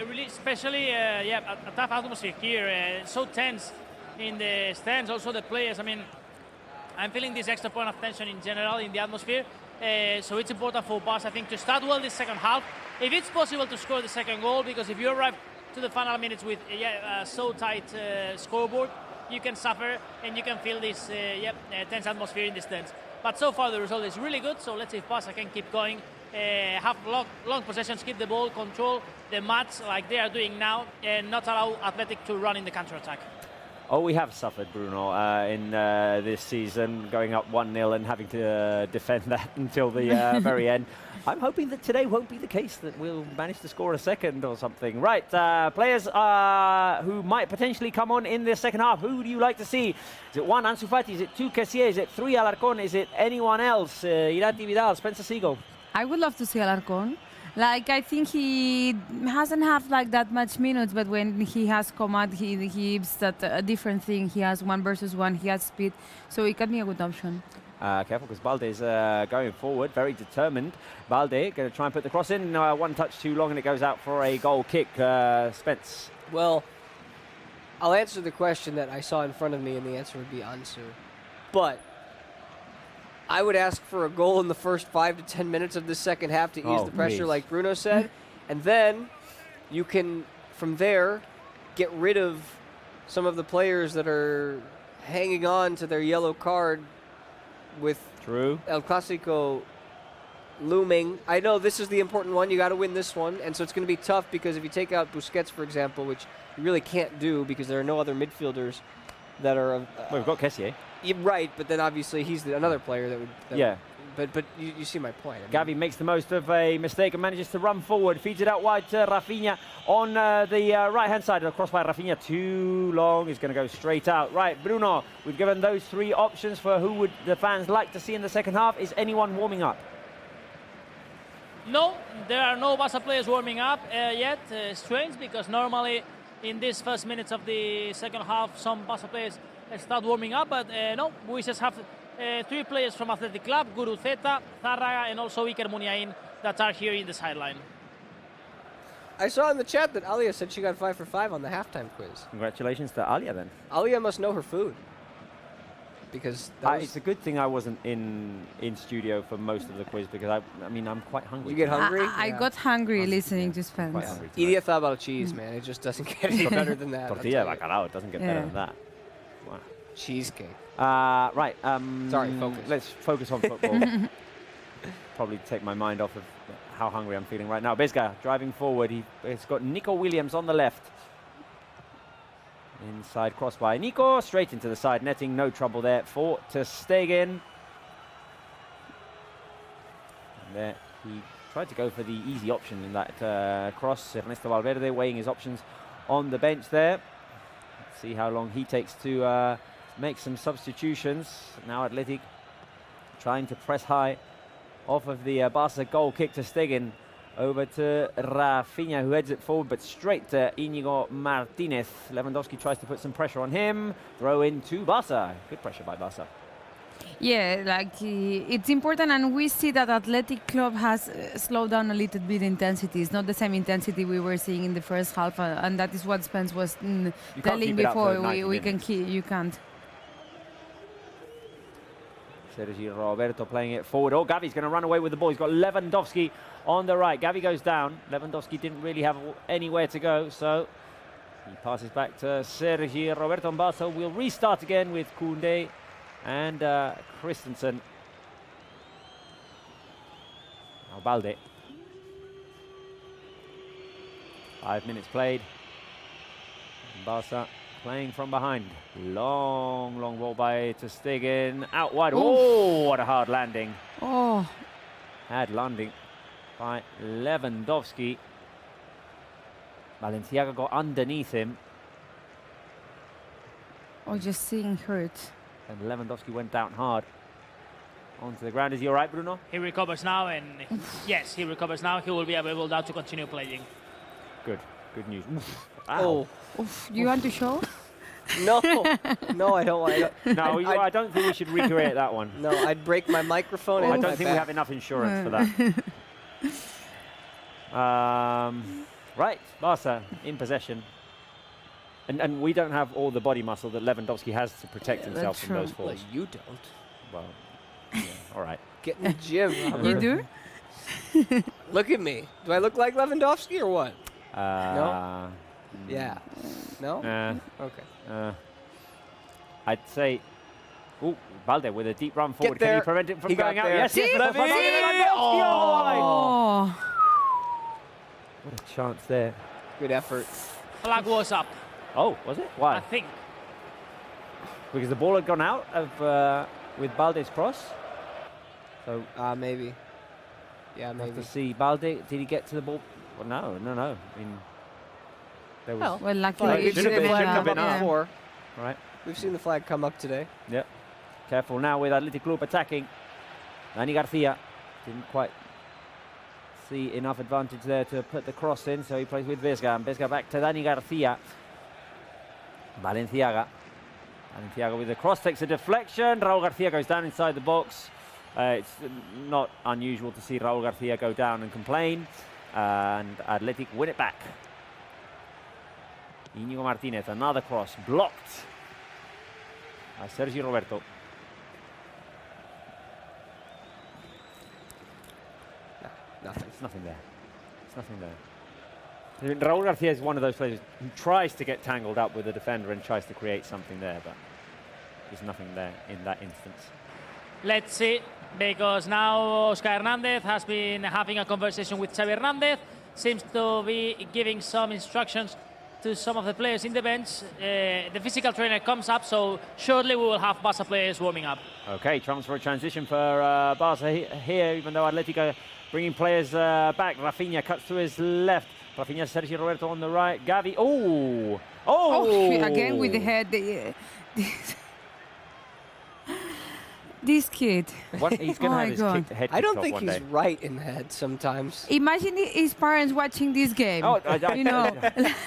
really especially, a tough atmosphere here. So tense in the stands, also the players. I mean, I'm feeling this extra point of tension in general in the atmosphere. So it's important for Barça, I think, to start well this second half. If it's possible to score the second goal, because if you arrive to the final minutes with so tight scoreboard, you can suffer and you can feel this tense atmosphere in the stands. But so far the result is really good, so let's see if Barça can keep going, have long possessions, keep the ball, control the match like they are doing now, and not allow Athletic to run in the counter-attack. Oh, we have suffered, Bruno, in this season, going up 1-0 and having to defend that until the very end. I'm hoping that today won't be the case, that we'll manage to score a second or something. Right, players who might potentially come on in the second half. Who do you like to see? Is it 1, Ansu Fati? Is it 2, Kessié? Is it 3, Alarcón? Is it anyone else? Irati Vidal, Spencer Seagull? I would love to see Alarcón. Like, I think he hasn't had like that much minutes, but when he has come out, he gives that a different thing. He has 1 versus 1, he has speed, so it can be a good option. Careful, because Balde is going forward, very determined. Balde going to try and put the cross in. One touch too long, and it goes out for a goal kick. Spence. Well, I'll answer the question that I saw in front of me, and the answer would be Ansu. But I would ask for a goal in the first 5 to 10 minutes of the second half to ease the pressure, like Bruno said. And then you can, from there, get rid of some of the players that are hanging on to their yellow card with El Clásico looming. I know this is the important one. You got to win this one. And so it's going to be tough, because if you take out Busquets, for example, which you really can't do because there are no other midfielders that are... well, we've got Kessié. Right, but then obviously he's another player that would... But you see my point. Gavi makes the most of a mistake and manages to run forward, feeds it out wide to Rafinha on the right-hand side. Across by Rafinha, too long, is going to go straight out. Right, Bruno, we've given those 3 options for who would the fans like to see in the second half. Is anyone warming up? No, there are no Barça players warming up yet. Strange, because normally in these first minutes of the second half, some Barça players start warming up, but no, we just have 3 players from Athletic Club, Guruceta, Zárraga, and also Iker Muniain, that are here in the sideline. I saw in the chat that Alia said she got 5 for 5 on the halftime quiz. Congratulations to Alia, then. Alia must know her food, because it's a good thing I wasn't in studio for most of the quiz, because I mean, I'm quite hungry. You get hungry? I got hungry listening to Spence. Idia thought about cheese, man. It just doesn't get any better than that. Tortilla de bacalao, it doesn't get better than that. Wow. Cheesecake. Right. Sorry, focus. Let's focus on football. Probably take my mind off of how hungry I'm feeling right now. Bisca driving forward. He's got Nico Williams on the left. Inside cross by Nico, straight into the side netting. No trouble there for ter Stegen. And there he tried to go for the easy option in that cross. Ernesto Valverde weighing his options on the bench there. Let's see how long he takes to make some substitutions. Now Athletic trying to press high off of the Barca goal kick to Stegen. Over to Rafinha, who heads it forward, but straight to Íñigo Martínez. Lewandowski tries to put some pressure on him. Throw in to Barca. Good pressure by Barca. Yeah, like it's important, and we see that Athletic Club has slowed down a little bit intensity. It's not the same intensity we were seeing in the first half, and that is what Spence was telling before. You can't. Sergi Roberto playing it forward. Oh, Gavi's going to run away with the ball. He's got Lewandowski on the right. Gavi goes down. Lewandowski didn't really have anywhere to go, so he passes back to Sergi Roberto. And Barca will restart again with Koundé and Christensen. Now Balde. 5 minutes played. And Barca playing from behind. Long ball by ter Stegen. Out wide. Oh, what a hard landing. Oh. Hard landing by Lewandowski. Valenciaga got underneath him. Oh, just seeing hurt. And Lewandowski went down hard onto the ground. Is he all right, Bruno? He recovers now, and yes, he recovers now. He will be able now to continue playing. Good news. Oh. Do you want to show? No, I don't want to. No, I don't think we should recreate that one. No, I'd break my microphone. I don't think we have enough insurance for that. Right, Barca in possession. And we don't have all the body muscle that Lewandowski has to protect himself from those Well, falls. you don't. Well, yeah, all right. Get in the gym. You do? Look at me. Do I look like Lewandowski or what? No? Yeah. No? Okay. I'd say... Ooh, Balde with a deep run forward. Can there. he prevent it from He got going out? there. Yes, yes. Levy! Lewandowski on the line. Oh. What a chance there. Good effort. Flag was up, Oh, was it? I Why? think. Because the ball had gone out of with Balde's cross. So Maybe. Yeah, have maybe. to see Balde. Did he get to the ball? Well, no. I mean, there was. Well, luckily Well, it we've seen the been- flag shouldn't have come been up up. before. Right. We've seen the flag come up today. Yep. Careful now with Athletic Club attacking. Dani Garcia didn't quite see enough advantage there to put the cross in, so he plays with Vesga. And Vesga back to Dani Garcia. Valenciaga with the cross, takes a deflection. Raul Garcia goes down inside the box. It's not unusual to see Raul Garcia go down and complain. And Athletic win it back. Íñigo Martínez, another cross, blocked by Sergio Roberto. Nothing. It's nothing there. It's nothing there. I mean, Raul Garcia is one of those players who tries to get tangled up with the defender and tries to create something there, but there's nothing there in that instance. Let's see, because now Oscar Hernandez has been having a conversation with Xavi Hernandez, seems to be giving some instructions to some of the players in the bench. The physical trainer comes up, so shortly we will have Barça players warming up. Okay, transfer transition for Barça here, even though Atletico bringing players back. Rafinha cuts to his left. Rafinha, Sergio Roberto on the right. Gavi, oh! Again with the head. This kid. He's going to have his head kicked I don't off think one he's day. right in the head sometimes. Imagine his parents watching this game. Oh, you know,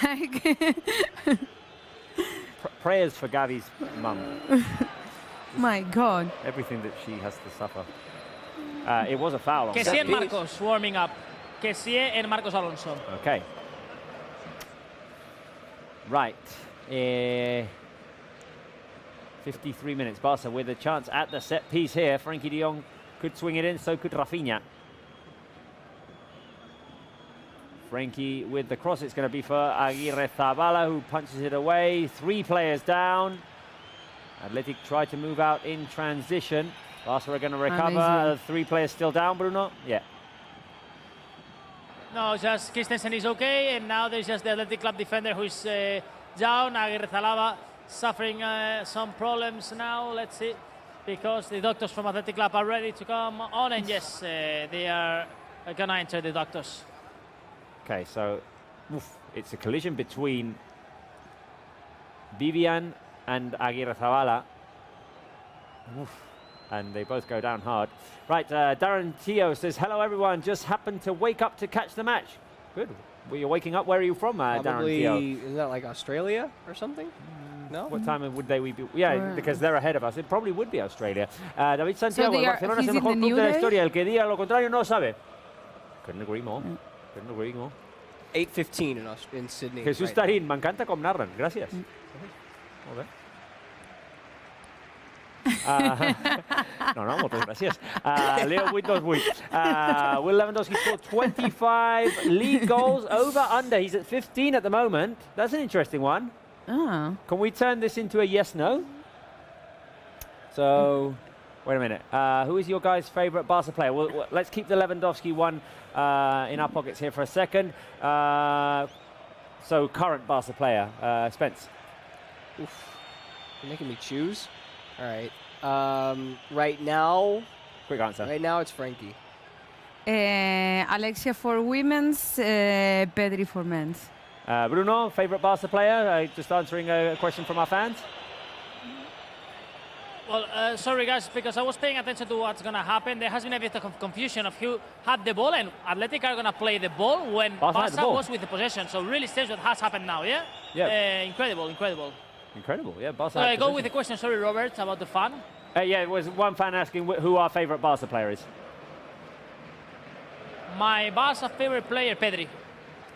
like prayers for Gavi's mum. my God. Everything that she has to suffer. It was a foul. On Kessie that. and Marcos warming up. Kessie and Marcos Alonso. Okay. Right. 53 minutes. Barca with a chance at the set piece here. Frankie de Jong could swing it in, so could Rafinha. Frankie with the cross. It's going to be for Aguirre Zabala, who punches it away. 3 players down. Athletic try to move out in transition. Barca are going to recover. 3 players still down, Bruno? Yeah. No, just Christensen is okay, and now there's just the Athletic Club defender who's down. Aguirre Zabala suffering some problems now. Let's see, because the doctors from Athletic Club are ready to come on, and yes, they are going to enter the doctors. Okay, so it's a collision between Vivian and Aguirre Zabala. And they both go down hard. Right, Darren Teo says, hello everyone, just happened to wake up to catch the match. Good. Well, you're waking up. Where are you from, Darren Teo? Isn't that like Australia or something? No? What time would they be? Yeah, because they're ahead of us. It probably would be Australia. David Santiago, So Barcelona es el he's in mejor the club new de la day? historia. El que diga lo contrario no sabe. Couldn't agree more. Couldn't agree more. 8:15 in Sydney. Jesús right Tarín, me encanta com narran. Gracias. Molt bé. No, moltes gràcies. Leo 828. Will Lewandowski scored 25 league goals over under. He's at 15 at the moment. That's an interesting one. Oh. Can we turn this into a yes/no? So, wait a minute. Who is your guys' favourite Barca player? Well, let's keep the Lewandowski one in our pockets here for a second. So, current Barca player, Spence. Oof. You're making me choose? All right. Right now, Quick answer. Right now, it's Frankie. Alexia for women's, Pedri for men's. Bruno, favourite Barca player? Just answering a question from our fans. Well, sorry guys, because I was paying attention to what's going to happen. There has been a bit of confusion of who had the ball, and Athletic are going to play the ball when Barca was with the possession. So really strange what has happened now, yeah? Yeah. Incredible. Incredible, yeah. Barca. Go with the question, sorry, Robert, about the fan. Yeah, it was one fan asking who our favourite Barca player is. My Barca favorite player, Pedri.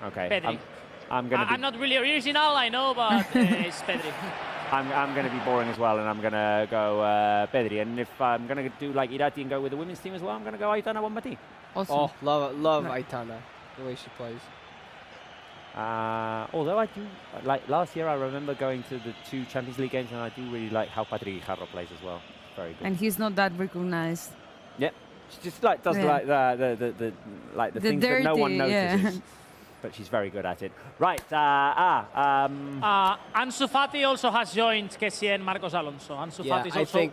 Okay. Pedri. I'm not really original, I know, but it's Pedri. I'm going to be boring as well, and I'm going to go Pedri. And if I'm going to do like Irati and go with the women's team as well, I'm going to go Aitana Bonmatí. Oh, love Aitana, the way she plays. Although I do, like last year, I remember going to the 2 Champions League games, and I do really like how Patrick Guijarro plays as well. Very good. And he's not that recognized. Yep. She just like does like the things that no one notices. Yeah. But she's very good at it. Right. Ansu Fati also has joined Kessie and Marcos Alonso. Ansu Fati is also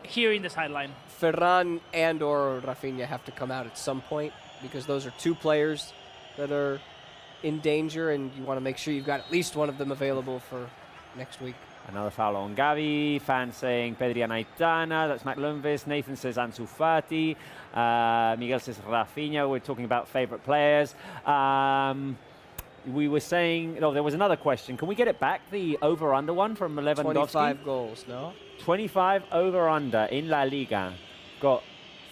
here in the sideline. Ferran and or Rafinha have to come out at some point because those are 2 players that are in danger, and you want to make sure you've got at least one of them available for next week. Another foul on Gavi. Fans saying Pedri and Aitana. That's Matt Lundqvist. Nathan says Ansu Fati. Miguel says Rafinha. We're talking about favourite players. We were saying, there was another question. Can we get it back? The over-under one from Lewandowski? 25 goals, no? 25 over-under in La Liga. Got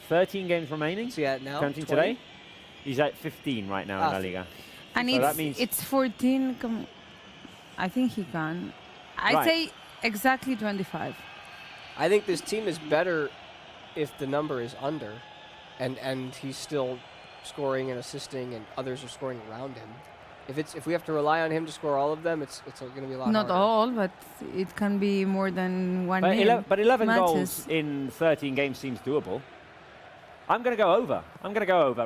13 games remaining. So yeah, now counting today. He's at 15 right now in La Liga. And so it's 14. I think he can. I'd say exactly 25. I think this team is better if the number is under, and he's still scoring and assisting, and others are scoring around him. If we have to rely on him to score all of them, it's going to be a lot Not harder. all, but it can be more than one. But 11 matches. goals in 13 games seems doable. I'm going to go over.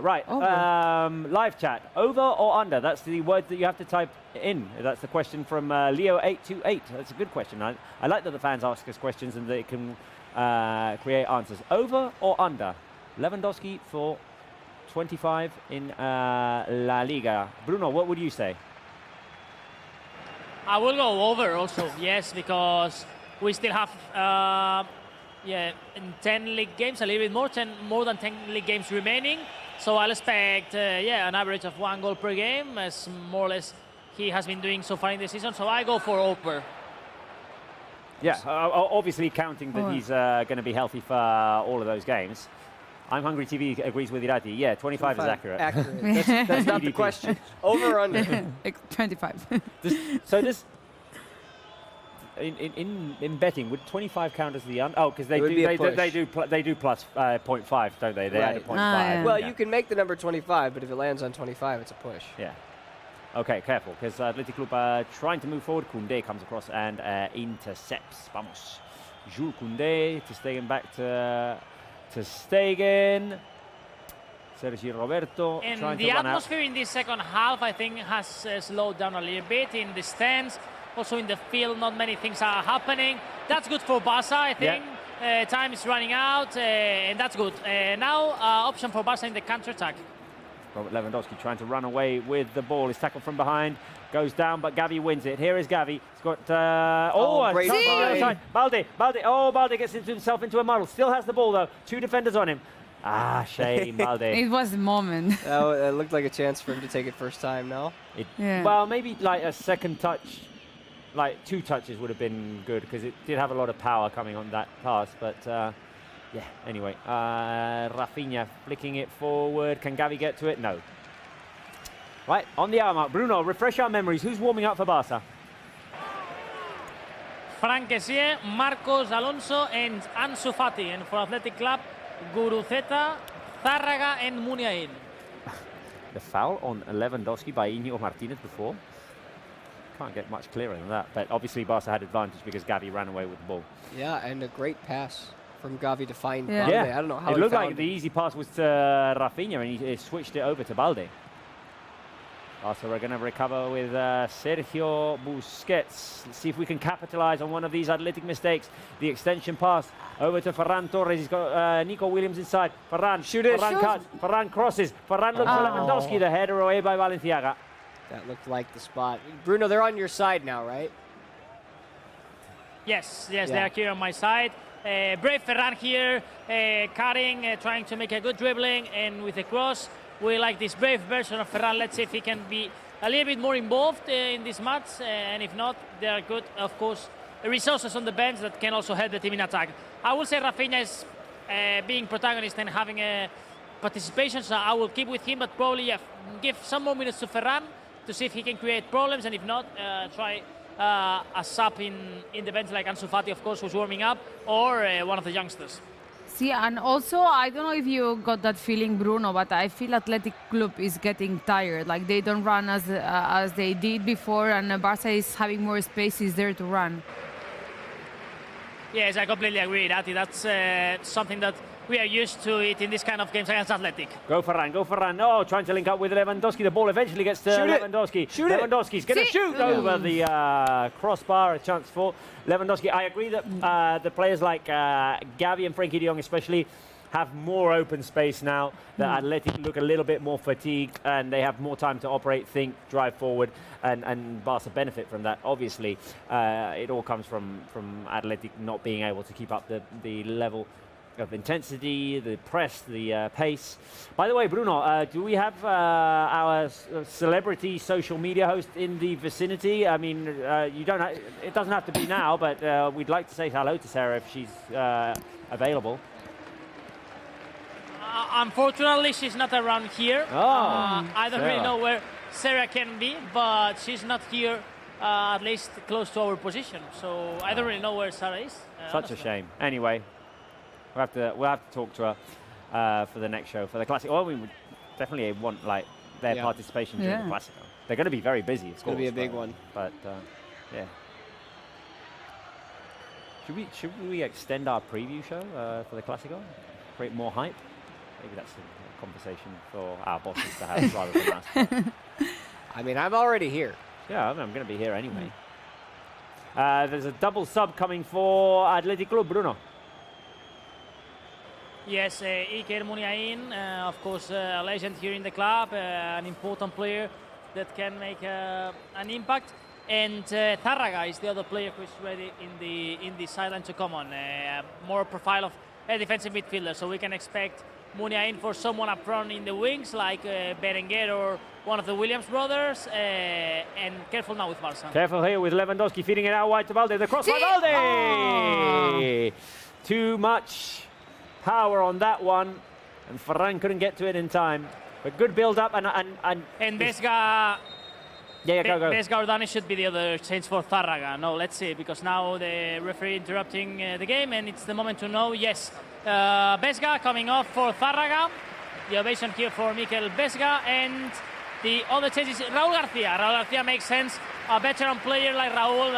Right. Over. Live chat. Over or under? That's the word that you have to type in. That's the question from Leo828. That's a good question. I like that the fans ask us questions and they can create answers. Over or under? Lewandowski for 25 in La Liga. Bruno, what would you say? I will go over also, yes, because we still have in 10 league games, a little bit more than 10 league games remaining. So I'll expect, an average of 1 goal per game, as more or less he has been doing so far in the season. So I go for over. Yeah, obviously counting that he's going to be healthy for all of those games. I'm Hungry TV agrees with Irati. Yeah, 25 is accurate. That's not the question. Over or under? 25. In betting, would 25 count as the under? Oh, because they do plus 0.5, don't they? They add a 0.5. Yeah. Well, you can make the number 25, but if it lands on 25, it's a push. Yeah. Okay, careful, because Athletic Club are trying to move forward. Koundé comes across and intercepts. Vamos. Jules Koundé to Stegen back to Stegen. Sergi Roberto and trying to the run out. atmosphere in this second half, I think, has slowed down a little bit in the stands. Also in the field, not many things are happening. That's good for Barça, I think. Yeah. Time is running out, and that's good. Now, option for Barça in the counter-attack. Robert Lewandowski trying to run away with the ball. He's tackled from behind, goes down, but Gavi wins it. Here is Gavi. He's got great outside. Balde. Oh, Balde gets himself into a muddle. Still has the ball though. 2 defenders on him. Shame, Balde. It was the moment. It looked like a chance for him to take it first time. No. Well, maybe like a second touch. Like 2 touches would have been good because it did have a lot of power coming on that pass. But anyway, Rafinha flicking it forward. Can Gavi get to it? No. Right, on the hour mark. Bruno, refresh our memories. Who's warming up for Barça? Franck Kessie, Marcos Alonso, and Ansu Fati. And for Athletic Club, Guruceta, Zárraga, and Muniain. The foul on Lewandowski by Íñigo Martínez before. Can't get much clearer than that, but obviously Barça had advantage because Gavi ran away with the ball. Yeah, and a great pass from Gavi to find Balde. I don't know how it looked like the easy pass was to Rafinha, and he switched it over to Balde. Barça are going to recover with Sergio Busquets. Let's see if we can capitalize on one of these athletic mistakes. The extension pass over to Ferran Torres. He's got Nico Williams inside. Ferran, Ferran cuts. Ferran crosses. Ferran looks for Lewandowski. The header away by Valenciaga. That looked like the spot. Bruno, they're on your side now, right? Yes, they are here on my side. Brave Ferran here, cutting, trying to make a good dribbling, and with a cross. We like this brave version of Ferran. Let's see if he can be a little bit more involved in this match, and if not, there are good, of course, resources on the bench that can also help the team in attack. I will say Rafinha is being protagonist and having a participation, so I will keep with him, but probably give some more minutes to Ferran to see if he can create problems, and if not, try a sub in the bench like Ansu Fati, of course, who's warming up, or one of the youngsters. See, and also, I don't know if you got that feeling, Bruno, but I feel Athletic Club is getting tired. Like, they don't run as they did before, and Barça is having more spaces there to run. Yes, I completely agree, Ati. That's something that we are used to it in this kind of games against Athletic. Go Ferran, go Ferran. Oh, trying to link up with Lewandowski. The ball eventually gets to Lewandowski. Lewandowski's going to shoot over the crossbar. A chance for Lewandowski. I agree that the players like Gavi and Frenkie de Jong especially have more open space now. The Athletic look a little bit more fatigued, and they have more time to operate, think, drive forward, and Barca benefit from that. Obviously, it all comes from Athletic not being able to keep up the level of intensity, the press, the pace. By the way, Bruno, do we have our celebrity social media host in the vicinity? I mean, you don't. It doesn't have to be now, but we'd like to say hello to Sarah if she's available. Unfortunately, she's not around here. I don't really know where Sarah can be, but she's not here, at least close to our position. So I don't really know where Sarah is. Such a shame. Anyway, we'll have to talk to her for the next show, for the Classic. Well, we would definitely want like their participation during the Classic. They're going to be very busy. It's going to be a big one. But yeah. Should we extend our preview show for the Classico? Create more hype? Maybe that's a conversation for our bosses to have rather than us. I mean, I'm already here. Yeah, I'm going to be here anyway. There's a double sub coming for Athletic Club, Bruno. Yes, Iker Muniain, of course, a legend here in the club, an important player that can make an impact. And Tárrega is the other player who is ready in the sideline to come on. More profile of a defensive midfielder, so we can expect Muniain for someone up front in the wings, like Berenguer or one of the Williams brothers. And careful now with Barça. Careful here with Lewandowski feeding it out wide to Valde. The cross by Valde! Oh. Too much power on that one, and Ferran couldn't get to it in time. But good build-up and Vesga. Yeah, go. Vesga or Dani should be the other change for Tárrega. No, let's see, because now the referee interrupting the game, and it's the moment to know. Yes, Vesga coming off for Tárrega. The ovation here for Mikel Vesga, and the other change is Raúl García. Raúl García makes sense. A veteran player like Raúl,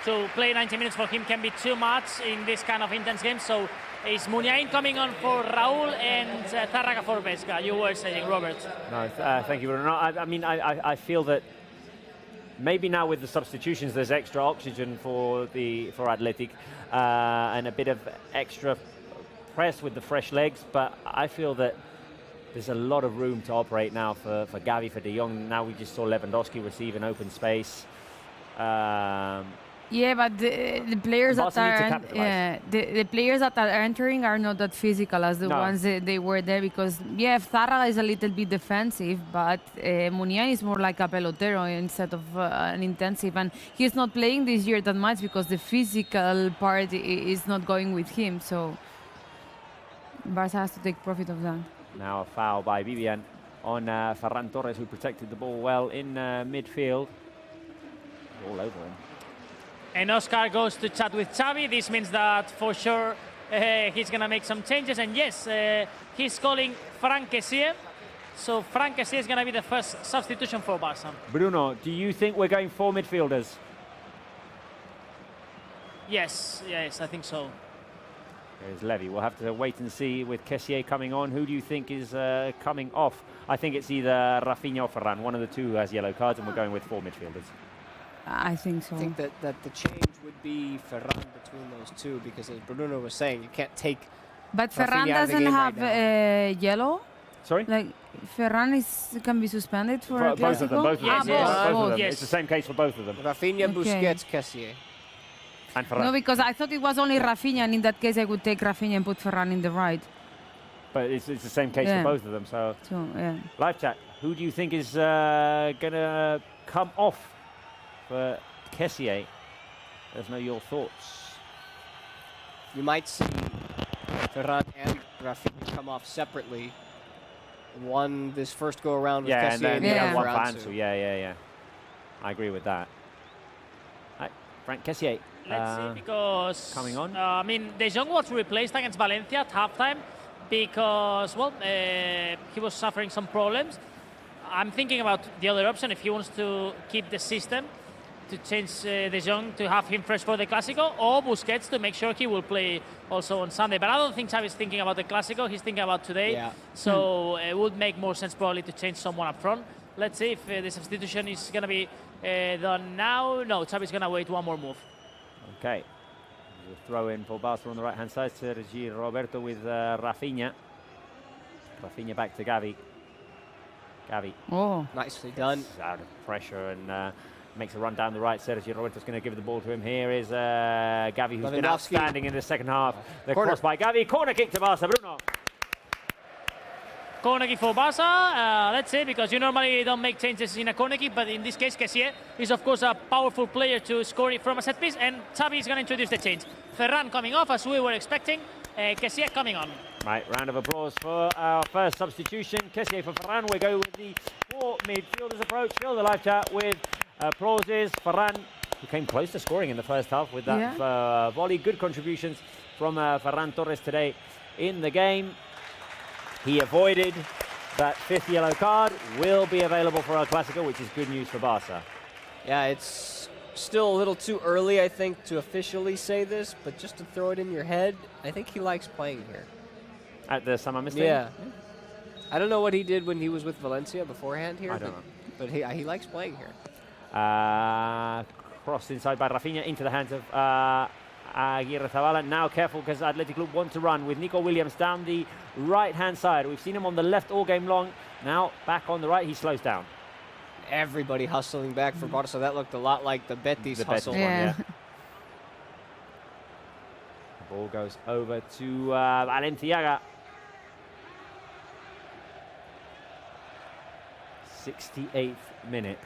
to play 90 minutes for him can be too much in this kind of intense game. So is Muniain coming on for Raúl and Tárrega for Vesga? You were saying, Robert. No, thank you, Bruno. I mean, I feel that maybe now with the substitutions, there's extra oxygen for Athletic and a bit of extra press with the fresh legs. But I feel that there's a lot of room to operate now for Gavi, for De Jong. Now we just saw Lewandowski receive an open space. Yeah, but the players that are the players that are entering are not that physical as the ones they were there, because Tárrega is a little bit defensive, but Muniain is more like a pelotero instead of an intensive, and he's not playing this year that much because the physical part is not going with him. So Barça has to take profit of that. Now a foul by Vivian on Ferran Torres, who protected the ball well in midfield. All over him. And Oscar goes to chat with Xavi. This means that for sure he's going to make some changes. And yes, he's calling Franck Kessié. So Franck Kessié is going to be the first substitution for Barça. Bruno, do you think we're going 4 midfielders? Yes, I think so. There's Levy. We'll have to wait and see with Kessié coming on. Who do you think is coming off? I think it's either Rafinha or Ferran. One of the two has yellow cards, and we're going with 4 midfielders. I think so. I think that the change would be Ferran between those two, because as Bruno was saying, you can't take. But Ferran doesn't have yellow. Sorry? Like Ferran can be suspended for a both of them. Both of them. Yes, both of them. Yes. It's the same case for both of them. Rafinha, Busquets, Kessié. And Ferran. No, because I thought it was only Rafinha, and in that case I would take Rafinha and put Ferran in the right. But it's the same case for both of them. So live chat. Who do you think is gonna come off for Kessié? Let us know your thoughts. You might see Ferran and Rafinha come off separately. won this first go around with Yeah, Kessie and then and Yeah. one for Ferran. Ansu. Yeah. I agree with that. Right, Frank Kessié. Let's see, because coming on. I mean, De Jong was replaced against Valencia at halftime because, well, he was suffering some problems. I'm thinking about the other option if he wants to keep the system, to change De Jong to have him fresh for the Clásico, or Busquets to make sure he will play also on Sunday. But I don't think Xavi's thinking about the Clásico. He's thinking about today. Yeah. So it would make more sense probably to change someone up front. Let's see if the substitution is going to be done now. No, Xavi's going to wait one more move. Okay. There's a throw in for Barca on the right hand side. Sergi Roberto with Rafinha. Rafinha back to Gavi. Gavi Oh. Nicely done. out of pressure and makes a run down the right. Sergi Roberto's going to give the ball to him. Here is Gavi, who's been Lewandowski. outstanding in the second half. The Corner. cross by Gavi. Corner kick to Barca. Bruno. Corner kick for Barca. Let's see, because you normally don't make changes in a corner kick, but in this case, Kessié is of course a powerful player to score it from a set piece, and Xavi is going to introduce the change. Ferran coming off as we were expecting. Kessié coming on. Right, round of applause for our first substitution. Kessié for Ferran. We go with the four midfielders approach. Fill the live chat with applauses. Ferran, who came close to scoring in the first half with that volley. Good contributions from Ferran Torres today in the game. He avoided that fifth yellow card. Will be available for El Clásico, which is good news for Barca. Yeah, it's still a little too early, I think, to officially say this, but just to throw it in your head, I think he likes playing here. At the San Mamés Yeah. I don't know what he did when he was with Valencia beforehand here. I don't know. But he likes playing here. Crossed inside by Rafinha into the hands of Aguirre Zabala. Now careful, because Athletic Club want to run with Nico Williams down the right-hand side. We've seen him on the left all game long. Now back on the right, he slows down. Everybody hustling back for Barca. That looked a lot like the Betis hustle. Betis one, Yeah. The ball goes over to Valenciaga. 68th minute.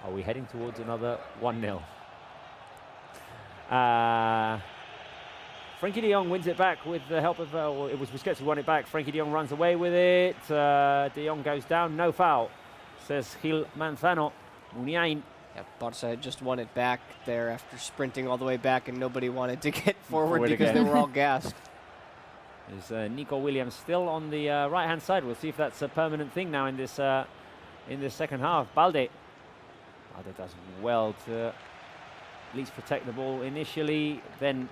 Are we heading towards another 1-0? Frankie de Jong wins it back with the help of, it was Busquets who won it back. Frankie de Jong runs away with it. De Jong goes down, no foul, says Gil Manzano. Muniain. Yeah, Barca had just won it back there after sprinting all the way back, and nobody wanted to get forward because again. they were all gassed. Is Nico Williams still on the right-hand side? We'll see if that's a permanent thing now in this second half. Balde does well to at least protect the ball initially, then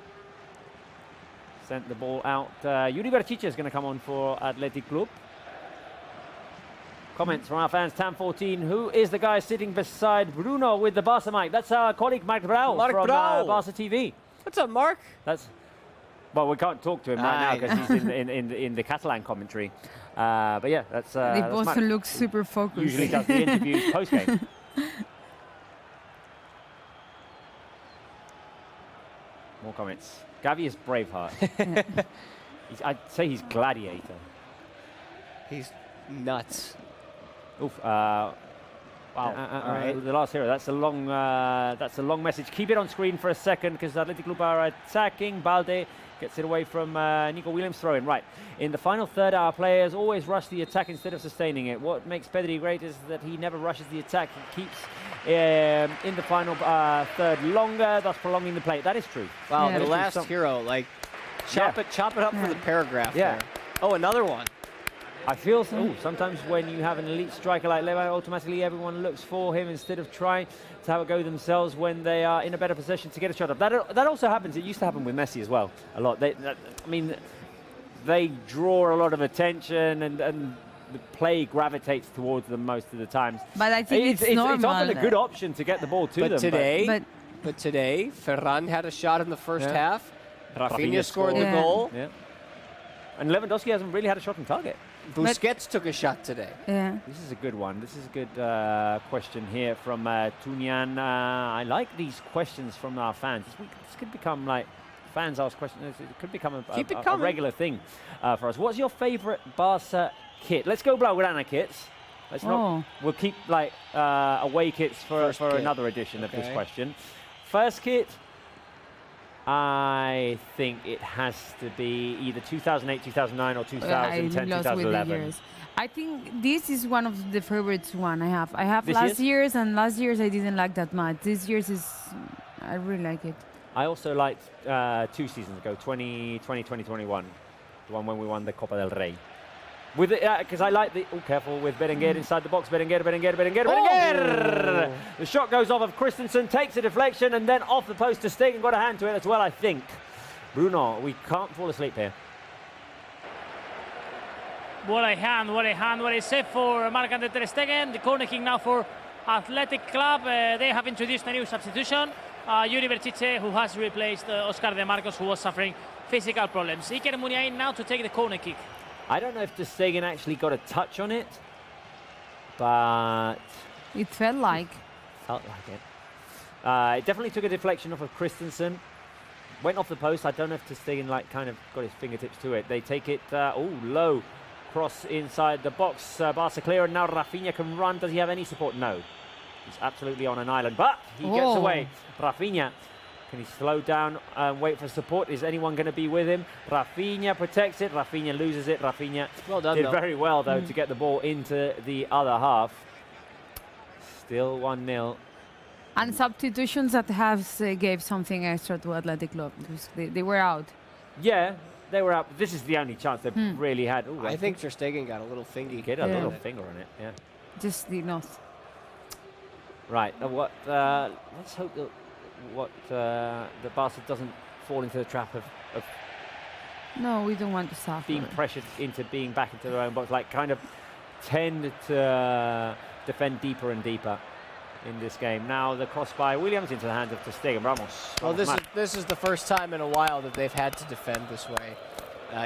sent the ball out. Yuri Berchiche is going to come on for Athletic Club. Comments from our fans. Tam14, who is the guy sitting beside Bruno with the Barca mic? That's our colleague Marc Brau from Barca TV. What's up, Mark? Well, we can't talk to him right now because he's in the Catalan commentary. But yeah, that's. They that's both Marc. look super focused. Usually does the interviews post game. More comments. Gavi is Braveheart. I'd say he's Gladiator. He's nuts. Oof. Wow. All right. The last hero. That's a long message. Keep it on screen for a second because Athletic Club are attacking. Balde gets it away from Nico Williams. Throw in. Right. In the final third, our players always rush the attack instead of sustaining it. What makes Pedri great is that he never rushes the attack. He keeps in the final third longer, thus prolonging the play. That is true. Wow, Yeah. the last hero, like, chop it up for the paragraph there. Oh, another one. I feel sometimes when you have an elite striker like Leva, automatically everyone looks for him instead of trying to have a go themselves when they are in a better position to get a shot up. That also happens. It used to happen with Messi as well a lot. They draw a lot of attention and the play gravitates towards them most of the times. But I think it's normal. It's often a good option to get the ball to them. But today, Ferran had a shot in the first half. Rafinha scored. scored the goal. Yeah. And Lewandowski hasn't really had a shot on target. Busquets took a shot today. Yeah. This is a good one. This is a good question here from Tunyan. I like these questions from our fans. This could become like fans ask questions. It could become a regular thing for us. What's your favorite Barca kit? Let's go Blaugrana kits. Let's not. We'll keep like away kits for another edition of this question. First kit. I think it has to be either 2008, 2009, or 2010, I lost with the 2011. years. I think this is one of the favorites one I have. I have This last year's? year's, and last year's I didn't like that much. This year's is, I really like it. I also liked 2 seasons ago, 2020, 2021, the one when we won the Copa del Rey. With because I like the careful with Berenguer inside the box. Berenguer. The shot goes off of Christensen, takes a deflection, and then off the post to Stegen. Got a hand to it as well, I think. Bruno, we can't fall asleep here. What a hand, what a save for Marc-Andre ter Stegen. The corner kick now for Athletic Club. They have introduced a new substitution. Yuri Berchiche, who has replaced Oscar De Marcos, who was suffering physical problems. Iker Muniain now to take the corner kick. I don't know if ter Stegen actually got a touch on it, but It felt like. felt like it. It definitely took a deflection off of Christensen. Went off the post. I don't know if ter Stegen kind of got his fingertips to it. They take it, low cross inside the box. Barça clear, and now Rafinha can run. Does he have any support? No. He's absolutely on an island, but he gets away. Rafinha, can he slow down and wait for support? Is anyone going to be with him? Rafinha protects it. Rafinha loses it. Rafinha Well done, did though. very well, though, to get the ball into the other half. Still 1-0. And substitutions that have gave something extra to Athletic Club because they were out. Yeah, they were up. This is the only chance they've really had. Ooh, I think ter Stegen got a little fingy. he get a little finger on it, yeah. Just did not. Right, let's hope that the Barca doesn't fall into the trap of No, we don't want to suffer. being pressured into being back into their own box, kind of tend to defend deeper and deeper in this game. Now the cross by Williams into the hands of ter Stegen. Ramos. Well, this is the first time in a while that they've had to defend this way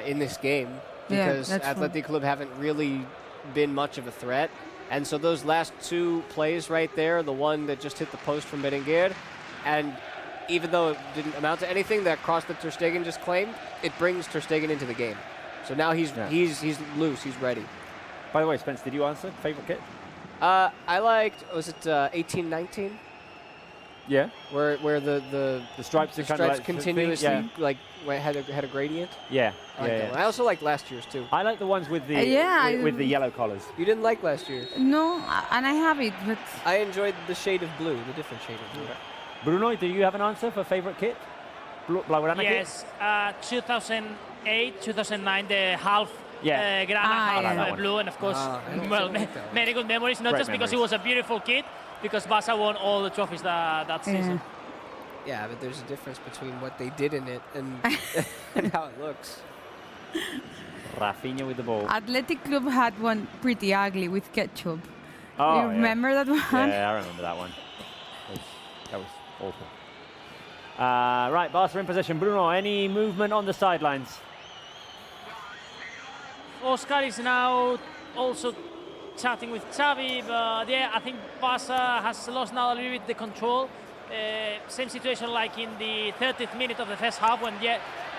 in this game because Athletic Club haven't really been much of a threat. And so those last 2 plays right there, the one that just hit the post from Berenguer, and even though it didn't amount to anything, that cross that ter Stegen just claimed, it brings ter Stegen into the game. So now he's loose, he's ready. By the way, Spence, did you answer? Favorite kit? I liked, was it 18-19? Yeah. Where the stripes are kind of like continuously yeah. had a gradient. Yeah. I like that one. I also like last year's too. I like the ones with the with the yellow collars. You didn't like last year's? No, and I have it, but I enjoyed the shade of blue, the different shade of blue. Bruno, do you have an answer for favorite kit? Blaugrana Yes, 2008, 2009, the half Grana, half blue, and of course, many good memories. Not Great just because it memories. was a beautiful kit, because Barca won all the trophies that season. Yeah, but there's a difference between what they did in it and, and how it looks. Rafinha with the ball. Athletic Club had one pretty ugly with ketchup. Oh, you remember that one? Yeah, I remember that one. That was awful. Right, Barca in possession. Bruno, any movement on the sidelines? Oscar is now also chatting with Xavi, but yeah, I think Barca has lost now a little bit the control. Same situation like in the 30th minute of the first half when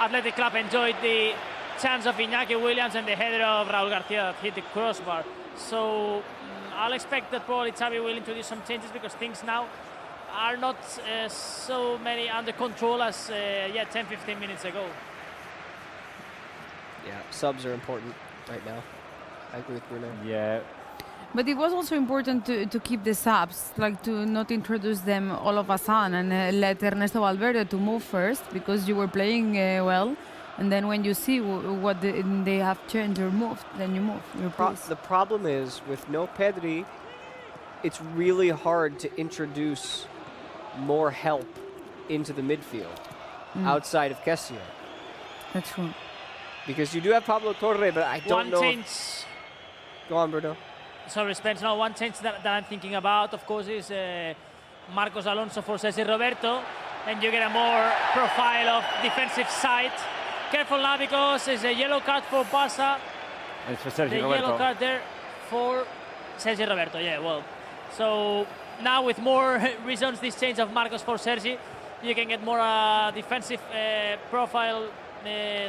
Athletic Club enjoyed the chance of Iñaki Williams and the header of Raúl García that hit the crossbar. So I'll expect that probably Xavi will introduce some changes because things now are not so many under control as 10-15 minutes ago. Yeah, subs are important right now. I agree with Bruno. Yeah. But it was also important to keep the subs, to not introduce them all of a sudden and let Ernesto Valverde to move first because you were playing well. And then when you see what they have changed or moved, then you move. The problem is with no Pedri, it's really hard to introduce more help into the midfield outside of Kessie. That's true. Because you do have Pablo Torre, but I don't know. One change. Go on, Bruno. Sorry, Spence. No, one change that I'm thinking about, of course, is Marcos Alonso for Sergi Roberto, and you get a more profile of defensive side. Careful now because it's a yellow card for Barca. It's for Sergi Roberto. Yellow card there for Sergi Roberto. Yeah, well. So now with more reasons, this change of Marcos for Sergi, you can get more defensive profile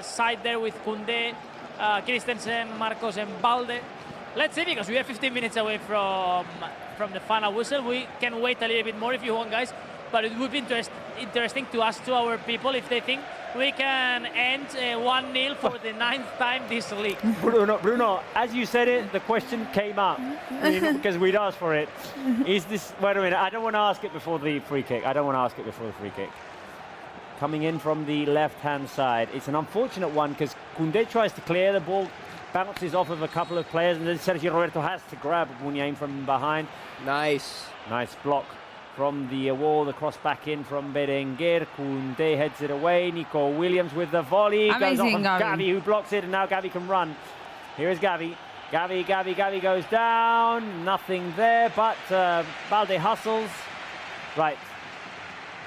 side there with Koundé, Christensen, Marcos, and Balde. Let's see, because we are 15 minutes away from the final whistle. We can wait a little bit more if you want, guys. but it would be interesting to ask to our people if they think we can end 1-0 for the 9th time this league. Bruno, as you said it, the question came up because we'd asked for it. Is this? Wait a minute. I don't want to ask it before the free kick. Coming in from the left-hand side. It's an unfortunate one because Koundé tries to clear the ball, bounces off of a couple of players, and then Sergio Roberto has to grab Muniain from behind. Nice Block from the wall, the cross back in from Berenguer. Koundé heads it away. Nico Williams with the volley. Amazing, goes off of Gavi, who blocks it, and now Gavi can run. Here is Gavi. Gavi goes down. Nothing there, but Balde hustles. Right.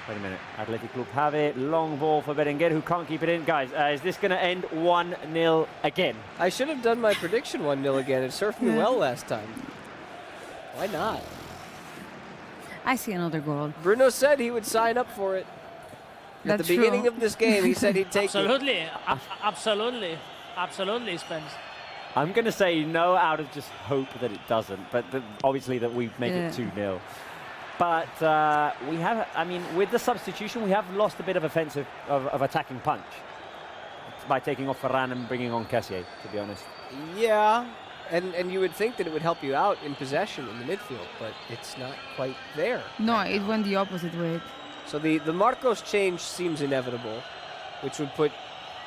Wait a minute. Athletic Club have it. Long ball for Berenguer, who can't keep it in. Guys, is this going to end 1-0 again? I should have done my prediction 1-0 again. It served me well last time. Why not? I see another goal. Bruno said he would sign up for it. At the beginning of this game, he said he'd take it. Absolutely, Spence. I'm going to say no out of just hope that it doesn't, but obviously that we make it 2-0. But we have, I mean, with the substitution, we have lost a bit of offensive, of attacking punch by taking off Varane and bringing on Kessié, to be honest. Yeah, and you would think that it would help you out in possession in the midfield, but it's not quite there. No, it went the opposite way. So the Marcos change seems inevitable, which would put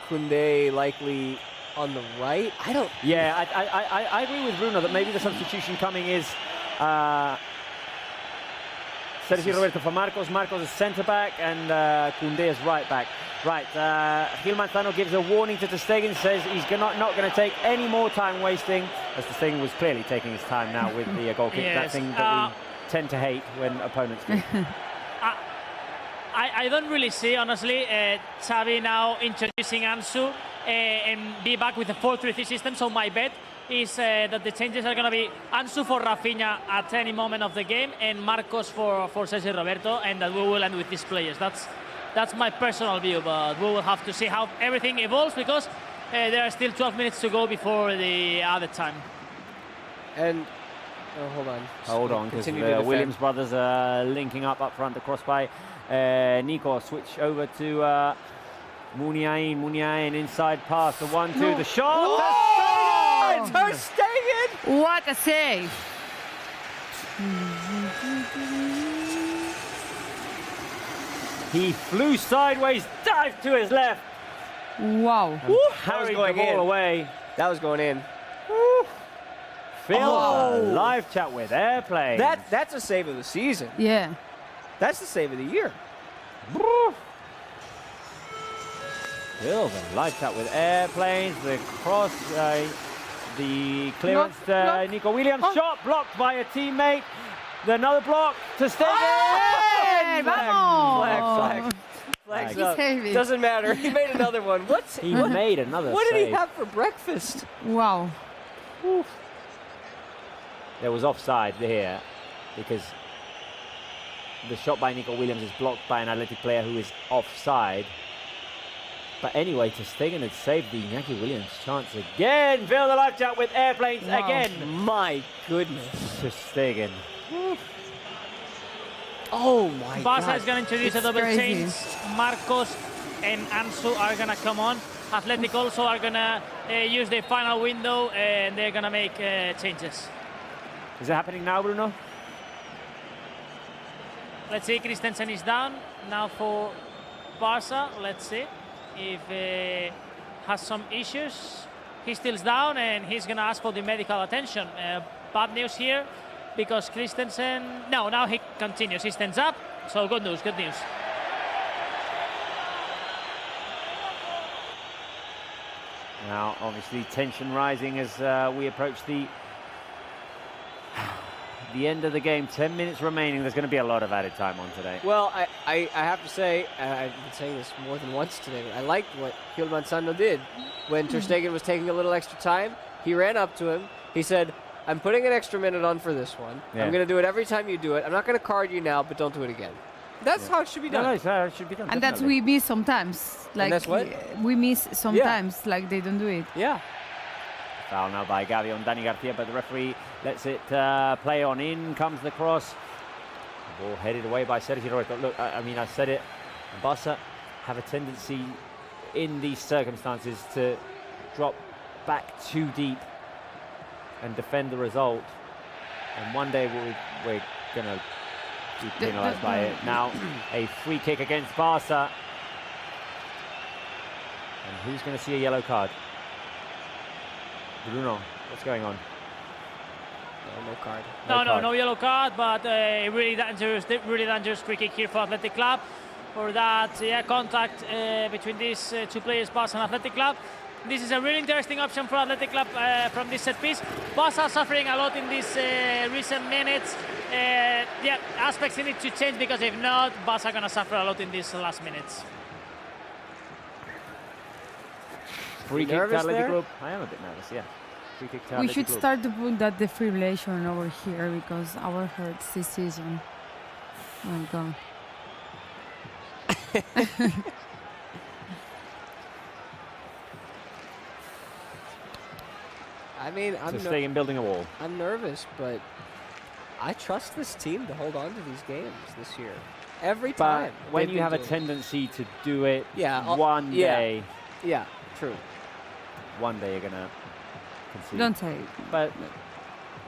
Koundé likely on the right. I don't... Yeah, I agree with Bruno that maybe the substitution coming is... Sergio Roberto for Marcos. Marcos is centre-back and Koundé is right-back. Right, Gil Manzano gives a warning to Ter Stegen, says he's not going to take any more time wasting, as Ter Stegen was clearly taking his time now with the goal kick, that thing that we tend to hate when opponents do. I don't really see, honestly, Xavi now introducing Ansu and be back with a 4-3-3 system, so my bet is that the changes are going to be Ansu for Rafinha at any moment of the game and Marcos for Sergio Roberto, and that we will end with these players. That's my personal view, but we will have to see how everything evolves because there are still 12 minutes to go before the other time. And hold on, because the Williams brothers are linking up front. The cross by Nico. Switch over to Muniain inside pass. The 1-2, the shot. Ter Stegen! What a save! He flew sideways, dived to his left. Wow. Carried the ball away. That was going in. Phil, live chat with Airplane. That's a save of the season. Yeah. That's the save of the year. Phil, the live chat with Airplanes. The cross, the clearance, Nico Williams. Shot blocked by a teammate. Another block to Stegen. Flags up. Doesn't matter. He made another one. He made another What save. did he have for breakfast? Wow. Oof. There was offside here because the shot by Nico Williams is blocked by an Athletic player who is offside. But anyway, Ter Stegen had saved the Iñaki Williams chance again. Phil, the live chat with Airplanes again. My goodness. Ter Stegen. Oh my God. Barça is going to introduce a double change. Marcos and Ansu are going to come on. Athletic also are going to use their final window and they're going to make changes. Is it happening now, Bruno? Let's see, Christensen is down now for Barça. Let's see if has some issues. He's still down and he's going to ask for the medical attention. Bad news here because Christensen... No, now he continues. He stands up. So good news, good news. Now, obviously, tension rising as we approach the end of the game. 10 minutes remaining. There's going to be a lot of added time on today. Well, I have to say, I've been saying this more than once today, but I liked what Gil Manzano did. When Ter Stegen was taking a little extra time, he ran up to him. He said, I'm putting an extra minute on for this one. Yeah. I'm going to do it every time you do it. I'm not going to card you now, but don't do it again. That's how it should be done. No, it should be done. And that's we miss sometimes. Like and that's what? We miss sometimes, like they don't do it. Yeah. Foul now by Gavi on Dani Garcia, but the referee lets it play on. In comes the cross. Ball headed away by Sergio Roberto. Look, I mean, I said it. Barça have a tendency in these circumstances to drop back too deep and defend the result. And one day we're going to be penalised by it. Now, a free kick against Barça. And who's going to see a yellow card? Bruno, what's going on? No card. No yellow card, but really dangerous free kick here for Athletic Club. For that, contact between these two players, Barça and Athletic Club. This is a really interesting option for Athletic Club from this set piece. Barça suffering a lot in these recent minutes. Aspects need to change, because if not, Barça gonna suffer a lot in these last minutes. Free kick to Athletic Club. I am a bit nervous, yeah. Free kick to We Athletic should Club. start to put that defibrillation over here, because our hurts this season. Oh God. I mean, I'm staying in building a wall. I'm nervous, but I trust this team to hold on to these games this year. Every time. But when you have a tendency to do it one day. Yeah, true. One day you're going to concede. Don't say it. But it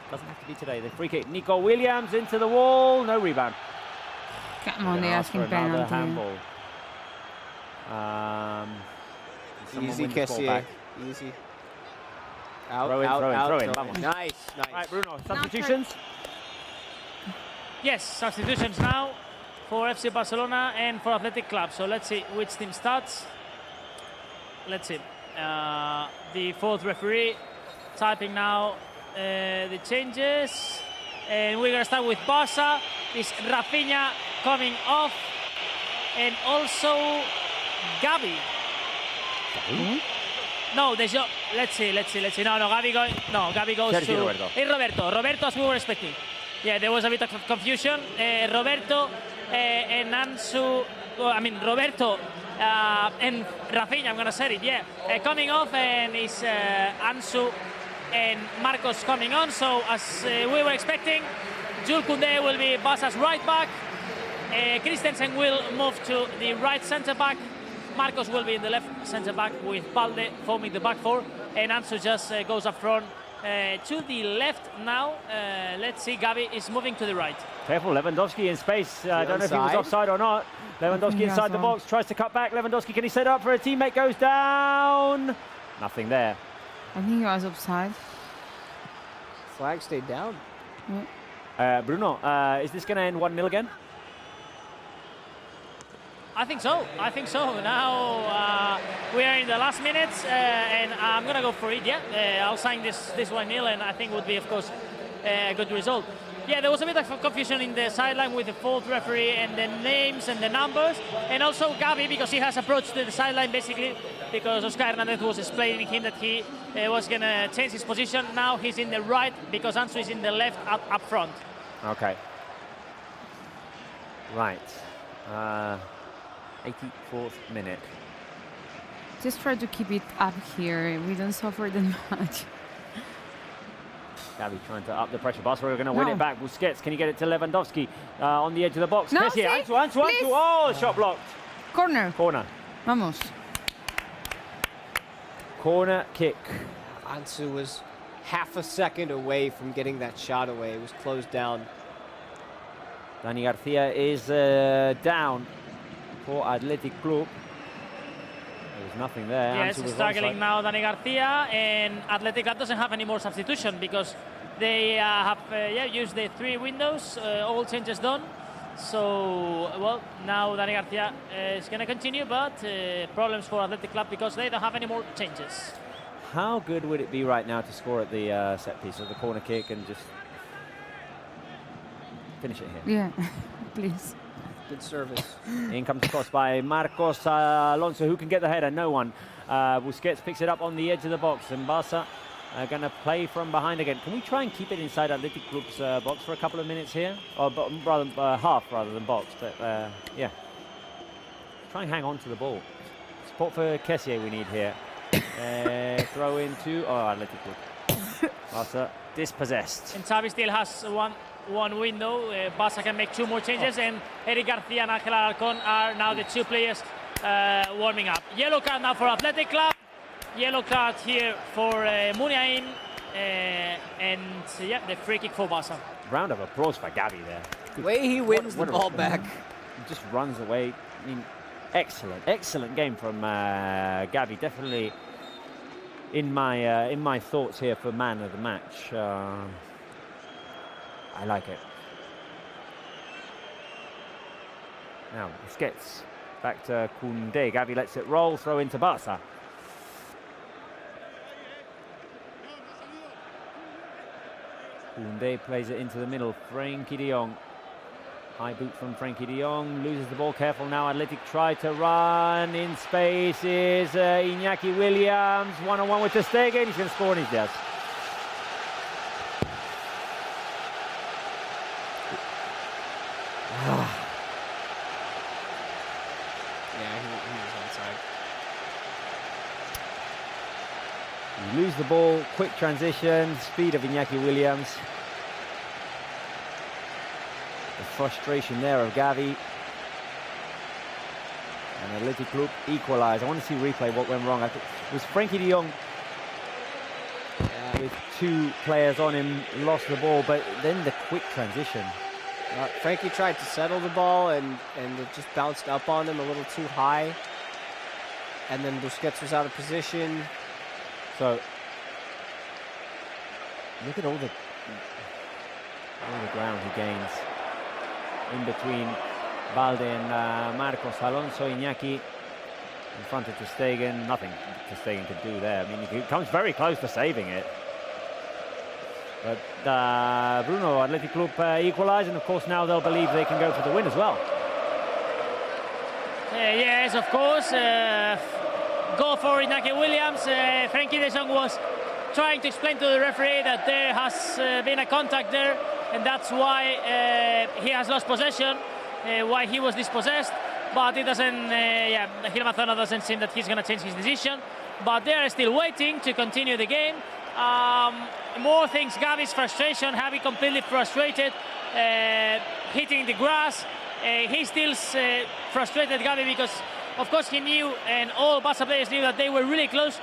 doesn't have to be today. The free kick. Nico Williams into the wall. No rebound. Come on, they're asking penalty. Handball. Easy, Kessier. Easy. Out, throw in. Nice, nice. Right, Bruno, substitutions? Yes, substitutions now for FC Barcelona and for Athletic Club. So let's see which team starts. Let's see. The fourth referee typing now the changes. And we're going to start with Barça. Is Rafinha coming off. And also Gavi. No, let's see. No, Gavi goes Sergio to Roberto. Roberto, as we were expecting. Yeah, there was a bit of confusion. Roberto and Ansu, Roberto and Rafinha, I'm going to say it, coming off, and is Ansu and Marcos coming on. So, as we were expecting, Jules Koundé will be Barça's right back. Christensen will move to the right centre-back. Marcos will be in the left centre-back with Balde forming the back four. And Ansu just goes up front to the left now. Let's see, Gavi is moving to the right. Careful, Lewandowski in space. I don't know if he was offside or not. Lewandowski inside the box, tries to cut back. Lewandowski, can he set up for a teammate? Goes down. Nothing there. I think he was offside. Flag stayed down. Bruno, is this going to end 1-0 again? I think so. Now we are in the last minutes, and I'm going to go for it, I'll sign this 1-0, and I think would be, of course, a good result. Yeah, there was a bit of confusion in the sideline with the fourth referee and the names and the numbers, and also Gavi, because he has approached the sideline basically because Oscar Hernandez was explaining him that he was going to change his position. Now he's in the right because Ansu is in the left up front. Okay. Right. 84th minute. Just try to keep it up here. We don't suffer that much. Gavi trying to up the pressure. Barcelona are going to win it back. Busquets, can you get it to Lewandowski on the edge of the box? No, Ansu. Oh, shot blocked. Corner. Vamos. Corner kick. Ansu was half a second away from getting that shot away. It was closed down. Dani Garcia is down for Athletic Club. There was nothing there. Yes, struggling now Dani Garcia, and Athletic Club doesn't have any more substitution because they have used the 3 windows, all changes done. So, well, now Dani Garcia is going to continue, but problems for Athletic Club because they don't have any more changes. How good would it be right now to score at the set piece of the corner kick and just finish it here? Yeah, please. Good service. In comes the cross by Marcos Alonso. Who can get the header? No one. Busquets picks it up on the edge of the box, and Barça are going to play from behind again. Can we try and keep it inside Athletic Club's box for a couple of minutes here? Or rather, half rather than box, but yeah. Try and hang on to the ball. Support for Kessier we need here. Throw into Athletic Club. Barça dispossessed. And Xavi still has one window. Barça can make 2 more changes, and Eric Garcia and Ángel Alarcón are now the 2 players warming up. Yellow card now for Athletic Club. Yellow card here for Muniain. And yeah, the free kick for Barça. Round of applause for Gavi there. The way he wins the ball back. He just runs away. I mean, excellent game from Gavi. Definitely in my thoughts here for man of the match. I like it. Now Busquets back to Koundé. Gavi lets it roll. Throw into Barça. Koundé plays it into the middle. Frenkie de Jong. High boot from Frenkie de Jong. Loses the ball. Careful now. Athletic try to run in space. Is Iñaki Williams. One-on-one with Ter Stegen. He's going to score and he does. Yeah, he was onside. You lose the ball, quick transition, speed of Iñaki Williams. The frustration there of Gavi. And Athletic Club equalise. I want to see replay what went wrong. I think it was Frenkie de Jong with 2 players on him, lost the ball, but then the quick transition. Frenkie tried to settle the ball and it just bounced up on him a little too high. And then Busquets was out of position. So look at all the ground he gains in between Balde and Marcos. Alonso, Iñaki in front of Ter Stegen. Nothing Ter Stegen could do there. I mean, he comes very close to saving it. But Bruno, Athletic Club equalise, and of course now they'll believe they can go for the win as well. Yes, of course. Goal for Iñaki Williams. Frenkie de Jong was trying to explain to the referee that there has been a contact there, and that's why he has lost possession, why he was dispossessed. But it doesn't, Gil Manzano doesn't seem that he's going to change his decision. But they are still waiting to continue the game. More things, Gavi's frustration, Javi completely frustrated, hitting the grass. He still frustrated Gavi because, of course, he knew, and all Barça players knew, that they were really close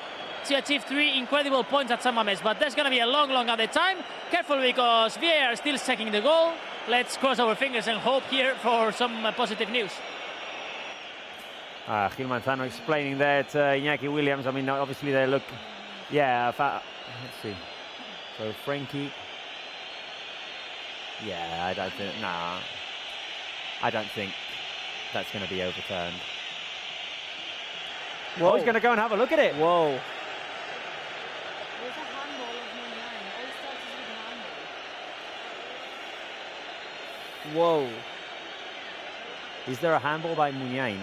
to achieve 3 incredible points at San Mamés. But there's going to be a long other time. Careful, because VAR is still checking the goal. Let's cross our fingers and hope here for some positive news. Gil Manzano explaining there to Iñaki Williams. I mean, obviously they look, let's see. So Frenkie, I don't think that's going to be overturned. Whoa. Oh, he's going to go and have a look at it. Whoa. There's a handball of Muniain. All starts with a handball. Whoa. Is there a handball by Muniain?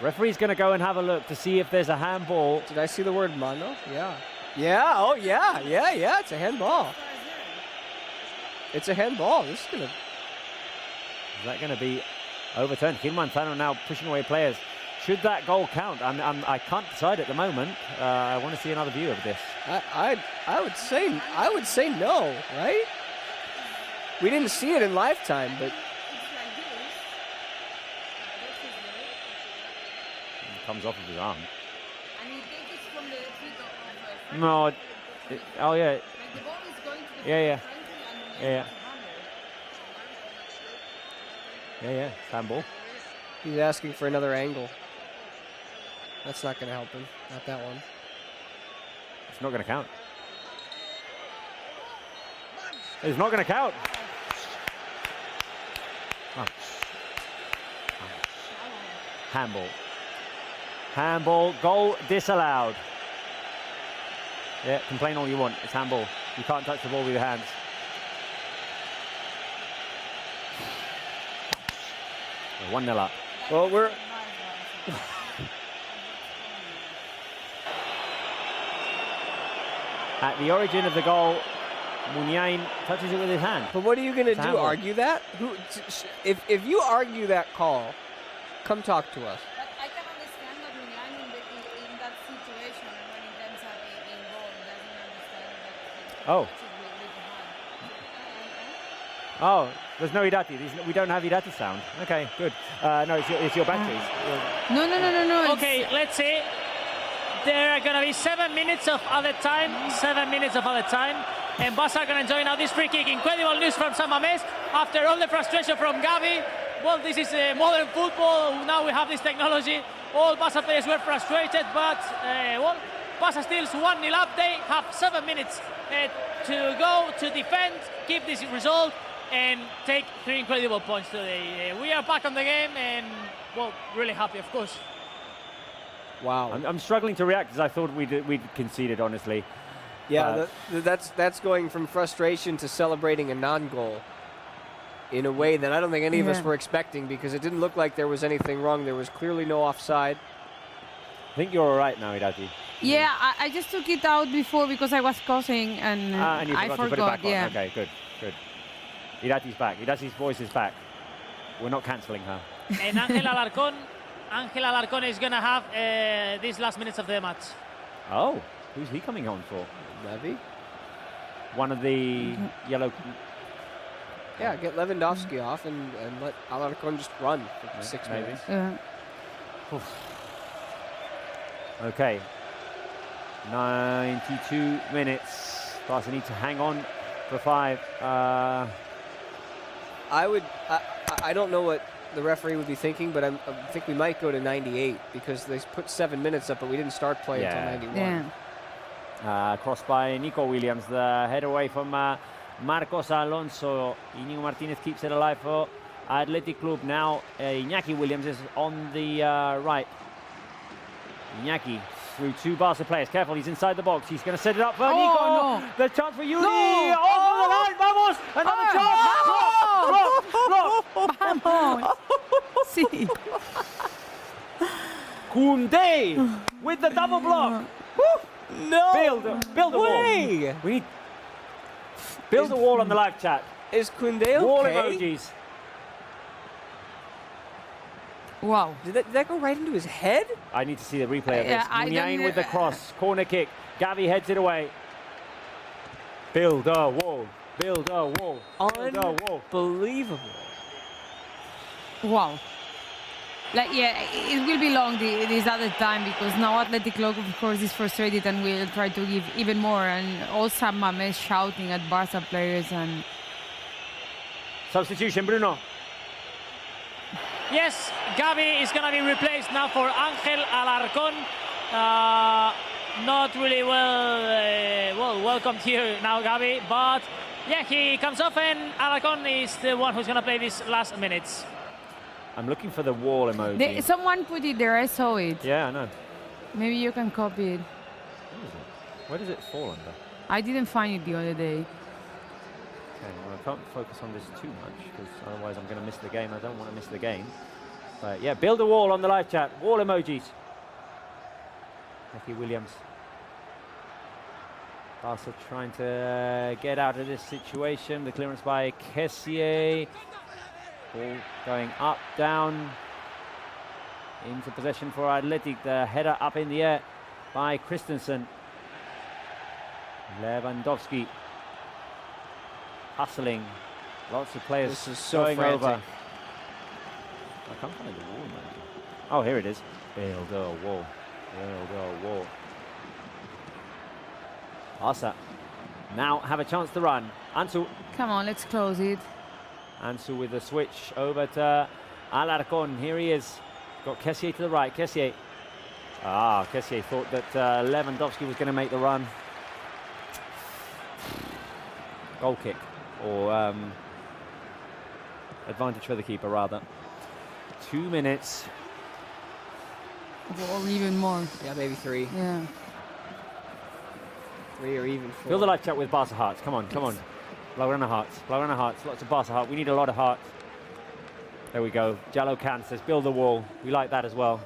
Referee's going to go and have a look to see if there's a handball. Did I see the word mano? Yeah. Yeah, oh yeah, it's a handball. It's a handball. This is going to... Is that going to be overturned? Gil Manzano now pushing away players. Should that goal count? I can't decide at the moment. I want to see another view of this. I would say no, right? We didn't see it in lifetime, but... Comes off of his arm. And he takes it from the feet of No. Oh yeah. Like the ball is going to the Yeah. Handball. He's asking for another angle. That's not going to help him. Not that one. It's not going to count. It's not going to count. Oh. Handball. Handball, goal disallowed. Yeah, complain all you want. It's handball. You can't touch the ball with your hands. We're 1-0 up. Well, we're... At the origin of the goal, Muniain touches it with his hand. But what are you going to do? Handball. Argue that? If you argue that call, come talk to us. But I can Oh. Oh, there's no Irati. We don't have Irati sound. Okay, good. No, it's your batteries. No. Okay, let's see. There are going to be 7 minutes of other time. 7 minutes of other time. And Barça are going to enjoy now this free kick. Incredible news from San Mamés. After all the frustration from Gavi. Well, this is modern football. Now we have this technology. All Barça players were frustrated, but well, Barça still 1-0 up. They have 7 minutes to go to defend, keep this result, and take 3 incredible points today. We are back on the game, and well, really happy, of course. Wow. I'm struggling to react because I thought we'd conceded, honestly. Yeah, that's going from frustration to celebrating a non-goal in a way that I don't think any of us were expecting, because it didn't look like there was anything wrong. There was clearly no offside. I think you're all right now, Irati. Yeah, I just took it out before because I was coughing and you I forgot to put it back yeah. on. Okay, good. Irati's back. Irati's voice is back. We're not cancelling her. And Ángel Alarcón is going to have these last minutes of the match. Oh, who's he coming on for? Levy? One of the yellow... Yeah, get Lewandowski off and let Alarcón just run for 6 minutes. Okay. 92 minutes. Barca need to hang on for 5. I don't know what the referee would be thinking, but I think we might go to 98 because they put 7 minutes up, but we didn't start play until 91. Yeah. Cross by Nico Williams, the head away from Marcos Alonso. Íñigo Martínez keeps it alive for Athletic Club. Now Iñaki Williams is on the right. Iñaki through 2 Barca players. Careful, he's inside the box. He's going to set it up for Nico. No. The chance for Yuri. No. Off the line, vamos! Another chance. Vamos. Sí. Koundé with the double block. No! Build a wall. We need build a wall on the live chat. Is Koundé okay? Wall emojis. Wow. Did that go right into his head? I need to see the replay of this. Muniain with the cross. Corner kick. Gavi heads it away. Build a wall. Build a wall. Build a wall. Unbelievable. Wow. Like, yeah, it will be long this other time because now Athletic Club, of course, is frustrated and will try to give even more. And all San Mamés shouting at Barca players and... Substitution, Bruno. Yes, Gavi is going to be replaced now for Ángel Alarcón. Not really well welcomed here now, Gavi. But yeah, he comes off and Alarcón is the one who's going to play these last minutes. I'm looking for the wall emoji. Someone put it there, I saw it. Yeah, I know. Maybe you can copy it. Where does it fall under? I didn't find it the other day. Okay, well, I can't focus on this too much because otherwise I'm going to miss the game. I don't want to miss the game. But yeah, build a wall on the live chat. Wall emojis. Nicky Williams. Barca trying to get out of this situation. The clearance by Kessié. Ball going up, down. Into possession for Athletic. The header up in the air by Christensen. Lewandowski. Hustling. Lots of players this is so going frantic. over. I can't find the wall, man. Oh, here it is. Build a wall. Build a wall. Barca now have a chance to run. Ansu. Come on, let's close it. Ansu with the switch over to Alarcón. Here he is. Got Kessié to the right. Kessié. Kessié thought that Lewandowski was going to make the run. Goal kick. Or advantage for the keeper, rather. 2 minutes. Or even more. Yeah, maybe 3. Yeah. 3 or even 4. Fill the live chat with Barca hearts. Come on, come on. Blaugrana hearts. Blaugrana hearts. Lots of Barca heart. We need a lot of hearts. There we go. Jallo Can says build the wall. We like that as well.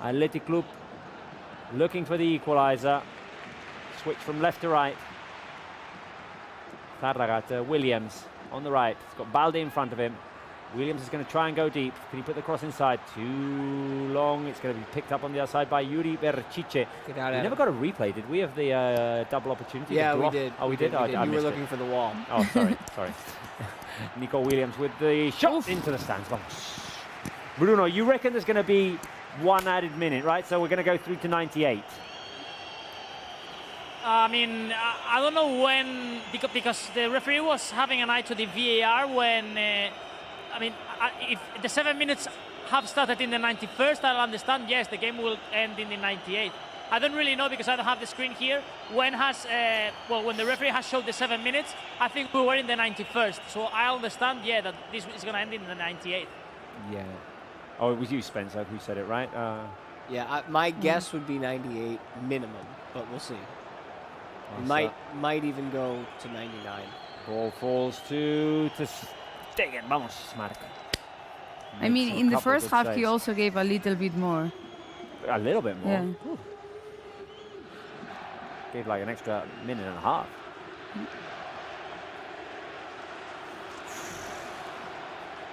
Athletic Club looking for the equaliser. Switch from left to right. Zarraga to Williams on the right. He's got Balde in front of him. Williams is going to try and go deep. Can he put the cross inside? Too long. It's going to be picked up on the other side by Yuri Berchiche. We never got a replay, did we, of the double opportunity? Yeah, we did. Oh, we did? You were looking for the wall. Oh, sorry. Nico Williams with the shot into the stands. Bruno, you reckon there's going to be one added minute, right? So we're going to go through to 98. I mean, I don't know when, because the referee was having an eye to the VAR when, I mean, if the 7 minutes have started in the 91st, I'll understand, yes, the game will end in the 98th. I don't really know because I don't have the screen here. When when the referee has showed the 7 minutes, I think we were in the 91st. So I understand, yeah, that this is going to end in the 98th. Yeah. Oh, it was you, Spencer, who said it, right? Yeah, my guess would be 98 minimum, but we'll see. Might even go to 99. Ball falls to Stegen. Vamos, Mark. I mean, in the first half, he also gave a little bit more. A little bit more? Yeah. Ooh. Gave like an extra minute and a half.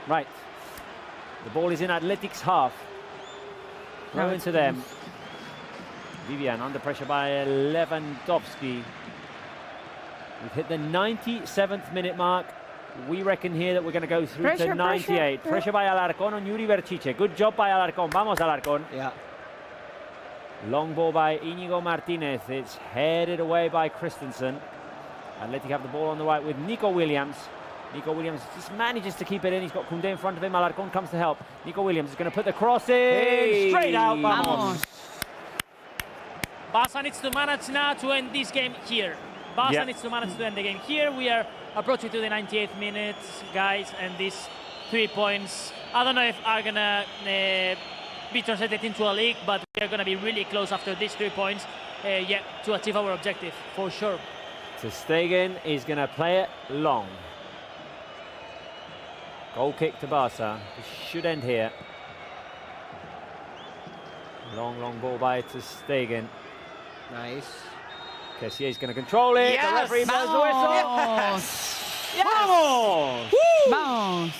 Right. The ball is in Athletics half. Throw into them. Vivian under pressure by Lewandowski. We've hit the 97th minute mark. We reckon here that we're going to go through to 98. Pressure by Alarcón on Yuri Berchiche. Good job by Alarcón. Vamos, Alarcón. Yeah. Long ball by Íñigo Martinez. It's headed away by Christensen. Athletic have the ball on the right with Nico Williams. Nico Williams just manages to keep it in. He's got Koundé in front of him. Alarcón comes to help. Nico Williams is going to put the cross in. Straight out. Vamos. Barça needs to manage now to end this game here. Barça needs to manage to end the game here. We are approaching to the 98th minute, guys, and these 3 points, I don't know if are going to be translated into a league, but we are going to be really close after these 3 points, to achieve our objective, for sure. So Stegen is going to play it long. Goal kick to Barça. It should end here. Long ball by to Stegen. Nice. Kessier is going to control it. Yes! The referee blows the whistle. Yes! Vamos! Vamos!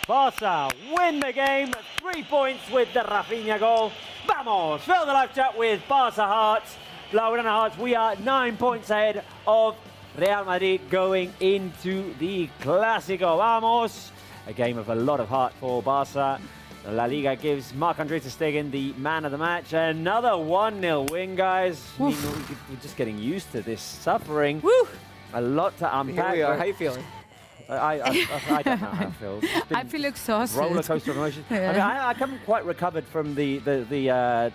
Barça win the game. 3 points with the Rafinha goal. Vamos! Fill the live chat with Barça Hearts. Blaugrana Hearts, we are 9 points ahead of Real Madrid going into the Clásico. Vamos! A game of a lot of heart for Barça. La Liga gives Marc-André ter Stegen the man of the match. Another 1-0 win, guys. I mean, we're just getting used to this suffering. Woo. A lot to unpack. Here we are. How are you feeling? I don't know how I feel. I feel exhausted. Roller coaster of emotions. Yeah. I mean, I haven't quite recovered from the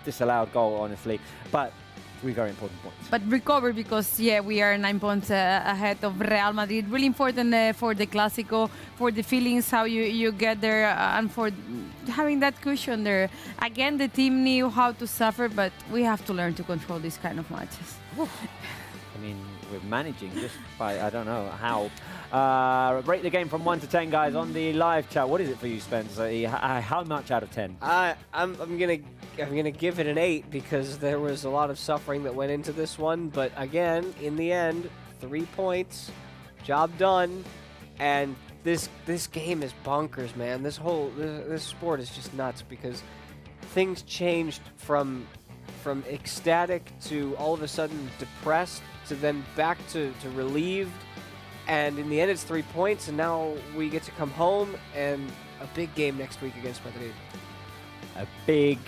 disallowed goal, honestly, but 3 very important points. But recover because, we are 9 points ahead of Real Madrid. Really important for the Clásico, for the feelings, how you get there, and for having that cushion there. Again, the team knew how to suffer, but we have to learn to control these kind of matches. I mean, we're managing just by, I don't know how. Rate the game from 1 to 10, guys, on the live chat. What is it for you, Spencer? How much out of 10? I'm gonna give it an 8 because there was a lot of suffering that went into this one. But again, in the end, 3 points, job done, and this game is bonkers, man. This sport is just nuts because things changed from ecstatic to all of a sudden depressed to then back to relieved. And in the end, it's 3 points, and now we get to come home and a big game next week against Madrid. A big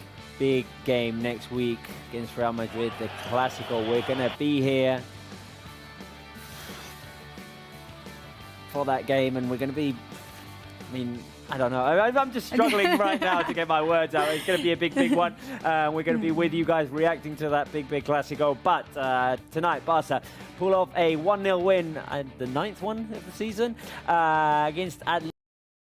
game next week against Real Madrid, the Clásico. We're going to be here for that game, and we're going to be, I mean, I don't know. I'm just struggling right now to get my words out. It's going to be a big one. We're going to be with you guys reacting to that big Clásico. But tonight, Barça pull off a 1-0 win, the 9th one of the season, against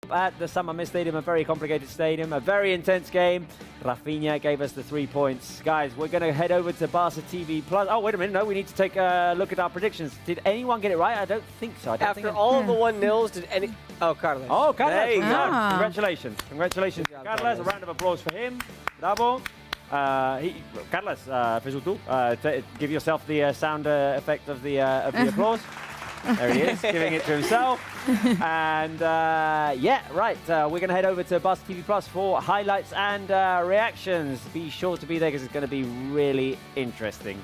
at the San Mamés Stadium, a very complicated stadium, a very intense game. Rafinha gave us the 3 points. Guys, we're going to head over to Barça TV Plus. Oh, wait a minute. No, we need to take a look at our predictions. Did anyone get it right? I don't think so. After all of the 1-0s, did any... Oh, Carlos. Oh, Carlos. There you go. Congratulations. Congratulations, job, Carlos. A round of applause for him. Bravo. Carlos, fais-le tout. Give yourself the sound effect of the applause. There he is, giving it to himself. And yeah, right, we're going to head over to Barça TV Plus for highlights and reactions. Be sure to be there because it's going to be really interesting.